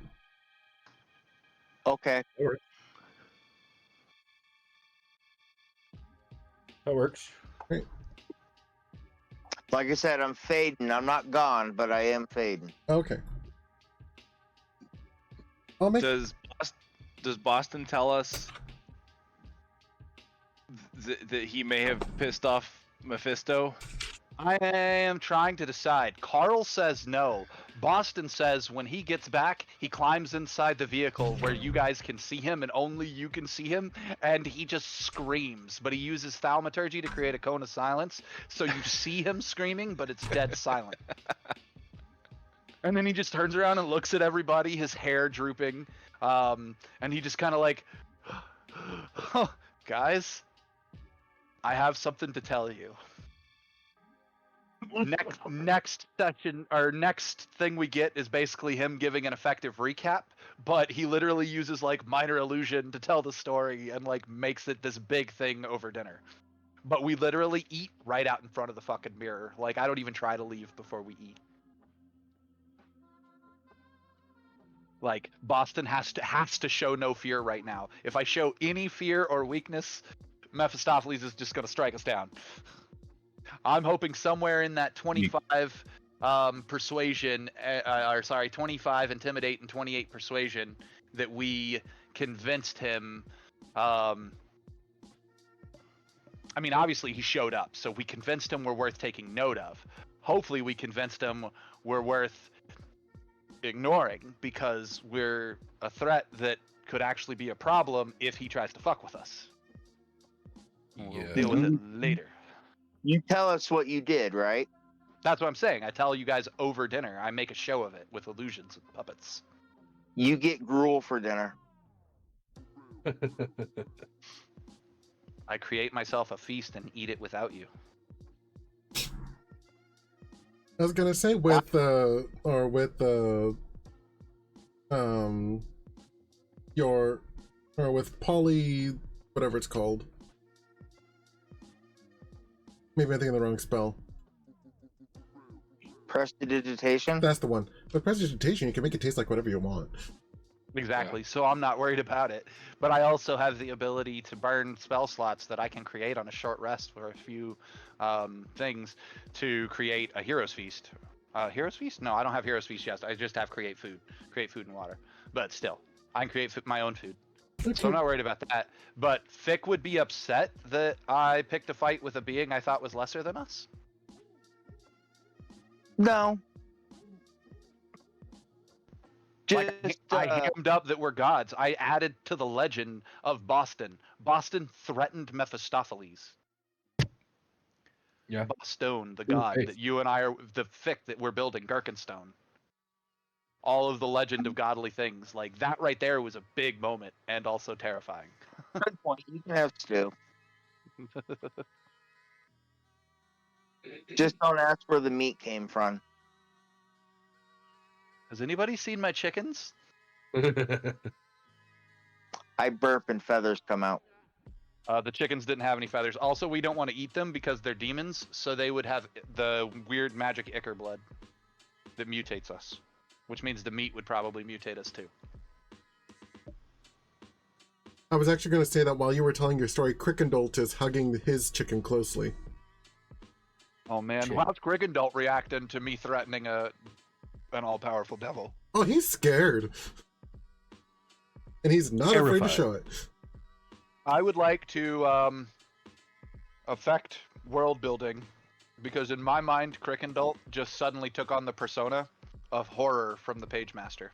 Okay. That works. Like I said, I'm fading. I'm not gone, but I am fading. Okay. I'll make. Does Boston tell us that he may have pissed off Mephisto? I am trying to decide. Carl says no. Boston says when he gets back, he climbs inside the vehicle where you guys can see him and only you can see him, and he just screams. But he uses thaumaturgy to create a cone of silence, so you see him screaming, but it's dead silent. And then he just turns around and looks at everybody, his hair drooping, and he just kind of like, guys, I have something to tell you. Next session, or next thing we get is basically him giving an effective recap, but he literally uses like minor illusion to tell the story and like makes it this big thing over dinner. But we literally eat right out in front of the fucking mirror. Like, I don't even try to leave before we eat. Like, Boston has to show no fear right now. If I show any fear or weakness, Mephistopheles is just gonna strike us down. I'm hoping somewhere in that 25 persuasion, 25 intimidate and 28 persuasion, that we convinced him. I mean, obviously he showed up, so we convinced him we're worth taking note of. Hopefully we convinced him we're worth ignoring, because we're a threat that could actually be a problem if he tries to fuck with us. We'll deal with it later. You tell us what you did, right? That's what I'm saying. I tell you guys over dinner. I make a show of it with illusions and puppets. You get gruel for dinner. I create myself a feast and eat it without you. I was gonna say with poly, whatever it's called. Maybe I'm thinking the wrong spell. Prestidigitation? That's the one. With prestidigitation, you can make it taste like whatever you want. Exactly. So I'm not worried about it. But I also have the ability to burn spell slots that I can create on a short rest for a few things to create a hero's feast. Hero's feast? No, I don't have hero's feast yet. I just have create food and water. But still, I can create my own food. So I'm not worried about that. But Fick would be upset that I picked a fight with a being I thought was lesser than us. No. Like, I hammed up that we're gods. I added to the legend of Boston. Boston threatened Mephistopheles. Yeah. Boston, the god that you and I are, the fic that we're building, Gherkinstone. All of the legend of godly things. Like, that right there was a big moment and also terrifying. Good point. You can have stew. Just don't ask where the meat came from. Has anybody seen my chickens? I burp and feathers come out. The chickens didn't have any feathers. Also, we don't want to eat them because they're demons, so they would have the weird magic ichor blood that mutates us, which means the meat would probably mutate us too. I was actually going to say that while you were telling your story, Crickendolt is hugging his chicken closely. Oh man, how's Griggendolt reacting to me threatening an all-powerful devil? Oh, he's scared. And he's not afraid to show it. I would like to affect world building because in my mind, Crickendolt just suddenly took on the persona of horror from the Page Master.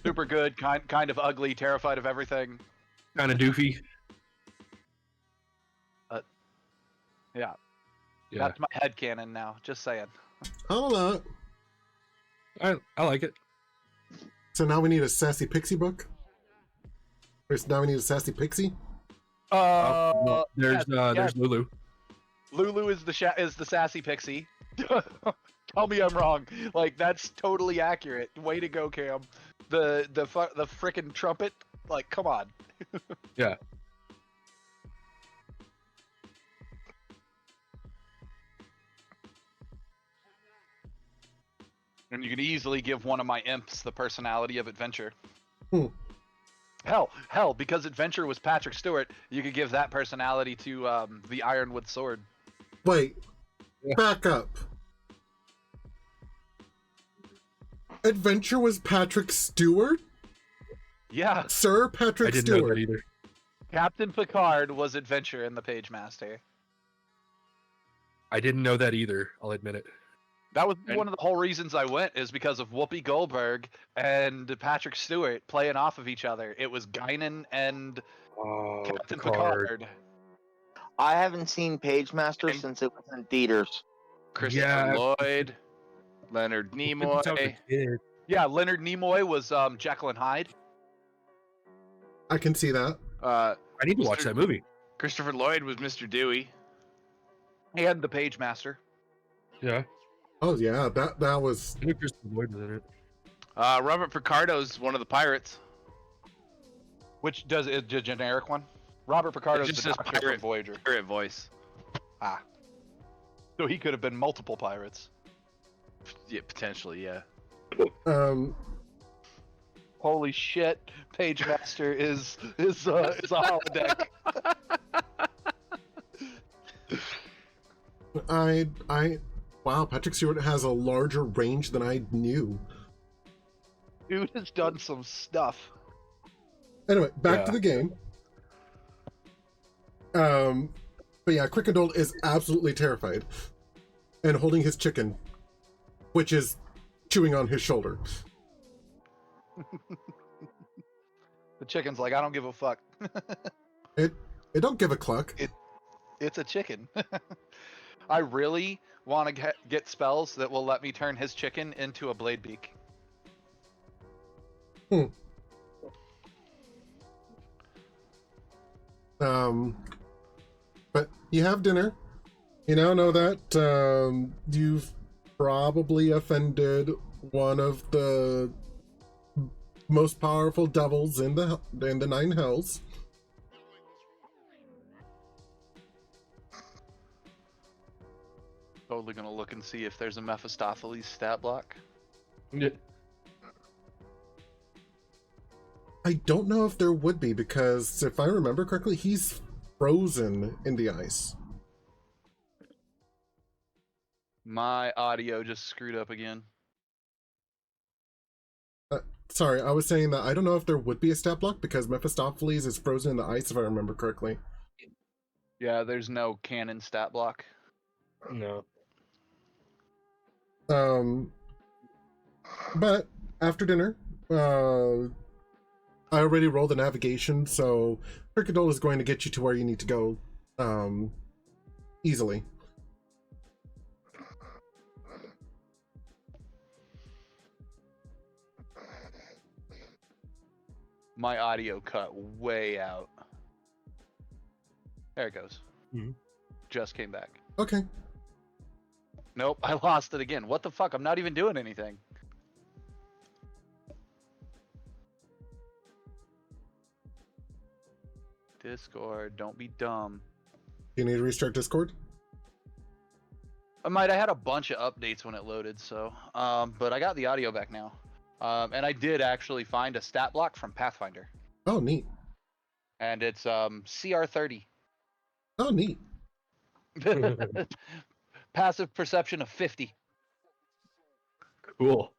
Super good, kind of ugly, terrified of everything. Kind of doofy. Yeah. Yeah. That's my headcanon now, just saying. I don't know. I like it. So now we need a sassy pixie book? Now we need a sassy pixie? No, there's yes. Lulu. Lulu is the sassy pixie. Tell me I'm wrong. Like, that's totally accurate. Way to go, Cam. The frickin' trumpet. Like, come on. Yeah. And you could easily give one of my imps the personality of Adventure. Hmm. Hell, because Adventure was Patrick Stewart, you could give that personality to the Ironwood Sword. Wait. Back up. Adventure was Patrick Stewart? Yeah. Sir Patrick I didn't Stewart. know that either. Captain Picard was Adventure in the Page Master. I didn't know that either, I'll admit it. That was one of the whole reasons I went, is because of Whoopi Goldberg and Patrick Stewart playing off of each other. It was Guinan and Captain Picard. I haven't seen Page Master since it was in theaters. Christopher Lloyd, Leonard Nimoy. Yeah, Leonard Nimoy was Jekyll and Hyde. I can see that. I need to watch that movie. Christopher Lloyd was Mr. Dewey. And the Page Master. Yeah. Oh yeah, that was. I knew Christopher Lloyd was in it. Robert Picardo's one of the pirates. Which does it a generic one? Robert Picardo's It just the says Doctor pirate, from Voyager. pirate voice. Ah. So he could have been multiple pirates. Yeah, potentially, yeah. Holy shit! Page Master is a holodeck. Wow, Patrick Stewart has a larger range than I knew. Dude has done some stuff. Anyway, back to the game. But yeah, Crickendolt is absolutely terrified and holding his chicken, which is chewing on his shoulder. The chicken's like, I don't give a fuck. It don't give a cluck. It's a chicken. I really want to get spells that will let me turn his chicken into a blade beak. But you have dinner. You now know that you've probably offended one of the most powerful devils in the Nine Hells. Totally gonna look and see if there's a Mephistopheles stat block. Yeah. I don't know if there would be, because if I remember correctly, he's frozen in the ice. My audio just screwed up again. Sorry, I was saying that I don't know if there would be a stat block because Mephistopheles is frozen in the ice, if I remember correctly. Yeah, there's no canon stat block. No. But after dinner, I already rolled the navigation, so Fricadole is going to get you to where you need to go, easily. My audio cut way out. There it goes. Mhm. Just came back. Okay. Nope, I lost it again. What the fuck? I'm not even doing anything. Discord, don't be dumb. You need to restart Discord? I had a bunch of updates when it loaded, so but I got the audio back now. And I did actually find a stat block from Pathfinder. Oh, neat. And it's CR30. Oh, neat. Passive perception of 50. Cool.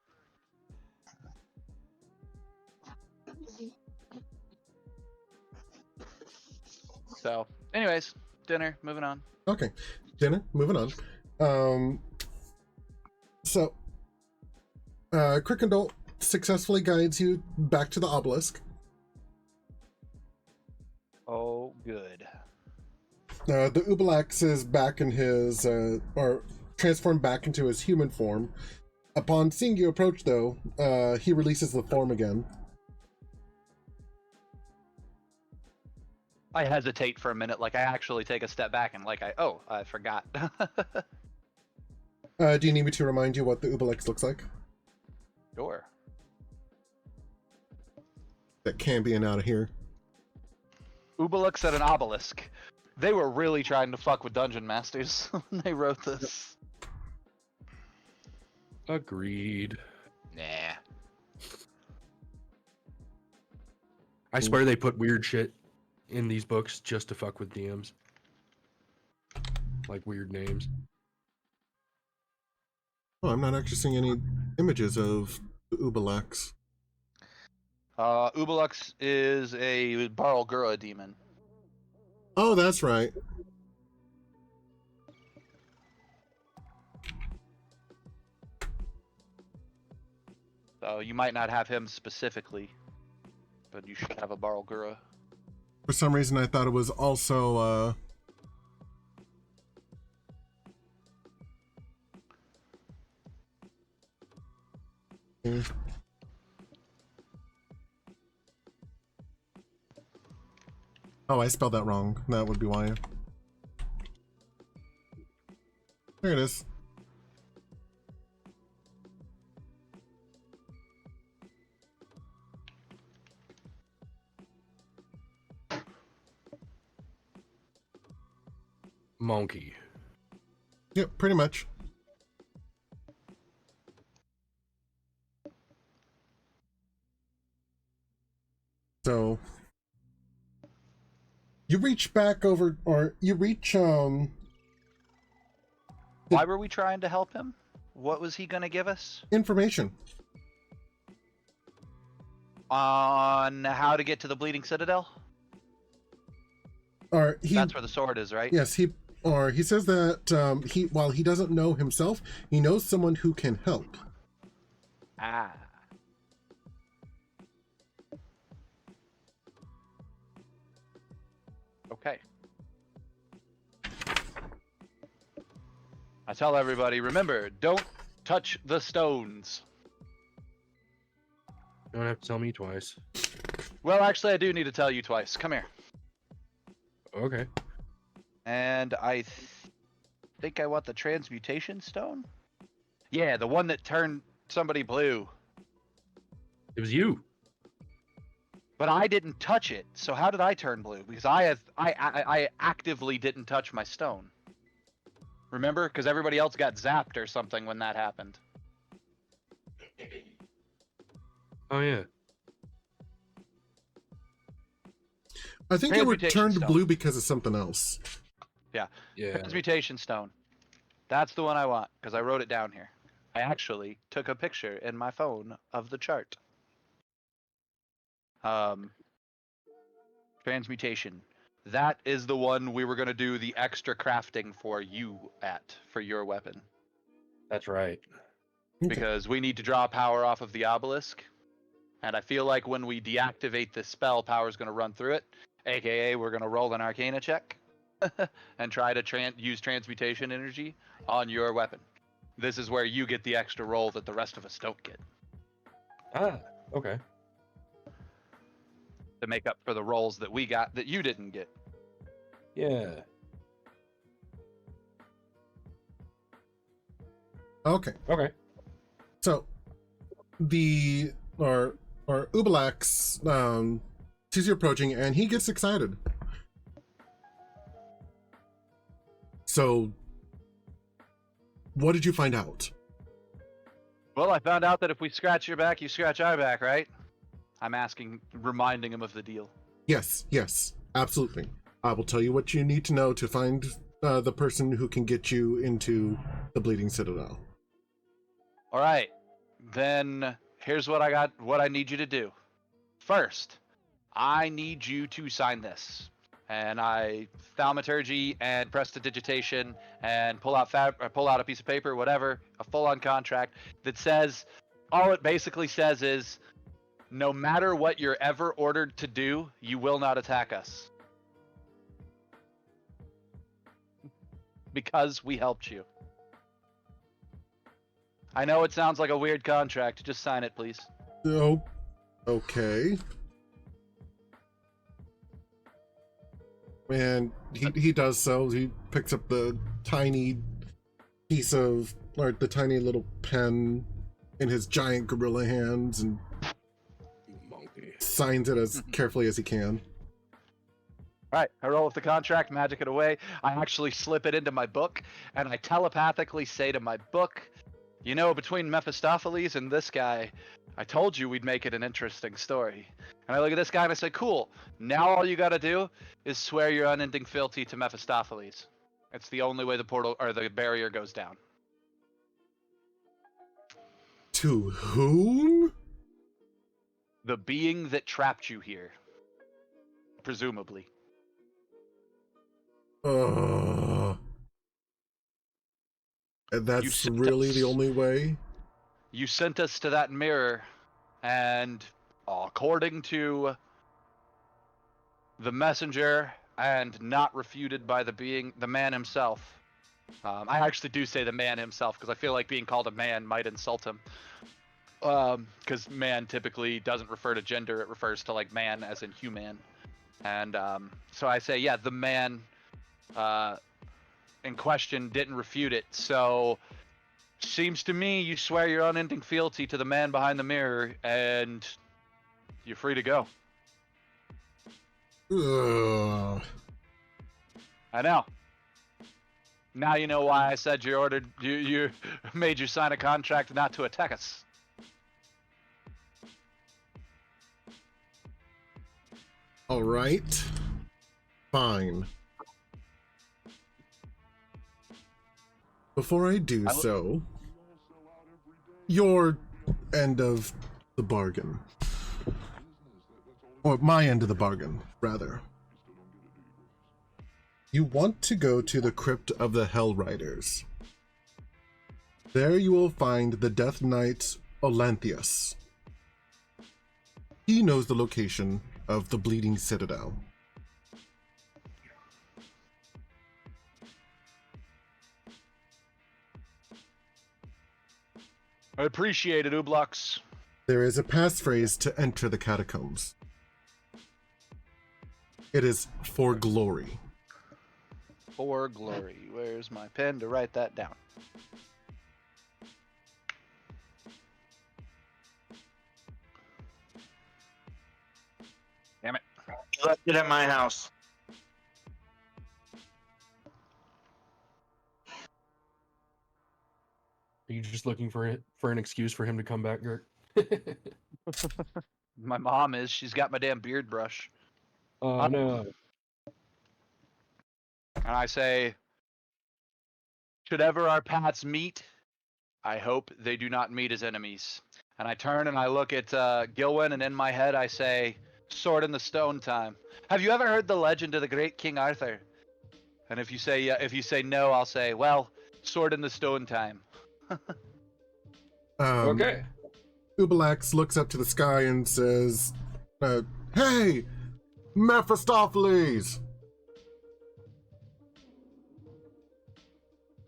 So, anyways, dinner, moving on. Okay. Dinner, moving on. So, Crickendall successfully guides you back to the obelisk. Oh, good. The Ubalax is back in his, or transformed back into his human form. Upon seeing you approach, though, he releases the form again. I hesitate for a minute, like I actually take a step back and like I forgot. Do you need me to remind you what the Ubalax looks like? Sure. That can be an out of here. Ubalax at an obelisk. They were really trying to fuck with dungeon masters when they wrote this. Agreed. Nah. I swear they put weird shit in these books just to fuck with DMs. Like weird names. Oh, I'm not actually seeing any images of the Ubalax. Ubalax is a Barlgura demon. Oh, that's right. So you might not have him specifically, but you should have a Barlgura. For some reason, I thought it was also, Oh, I spelled that wrong. That would be why. There it is. Monkey. Yep, pretty much. So you reach back over, or you reach Why were we trying to help him? What was he gonna give us? information. On how to get to the Bleeding Citadel? Or That's where the sword is, right? Yes, he says that while he doesn't know himself, he knows someone who can help. Ah. Okay. I tell everybody, remember, don't touch the stones. You don't have to tell me twice. Well, actually, I do need to tell you twice. Come here. Okay. And I think I want the transmutation stone? Yeah, the one that turned somebody blue. It was you. But I didn't touch it, so how did I turn blue? Because I actively didn't touch my stone. Remember? Because everybody else got zapped or something when that happened. Oh yeah. I think it were Transmutation turned stone. blue because of something else. Yeah. Transmutation stone. That's the one I want because I wrote it down here. I actually took a picture in my phone of the chart. Transmutation. That is the one we were going to do the extra crafting for you for your weapon. That's right. Okay. Because we need to draw power off of the obelisk. And I feel like when we deactivate this spell, power is going to run through it. AKA, we're going to roll an Arcana check and try to use transmutation energy on your weapon. This is where you get the extra roll that the rest of us don't get. Ah, okay. To make up for the rolls that we got that you didn't get. Yeah. Okay. Okay. So, or Ubalax sees you approaching, and he gets excited. So, what did you find out? Well, I found out that if we scratch your back, you scratch our back, right? I'm reminding him of the deal. Yes, absolutely. I will tell you what you need to know to find the person who can get you into the Bleeding Citadel. All right, then here's what I need you to do. First, I need you to sign this. And I thaumaturgy and prestidigitation and pull out a piece of paper, whatever, a full-on contract that says, all it basically says is, no matter what you're ever ordered to do, you will not attack us. Because we helped you. I know it sounds like a weird contract. Just sign it, please. Oh, okay. And he does so. He picks up the tiny piece of, or the tiny little pen in his giant gorilla hands and signs it as carefully as he can. All right, I roll with the contract, magic it away. I actually slip it into my book, and I telepathically say to my book, you know, between Mephistopheles and this guy, I told you we'd make it an interesting story. And I look at this guy and I say, cool, now all you gotta do is swear your unending fealty to Mephistopheles. It's the only way the portal, or the barrier goes down. To whom? The being that trapped you here. Presumably. And that's really the only way? You sent us to that mirror, and according to the messenger, and not refuted by the man himself. I actually do say the man himself, because I feel like being called a man might insult him. Because man typically doesn't refer to gender, it refers to like man as in human. And so I say, yeah, the man in question didn't refute it. So seems to me you swear your unending fealty to the man behind the mirror, and you're free to go. Ugh. I know. Now you know why I said you made you sign a contract not to attack us. All right. Fine. Before I do so, your end of the bargain. Or my end of the bargain, rather. You want to go to the crypt of the Hell Riders. There you will find the Death Knight Olanthius. He knows the location of the Bleeding Citadel. I appreciate it, Ublox. There is a passphrase to enter the catacombs. It is for glory. For glory. Where's my pen to write that down? Damn it. You left it at my house. Are you just looking for an excuse for him to come back, Gert? My mom is. She's got my damn beard brush. Oh no. And I say, should ever our paths meet, I hope they do not meet as enemies. And I turn and I look at Gilwyn, and in my head I say, sword in the stone time. Have you ever heard the legend of the great King Arthur? And if you say no, I'll say, well, sword in the stone time. Okay. Ubalax looks up to the sky and says, hey, Mephistopheles!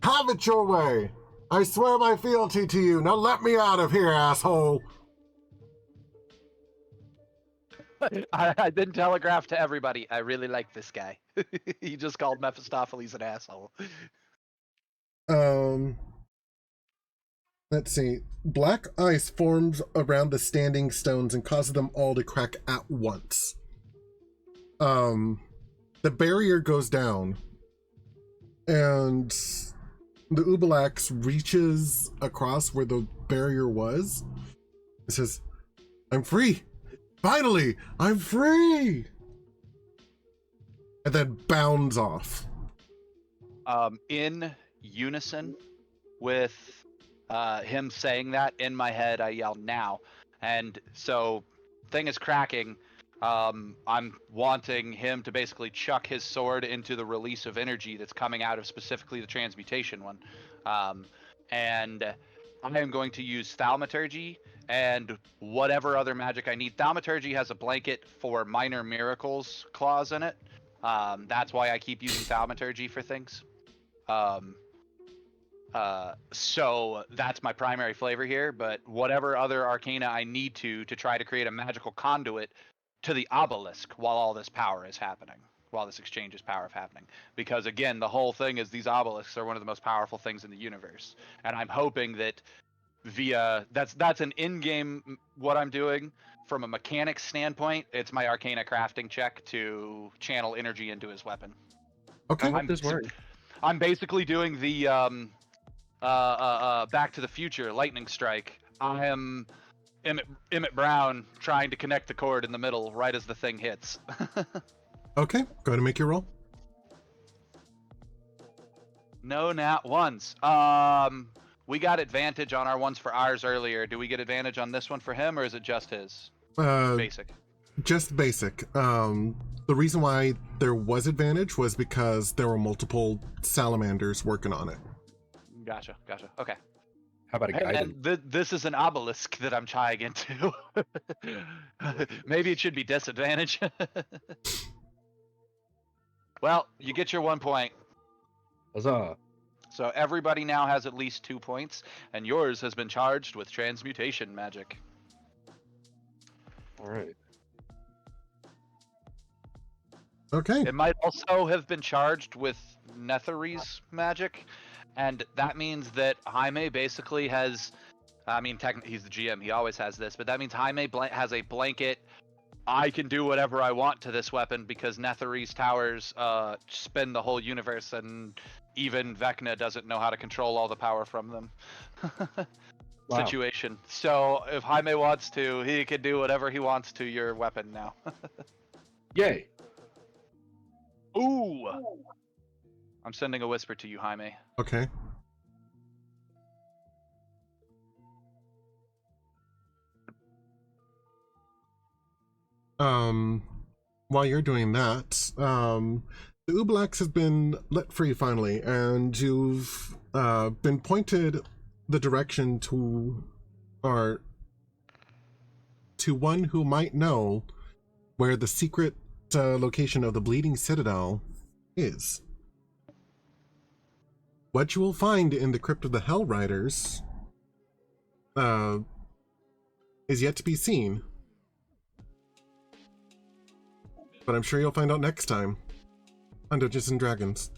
Have it your way! I swear my fealty to you. Now let me out of here, asshole! I didn't telegraph to everybody. I really like this guy. He just called Mephistopheles an asshole. Let's see. Black ice forms around the standing stones and causes them all to crack at once. The barrier goes down, and the Ubalax reaches across where the barrier was. It says, I'm free! Finally! I'm free! And then bounds off. In unison with him saying that, in my head I yell now. And so thing is cracking. I'm wanting him to basically chuck his sword into the release of energy that's coming out of specifically the transmutation one. And I am going to use thaumaturgy and whatever other magic I need. Thaumaturgy has a blanket for minor miracles clause in it. That's why I keep using thaumaturgy for things. So that's my primary flavor here, but whatever other arcana I need to try to create a magical conduit to the obelisk while all this power is happening, while this exchange is power happening. Because again, the whole thing is these obelisks are one of the most powerful things in the universe. And I'm hoping that via, that's an in-game, what I'm doing from a mechanics standpoint, it's my arcana crafting check to channel energy into his weapon. Okay. How does this work? I'm basically doing the Back to the Future lightning strike. I am Emmett Brown trying to connect the cord in the middle right as the thing hits. Okay, go ahead and make your roll. No nat ones. We got advantage on our ones for ours earlier. Do we get advantage on this one for him, or is it just his? Basic. Just basic. The reason why there was advantage was because there were multiple salamanders working on it. Gotcha. Okay. How about a guidance? And this is an obelisk that I'm trying into. Maybe it should be disadvantage. Well, you get your 1 point. Huzzah. So everybody now has at least 2 points, and yours has been charged with transmutation magic. All right. Okay. It might also have been charged with nefarious magic, and that means that Jaime basically has, I mean, technically he's the GM, he always has this, but that means Jaime has a blanket, I can do whatever I want to this weapon because nefarious towers spin the whole universe, and even Vecna doesn't know how to control all the power from them. Wow. Situation. So if Jaime wants to, he can do whatever he wants to your weapon now. Yay. Ooh! I'm sending a whisper to you, Jaime. Okay. While you're doing that, the Ubalax has been let free finally, and you've been pointed the direction to one who might know where the secret location of the Bleeding Citadel is. What you will find in the Crypt of the Hell Riders is yet to be seen. But I'm sure you'll find out next time on Dungeons and Dragons.